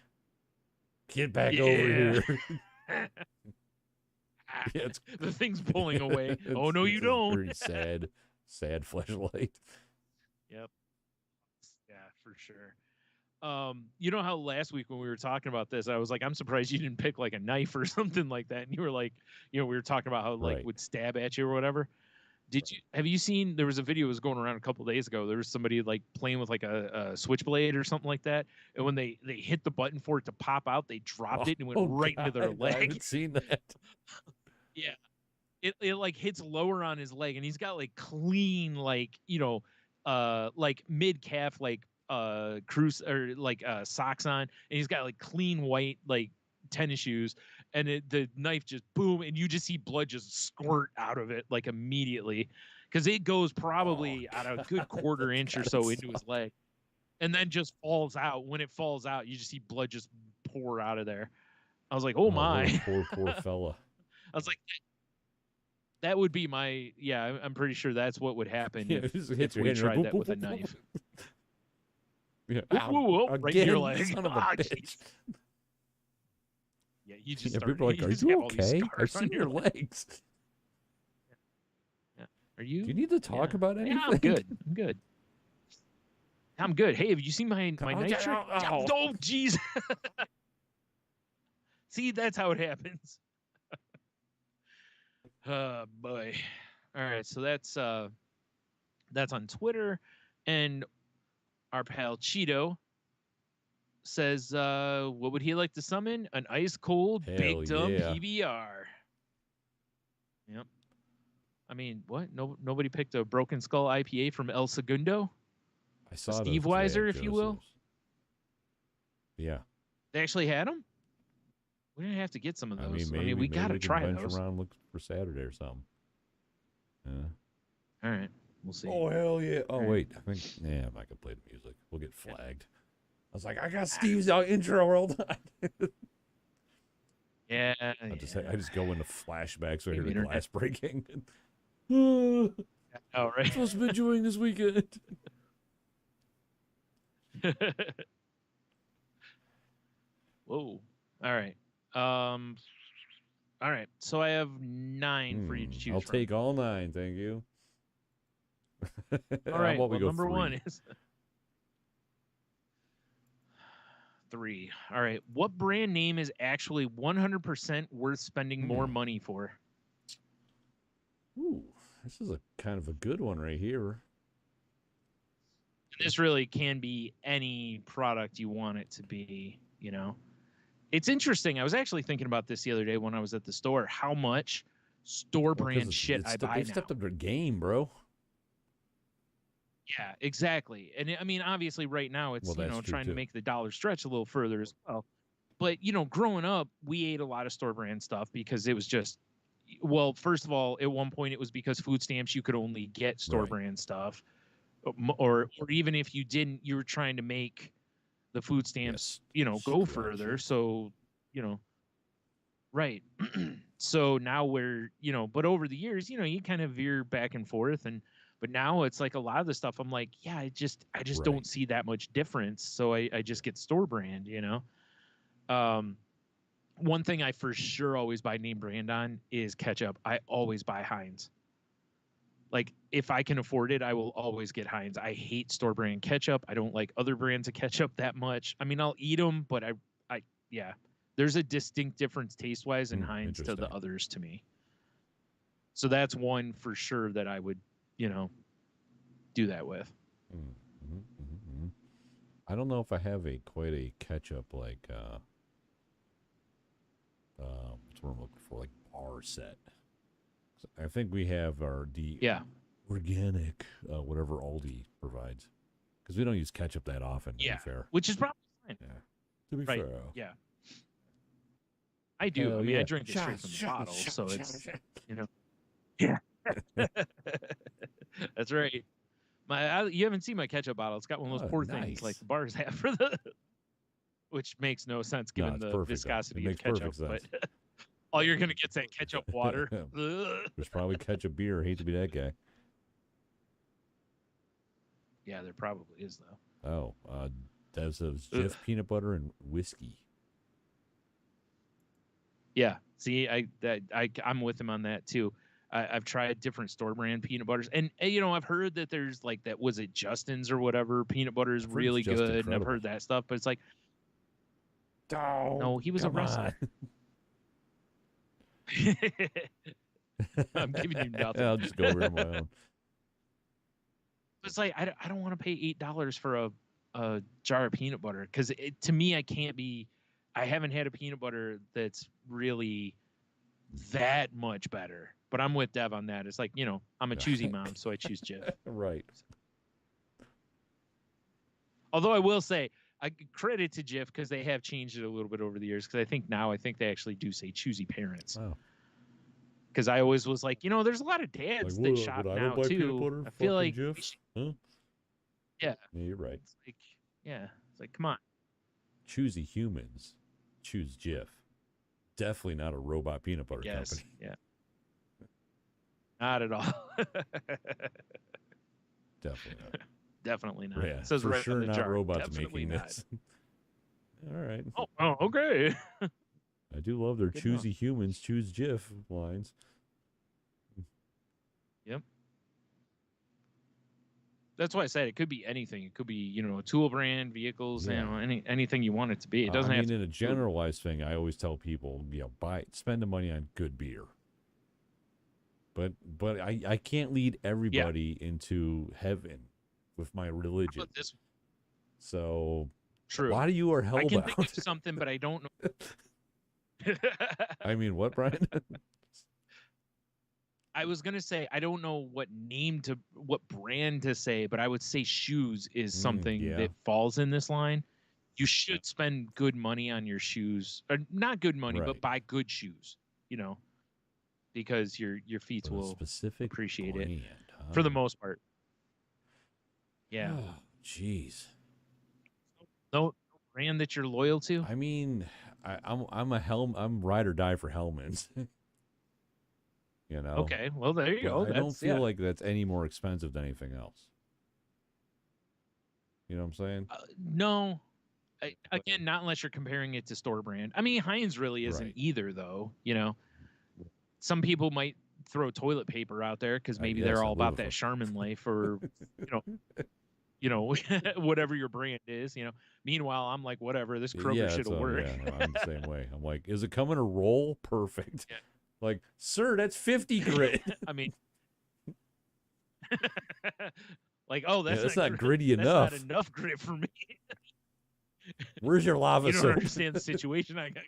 Get back over here. The thing's pulling away. Oh, no, you don't. Very sad flashlight. Yep. Yeah, for sure. You know how last week when we were talking about this, I was like, I'm surprised you didn't pick like a knife or something like that. And you were like, we were talking about how would stab at you or whatever. Have you seen, there was a video that was going around a couple of days ago. There was somebody like playing with like a switchblade or something like that. And when they hit the button for it to pop out, they dropped it and it went right into their leg. I haven't seen that. Yeah. It like hits lower on his leg and he's got like clean, like mid calf, cruise or socks on. And he's got like clean white, like tennis shoes. And the knife just boom, and you just see blood just squirt out of it like immediately, because it goes probably at a good quarter inch or so into his leg, and then just falls out. When it falls out, you just see blood just pour out of there. I was like, oh my, poor fella. I was like, that would be my I'm pretty sure that's what would happen if we tried that with a knife. Yeah, right in your leg. Son of a bitch. Yeah, you just people are like, are you okay? I've seen your legs. Yeah. Are you? Do you need to talk about anything? Yeah, I'm good. I'm good. Hey, have you seen my knife trick? Oh, jeez. See, that's how it happens. Oh, boy. All right, so that's on Twitter, and our pal Cheeto says, what would he like to summon? An ice cold big dumb PBR. Yep. I mean, what? Nobody picked a Broken Skull IPA from El Segundo? I saw Steve Weiser, if you will. Yeah. They actually had them? We didn't have to get some of those. I mean we got to try those. Venture around, look for Saturday or something. Yeah. All right. We'll see. Oh, hell yeah. Oh, wait. I think, I'm not going to play the music. We'll get flagged. I was like, I got Steve's intro all the time. Yeah. I just go into flashbacks so I hear the glass breaking. Oh, right. What's been doing this weekend? Whoa. All right. All right. So I have 9 for you to choose I'll from. take all 9, thank you. All right. Well, number 1 is 3. All right. What brand name is actually 100% worth spending more money for? Ooh, this is a kind of a good one right here. This really can be any product you want it to be, you know. It's interesting. I was actually thinking about this the other day when I was at the store, how much store brand shit I buy now. They've stepped up their game, bro. Yeah, exactly. And I mean, obviously right now it's, trying to make the dollar stretch a little further as well. But, growing up, we ate a lot of store brand stuff because it was just, well, first of all, at one point it was because food stamps, you could only get store brand stuff. Or even if you didn't, you were trying to make the food stamps, go further. So, right. So now we're, but over the years, you kind of veer back and forth. But now it's like a lot of the stuff I'm like, yeah, I just don't see that much difference. So I just get store brand, One thing I for sure always buy name brand on is ketchup. I always buy Heinz. Like, if I can afford it, I will always get Heinz. I hate store brand ketchup. I don't like other brands of ketchup that much. I mean, I'll eat them, but yeah, there's a distinct difference taste wise in Heinz to the others to me. So that's one for sure that I would, do that with. I don't know if I have quite a ketchup like, what's what I'm looking for, like bar set. I think we have organic, whatever Aldi provides, because we don't use ketchup that often. To be fair, which is probably fine. Yeah, to be fair, yeah, I do. I drink it straight from the bottle, so it's yeah, that's right. You haven't seen my ketchup bottle. It's got one of those things like the bars have for which makes no sense given the viscosity of ketchup, but. All you're going to get is that ketchup water. There's probably ketchup beer. I hate to be that guy. Yeah, there probably is, though. Oh, Dev says Jif peanut butter and whiskey. Yeah, see, I'm with him on that, too. I've tried different store brand peanut butters. And, I've heard that there's like that, was it Justin's or whatever? Peanut butter is really good. Incredible. And I've heard that stuff. But it's like, no, he was a wrestler. I'm giving you nothing. I'll just go over on my own. It's like I don't want to pay $8 for a jar of peanut butter because to me I haven't had a peanut butter that's really that much better. But I'm with Dev on that. It's like, I'm a choosy mom, so I choose Jif. Right. Although I will say, I credit to Jif because they have changed it a little bit over the years. Because I think they actually do say choosy parents. Wow. Because I always was like, there's a lot of dads that shop now too. I feel like, huh? Yeah, you're right. It's like, come on. Choosy humans choose Jif. Definitely not a robot peanut butter company. Yeah. Not at all. Definitely not. Definitely not. Yeah, it says for right sure on the not jar. robots Definitely making not. this. All right. Oh, okay. I do love their choosy humans choose Jif lines. Yep. That's why I said it could be anything. It could be, a tool brand, vehicles, anything you want it to be. It doesn't have to. In a generalized thing, I always tell people, spend the money on good beer. But I can't lead everybody into heaven with my religion. So true. a lot of you are hellbound. I can think of something, but I don't know. I mean, what, Brian? I was gonna say I don't know what brand to say, but I would say shoes is something that falls in this line. You should spend good money on your shoes, or not good money, but buy good shoes. You know, because your feet will appreciate brand, it for the most part. Yeah. Oh, jeez. No brand that you're loyal to? I mean, I'm ride or die for Hellmann's. You know. Okay, well there you go. I don't feel like that's any more expensive than anything else. You know what I'm saying? No. Again, not unless you're comparing it to store brand. I mean, Heinz really isn't either, though. You know, some people might throw toilet paper out there because maybe they're all about that Charmin life, or whatever your brand is. You know. Meanwhile, I'm like, whatever. This Kroger shit'll work. Yeah, I'm the same way. I'm like, is it coming a roll? Perfect. Yeah. Like, sir, that's 50 grit. I mean, like, oh, that's not gritty enough. That's not enough grit for me. Where's your lava soap? You don't understand the situation I got.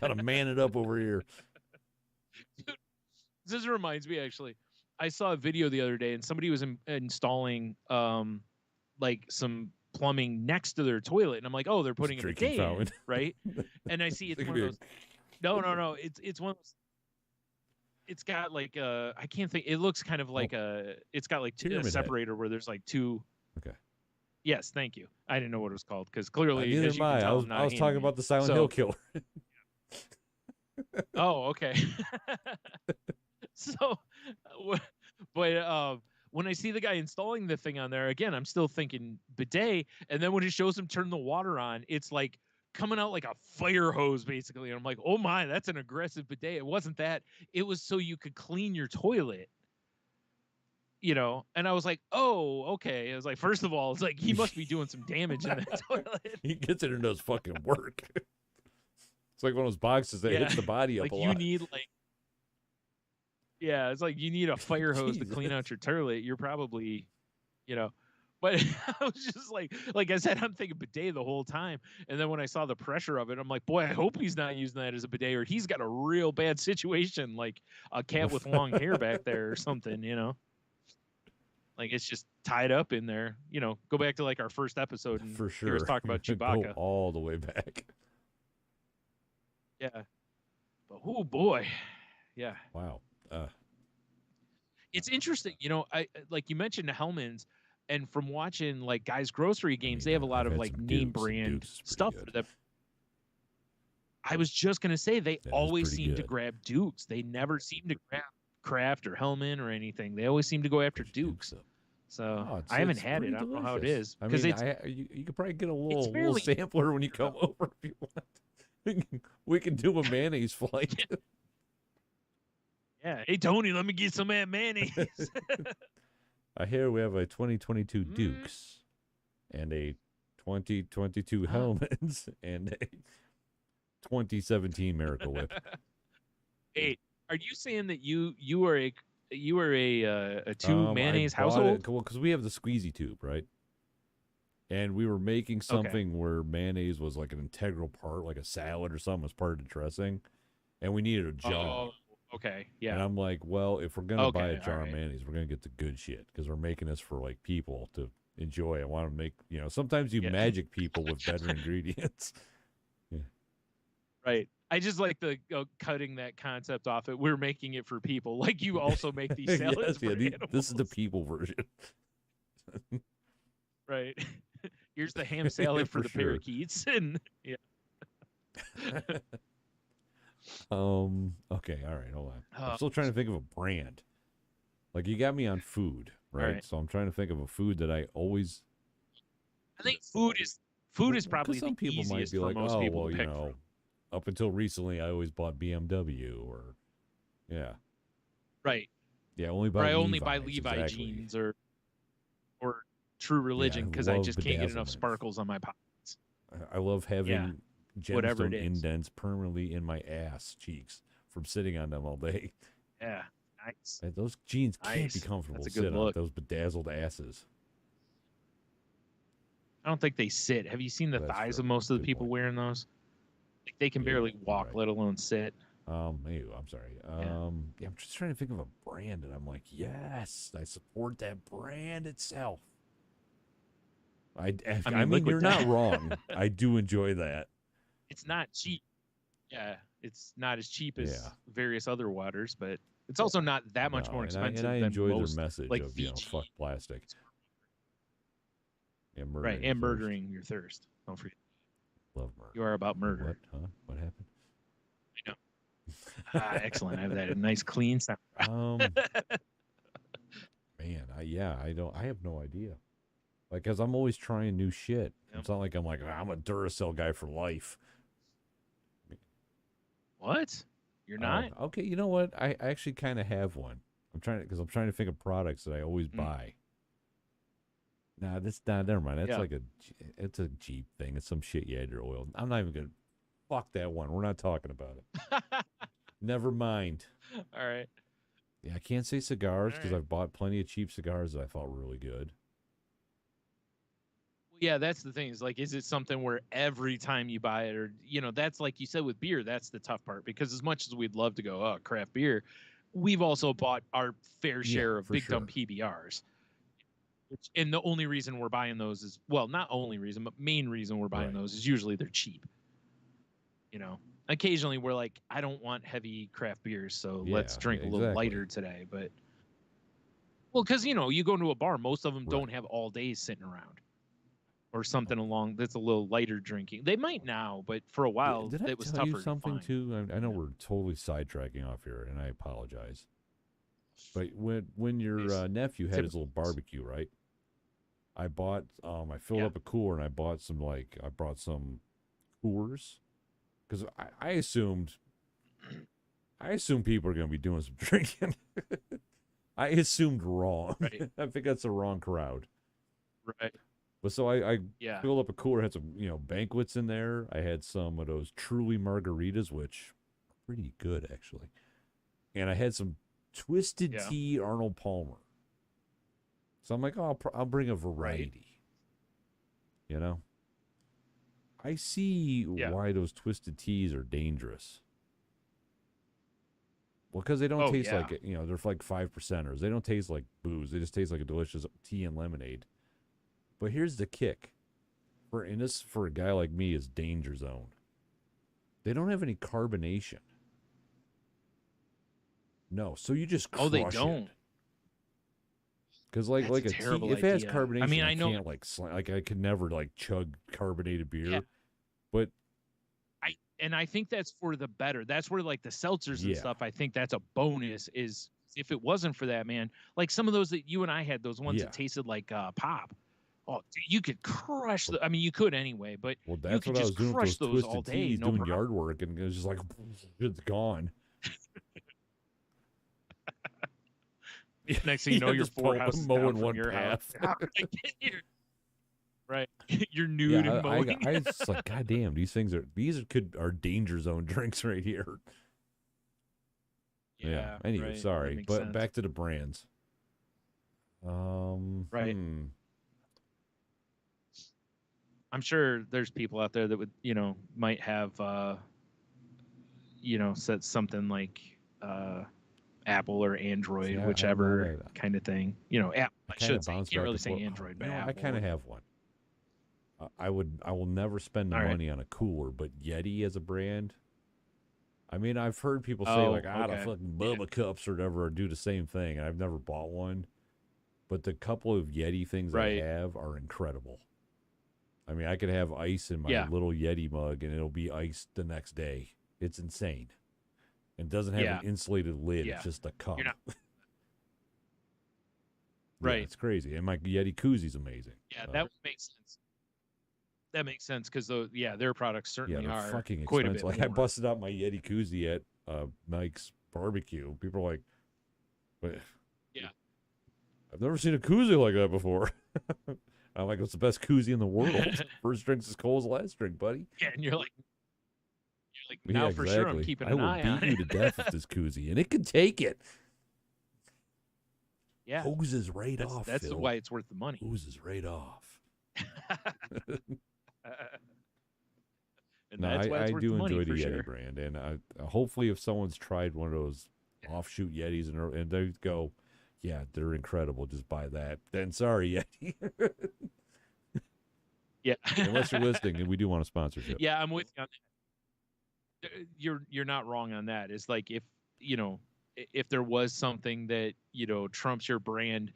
Gotta man it up over here. Dude, this reminds me, actually. I saw a video the other day, and somebody was installing like some plumbing next to their toilet, and I'm like, oh, they're putting a bidet in, right? And I see it's one of those. No. It's one of those. It's got like I can't think. It looks kind of like it's got like a separator where there's like two. Okay. Yes, thank you. I didn't know what it was called because clearly, neither am I. I was talking about the Silent Hill killer. Oh, okay. So, but when I see the guy installing the thing on there, again, I'm still thinking bidet, and then when it shows him turn the water on, it's like coming out like a fire hose, basically. And I'm like, oh my, that's an aggressive bidet. It wasn't that. It was so you could clean your toilet. You know, and I was like, oh, okay. I was like, first of all, it's like he must be doing some damage in that toilet. He gets it and does fucking work. It's like one of those boxes that hits the body up like a you lot. Need like, it's like you need a fire hose to clean out your toilet. You're probably, but I was just like I said, I'm thinking bidet the whole time. And then when I saw the pressure of it, I'm like, boy, I hope he's not using that as a bidet, or he's got a real bad situation, like a cat with long hair back there or something, Like it's just tied up in there, go back to like our first episode and for sure. He was talking about Chewbacca. Go all the way back. Yeah. But oh boy. Yeah. Wow. It's interesting, I like you mentioned Hellmann's, and from watching like Guys Grocery Games, they have a lot of like name brand stuff that I was just gonna say they always seem to grab Dukes. They never seem to grab Kraft or Hellman or anything. They always seem to go after Dukes. So I haven't had it. I don't know how it is. Because you could probably get a little sampler when you come over if you want. We can do a mayonnaise flight. Yeah. Hey, Tony, let me get some of that mayonnaise. I hear we have a 2022 Dukes and a 2022 Hellmann's and a 2017 Miracle Whip. Hey, are you saying that you are a two mayonnaise household? Well, because we have the squeezy tube, right? And we were making something where mayonnaise was like an integral part, like a salad or something was part of the dressing, and we needed a jar. Oh, okay, yeah. And I'm like, well, if we're gonna buy a jar of mayonnaise, we're gonna get the good shit because we're making this for like people to enjoy. I want to make, sometimes you magic people with better ingredients. Yeah. Right. I just like the cutting that concept off it. We're making it for people. Like you also make these salads for animals. This is the people version. Right. Here's the ham salad for the parakeets. And Okay. All right. Hold on. I'm still trying to think of a brand. Like you got me on food, right? So I'm trying to think of a food that I always. I think food is probably some people might be like, most people well, up until recently, I always bought BMW or, right, only buy Levi jeans or True Religion because I just can't get enough sparkles on my pockets. I love having gemstone indents permanently in my ass cheeks from sitting on them all day. Yeah. Nice. Those jeans can't be comfortable to sit on. Those bedazzled asses. I don't think they sit. Have you seen the thighs of most of the people wearing those? Like, they can barely walk, let alone sit. Maybe, I'm sorry. I'm just trying to think of a brand, and I'm like, yes, I support that brand itself. I mean you're not wrong. I do enjoy that. It's not cheap. Yeah, it's not as cheap as various other waters, but it's also not that much more expensive. And I enjoy than most, their message like of fuck plastic. Right, and murdering your thirst. Don't forget. Love murder. You are about murder. What? Huh? What happened? I know. Excellent. I have that nice clean sound. Man, I have no idea. Like, cause I'm always trying new shit. Yep. It's not like I'm a Duracell guy for life. What? You're not? Okay, you know what? I actually kind of have one. I'm trying to think of products that I always buy. Nah, never mind. That's it's a Jeep thing. It's some shit you add your oil. I'm not even gonna fuck that one. We're not talking about it. Never mind. All right. Yeah, I can't say cigars because I've bought plenty of cheap cigars that I thought were really good. Yeah, that's the thing. Is like, is it something where every time you buy it, or that's like you said with beer, that's the tough part, because as much as we'd love to go, craft beer, we've also bought our fair share of big dumb PBRs. And the only reason we're buying those is, well, not only reason, but main reason we're buying those is usually they're cheap. Occasionally we're like, I don't want heavy craft beers, so let's drink a little lighter today. But because you go into a bar, most of them don't have all days sitting around. Or something along that's a little lighter drinking. They might now, but for a while it was tougher. Did I tell you something too? I know we're totally sidetracking off here, and I apologize. But when your nephew had his little barbecue, right? I bought I filled up a cooler, and I bought some I brought some Coors, because I assumed people are going to be doing some drinking. I assumed wrong. Right. I think that's the wrong crowd. Right. But so I filled up a cooler, had some, banquets in there. I had some of those Truly margaritas, which are pretty good, actually. And I had some Twisted Tea Arnold Palmer. So I'm like, I'll bring a variety. I see why those Twisted Teas are dangerous. Well, because they don't taste like, they're like 5%ers. They don't taste like booze. They just taste like a delicious tea and lemonade. But here's the kick. For a guy like me, is danger zone. They don't have any carbonation. No, so you just crush they don't. Because like a tea, if it has carbonation, I mean, I know, can't I could never chug carbonated beer. Yeah. But I think that's for the better. That's where the seltzers and stuff, I think that's a bonus. Is if it wasn't for that, man, like some of those that you and I had, those ones that tasted like pop. Oh, dude, you could crush I mean, you could anyway, but that's you could what just I was doing crush with those all day. Teas, doing yard work, and it was just like, it's gone. Next thing you know, you're 4 houses down from your house. Right, you're nude and mowing. I just like, God damn, these are danger zone drinks right here. Yeah. Anyway, sorry, but sense. Back to the brands. Right. I'm sure there's people out there that would, might have, said something like Apple or Android, whichever kind of thing. Apple. I should say. Can't really say Android, but Apple. I kind of have one. I will never spend the money on a cooler, but Yeti as a brand. I mean, I've heard people say the fucking Bubba cups or whatever do the same thing, and I've never bought one. But the couple of Yeti things I have are incredible. I mean, I could have ice in my little Yeti mug, and it'll be iced the next day. It's insane. It doesn't have an insulated lid. It's just a cup. Right. It's crazy. And my Yeti koozie is amazing. Yeah, that makes sense. That makes sense because their products certainly are fucking quite expensive. A bit more. I busted out my Yeti koozie at Mike's barbecue. People are like, "But I've never seen a koozie like that before." I'm like, "It's the best koozie in the world." First drink's as cold as the last drink, buddy. Yeah, and you're like, Now for sure, I'm keeping an eye on it. I will beat you to death with this koozie, and it can take it. Yeah, hoses right off. That's Phil. why it's worth the money. Hoses right off. And that's why it's worth the money. I do enjoy the Yeti sure. brand, and hopefully, if someone's tried one of those offshoot Yetis and they go, yeah, they're incredible, just buy that. Then sorry, Yeti. Yeah, unless you're listening, and we do want a sponsorship. Yeah, I'm with you on that. You're not wrong on that. It's like if there was something that trumps your brand,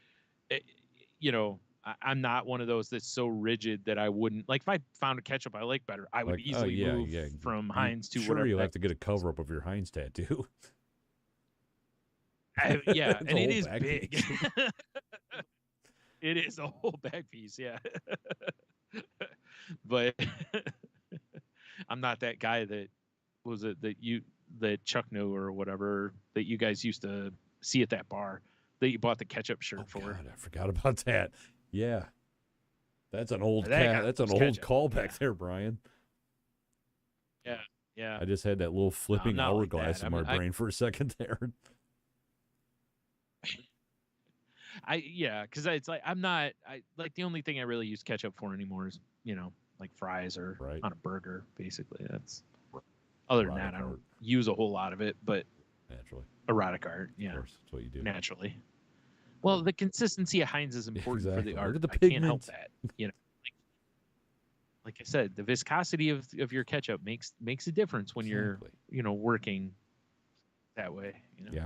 I'm not one of those that's so rigid that I wouldn't like. If I found a ketchup I like better, I would easily move from Heinz to whatever. You'll have to get a cover up of your Heinz tattoo. And it is big. It is a whole back piece, yeah. But I'm not that guy that Chuck knew or whatever that you guys used to see at that bar that you bought the ketchup shirt for. God, I forgot about that. Yeah, that's an old callback there, Brian. Yeah. I just had that little flipping hourglass in my brain for a second there. Because it's like the only thing I really use ketchup for anymore is like fries or on a burger. Basically, that's other than that, I don't use a whole lot of it. But naturally, erotic art, yeah, of course, that's what you do naturally. Well, the consistency of Heinz is important for the art. Look at the I can't help that. Like I said, the viscosity of your ketchup makes a difference when you're working that way. Yeah,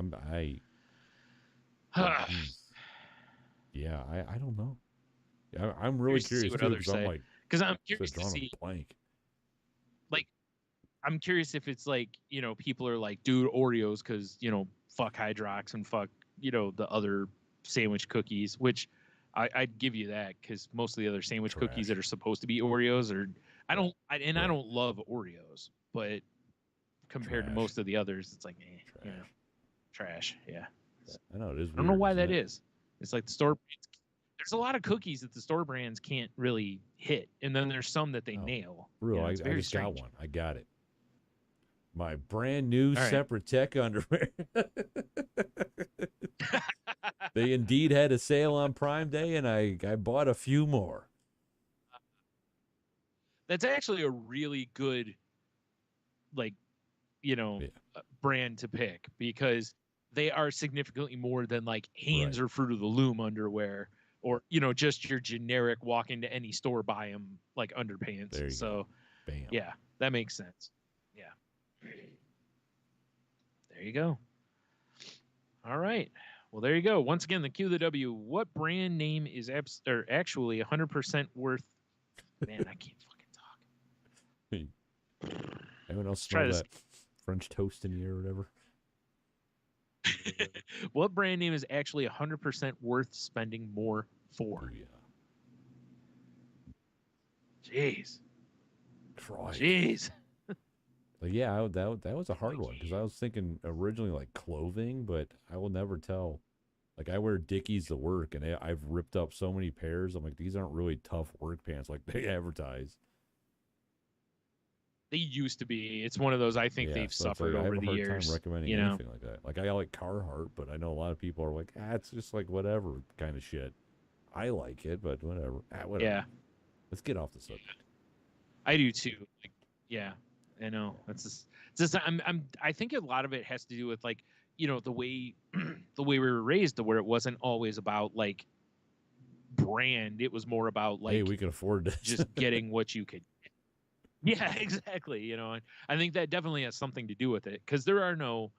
I don't know. I'm really curious what too, others say. Because I'm curious to see. Like, I'm curious if it's like people are like, dude, Oreos, because fuck Hydrox and fuck the other sandwich cookies, which I'd give you that, because most of the other sandwich cookies that are supposed to be Oreos I don't love Oreos, but compared to most of the others, it's like trash. Yeah, I know it is. I don't know why that is. It's like the store. There's a lot of cookies that the store brands can't really hit, and then there's some that they nail. Real, I just got one. I got it. My brand new separate tech underwear. They indeed had a sale on Prime Day, and I bought a few more. That's actually a really good, brand to pick, because they are significantly more than like Hanes or Fruit of the Loom underwear, or just your generic walk into any store, buy them like underpants. So, yeah, that makes sense. Yeah. There you go. All right. Well, there you go. Once again, the Q, the W. What brand name is actually 100% worth? Man, I can't fucking talk. Anyone else smell that French toast in here or whatever? What brand name is actually 100% worth spending more for? Oh, yeah. Jeez. Christ. Jeez. Yeah, that was a hard one, because I was thinking originally like clothing, but I will never tell. Like, I wear Dickies to work, and I've ripped up so many pairs. I'm like, these aren't really tough work pants like they advertise. They used to be. It's one of those I think they've suffered over the years. I have a hard time recommending anything like that. Like, I like Carhartt, but I know a lot of people are like, it's just like whatever kind of shit. I like it, but whatever. Whatever. Yeah. Let's get off the subject. I do too. Like, yeah, I know. That's just I think a lot of it has to do with like, the way we were raised, to where it wasn't always about like brand. It was more about like, hey, we can afford this. Just getting what you could get. Yeah, exactly. And I think that definitely has something to do with it, because there are no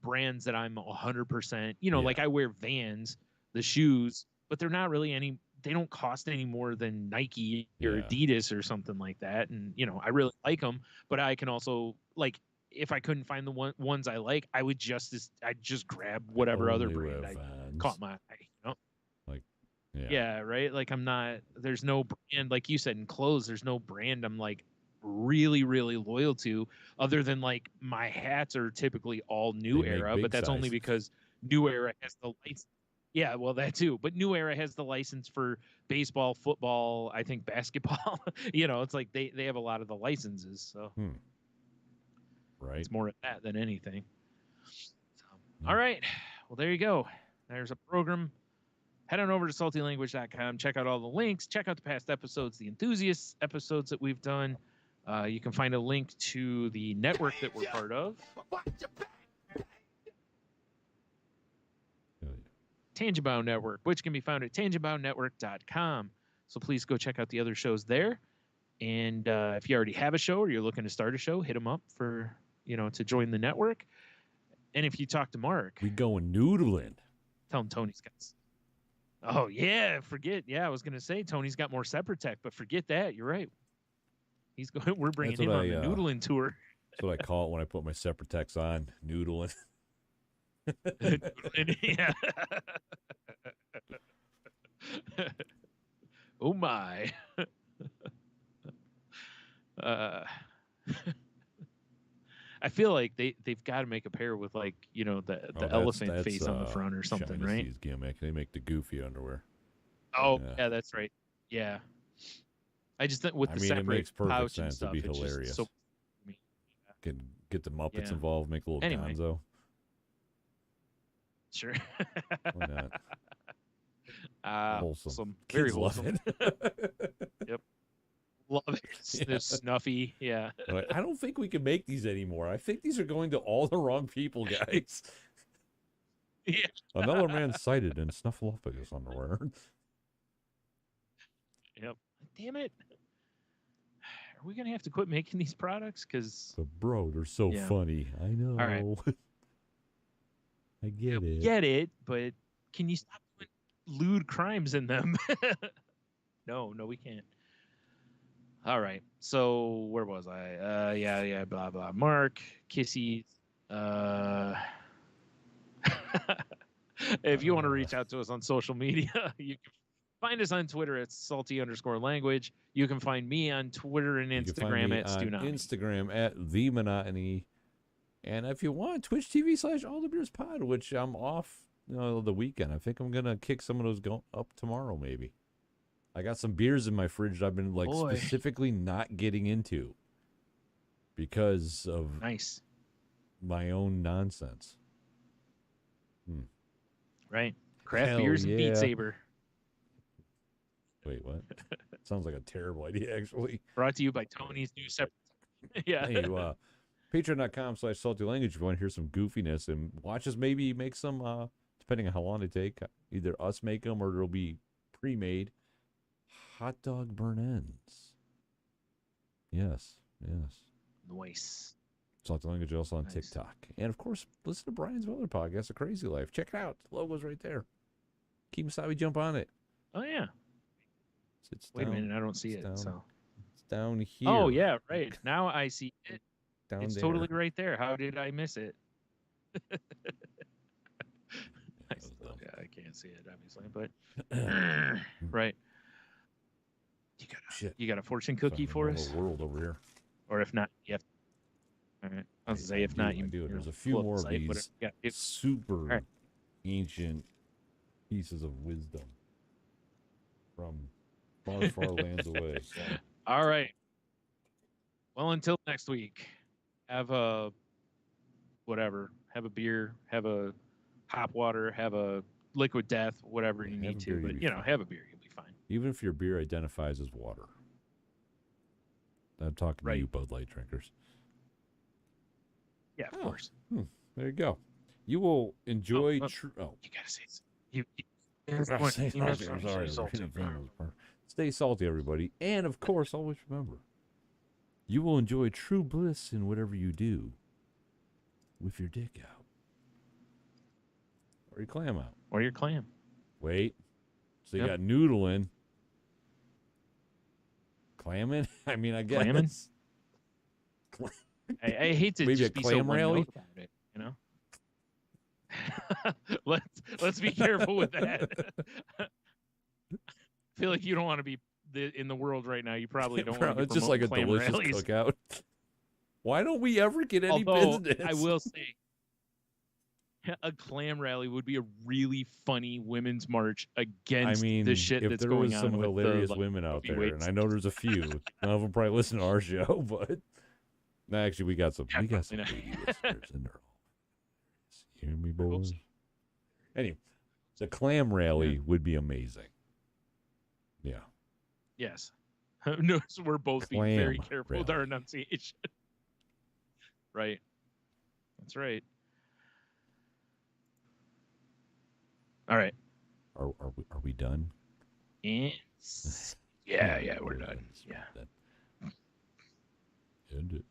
brands that I'm 100%, like I wear Vans, the shoes, but they're not really they don't cost any more than Nike or Adidas or something like that. And, I really like them, but I can also, like, if I couldn't find the ones I like, I'd just grab whatever other brand I caught my eye, Like, yeah, right? Like, there's no brand, like you said, in clothes, there's no brand I'm like really, really loyal to, other than like my hats are typically all New Era, but that's only because New Era has the license. Yeah, well, that too. But New Era has the license for baseball, football, I think basketball. It's like they have a lot of the licenses. So, Right. It's more of that than anything. So, all right. Well, there you go. There's a program. Head on over to saltylanguage.com. Check out all the links. Check out the past episodes, the enthusiast episodes that we've done. You can find a link to the network that we're part of. Tangentbound Network, which can be found at tangentboundnetwork.com. So please go check out the other shows there. And if you already have a show or you're looking to start a show, hit them up for, to join the network. And if you talk to Mark, we going noodling. Tell him Tony's got. Oh yeah, forget. Yeah, I was gonna say Tony's got more Separtech, but forget that. You're right. He's going. We're bringing him on the noodling tour. That's what I call it when I put my Separtechs on, noodling. Yeah. Oh my. I feel like they've got to make a pair with the elephant face on the front or something, right? Gimmick. They make the goofy underwear. Oh yeah, that's right. Yeah. I just think with the separate it makes perfect pouch sense. and stuff, It'd be hilarious. So, Can get the Muppets involved, make a little gonzo. Sure. Why not? Wholesome. Very wholesome. Yep. Love it. It's snuffy. Yeah. I don't think we can make these anymore. I think these are going to all the wrong people, guys. Yeah. Another man cited in Snuffleupagus underwear. Yep. Damn it. Are we going to have to quit making these products? But bro, they're so funny. I know. All right. I get it. Get it, but can you stop doing lewd crimes in them? No, we can't. All right. So where was I? Yeah, blah, blah. Mark, Kissies. If you want to reach out to us on social media, you can find us on Twitter at salty_language. You can find me on Twitter and Instagram at Stunami. Instagram at The Monotony. And if you want, Twitch TV/AllTheBeersPod, which I'm off the weekend. I think I'm going to kick some of those up tomorrow, maybe. I got some beers in my fridge that I've been specifically not getting into because of my own nonsense. Right. Craft beers and Beat Saber. Wait, what? Sounds like a terrible idea, actually. Brought to you by Tony's new separate. Yeah. Hey, patreon.com/saltylanguage if you want to hear some goofiness and watch us maybe make some, depending on how long they take, either us make them or they'll be pre-made. Hot dog burn ends. Yes. Nice. Salty Language also on TikTok. And of course, listen to Brian's other podcast, The Crazy Life. Check it out. The logo's right there. Keep Masabi jump on it. Oh yeah. Wait a minute, I don't see it. It's It's down here. Oh yeah, right. Now I see it. It's there. Totally right there. How did I miss it? I can't see it obviously, but right. You got a fortune cookie for us? World over here. Or if not, you have. All right. I was say if not, you do it. There's a few more of these super ancient pieces of wisdom from far, far lands away. So. All right. Well, until next week, have a whatever. Have a beer. Have a hop water. Have a liquid death. Whatever you need to. But have a beer. You'll be fine. Even if your beer identifies as water. I'm talking to you, Bud Light drinkers. Yeah, of course. There you go. You will enjoy. You gotta say I'm sorry. Stay salty, everybody, and of course, always remember: you will enjoy true bliss in whatever you do, with your dick out, or your clam out, or your clam. Wait. So you got noodling. Clamming? I mean, I guess. Clamming? I hate to maybe just a be clam so rally about it, let's be careful with that. I feel like you don't want to be in the world right now. You probably don't want to be it's just like a delicious rallies. cookout. Why don't we ever get any business? I will say, a clam rally would be a really funny women's march against the shit that's going on. If there was some hilarious women out there, and I know there's a few, none of them probably listen to our show, but No, actually, we got some lady listeners in there. You hear me, boys? Anyway, the clam rally would be amazing. Yeah. Yes. Notice we're both being very careful with our enunciation. Right. That's right. All right. Are we done? Yeah, we're done. Yeah. End it.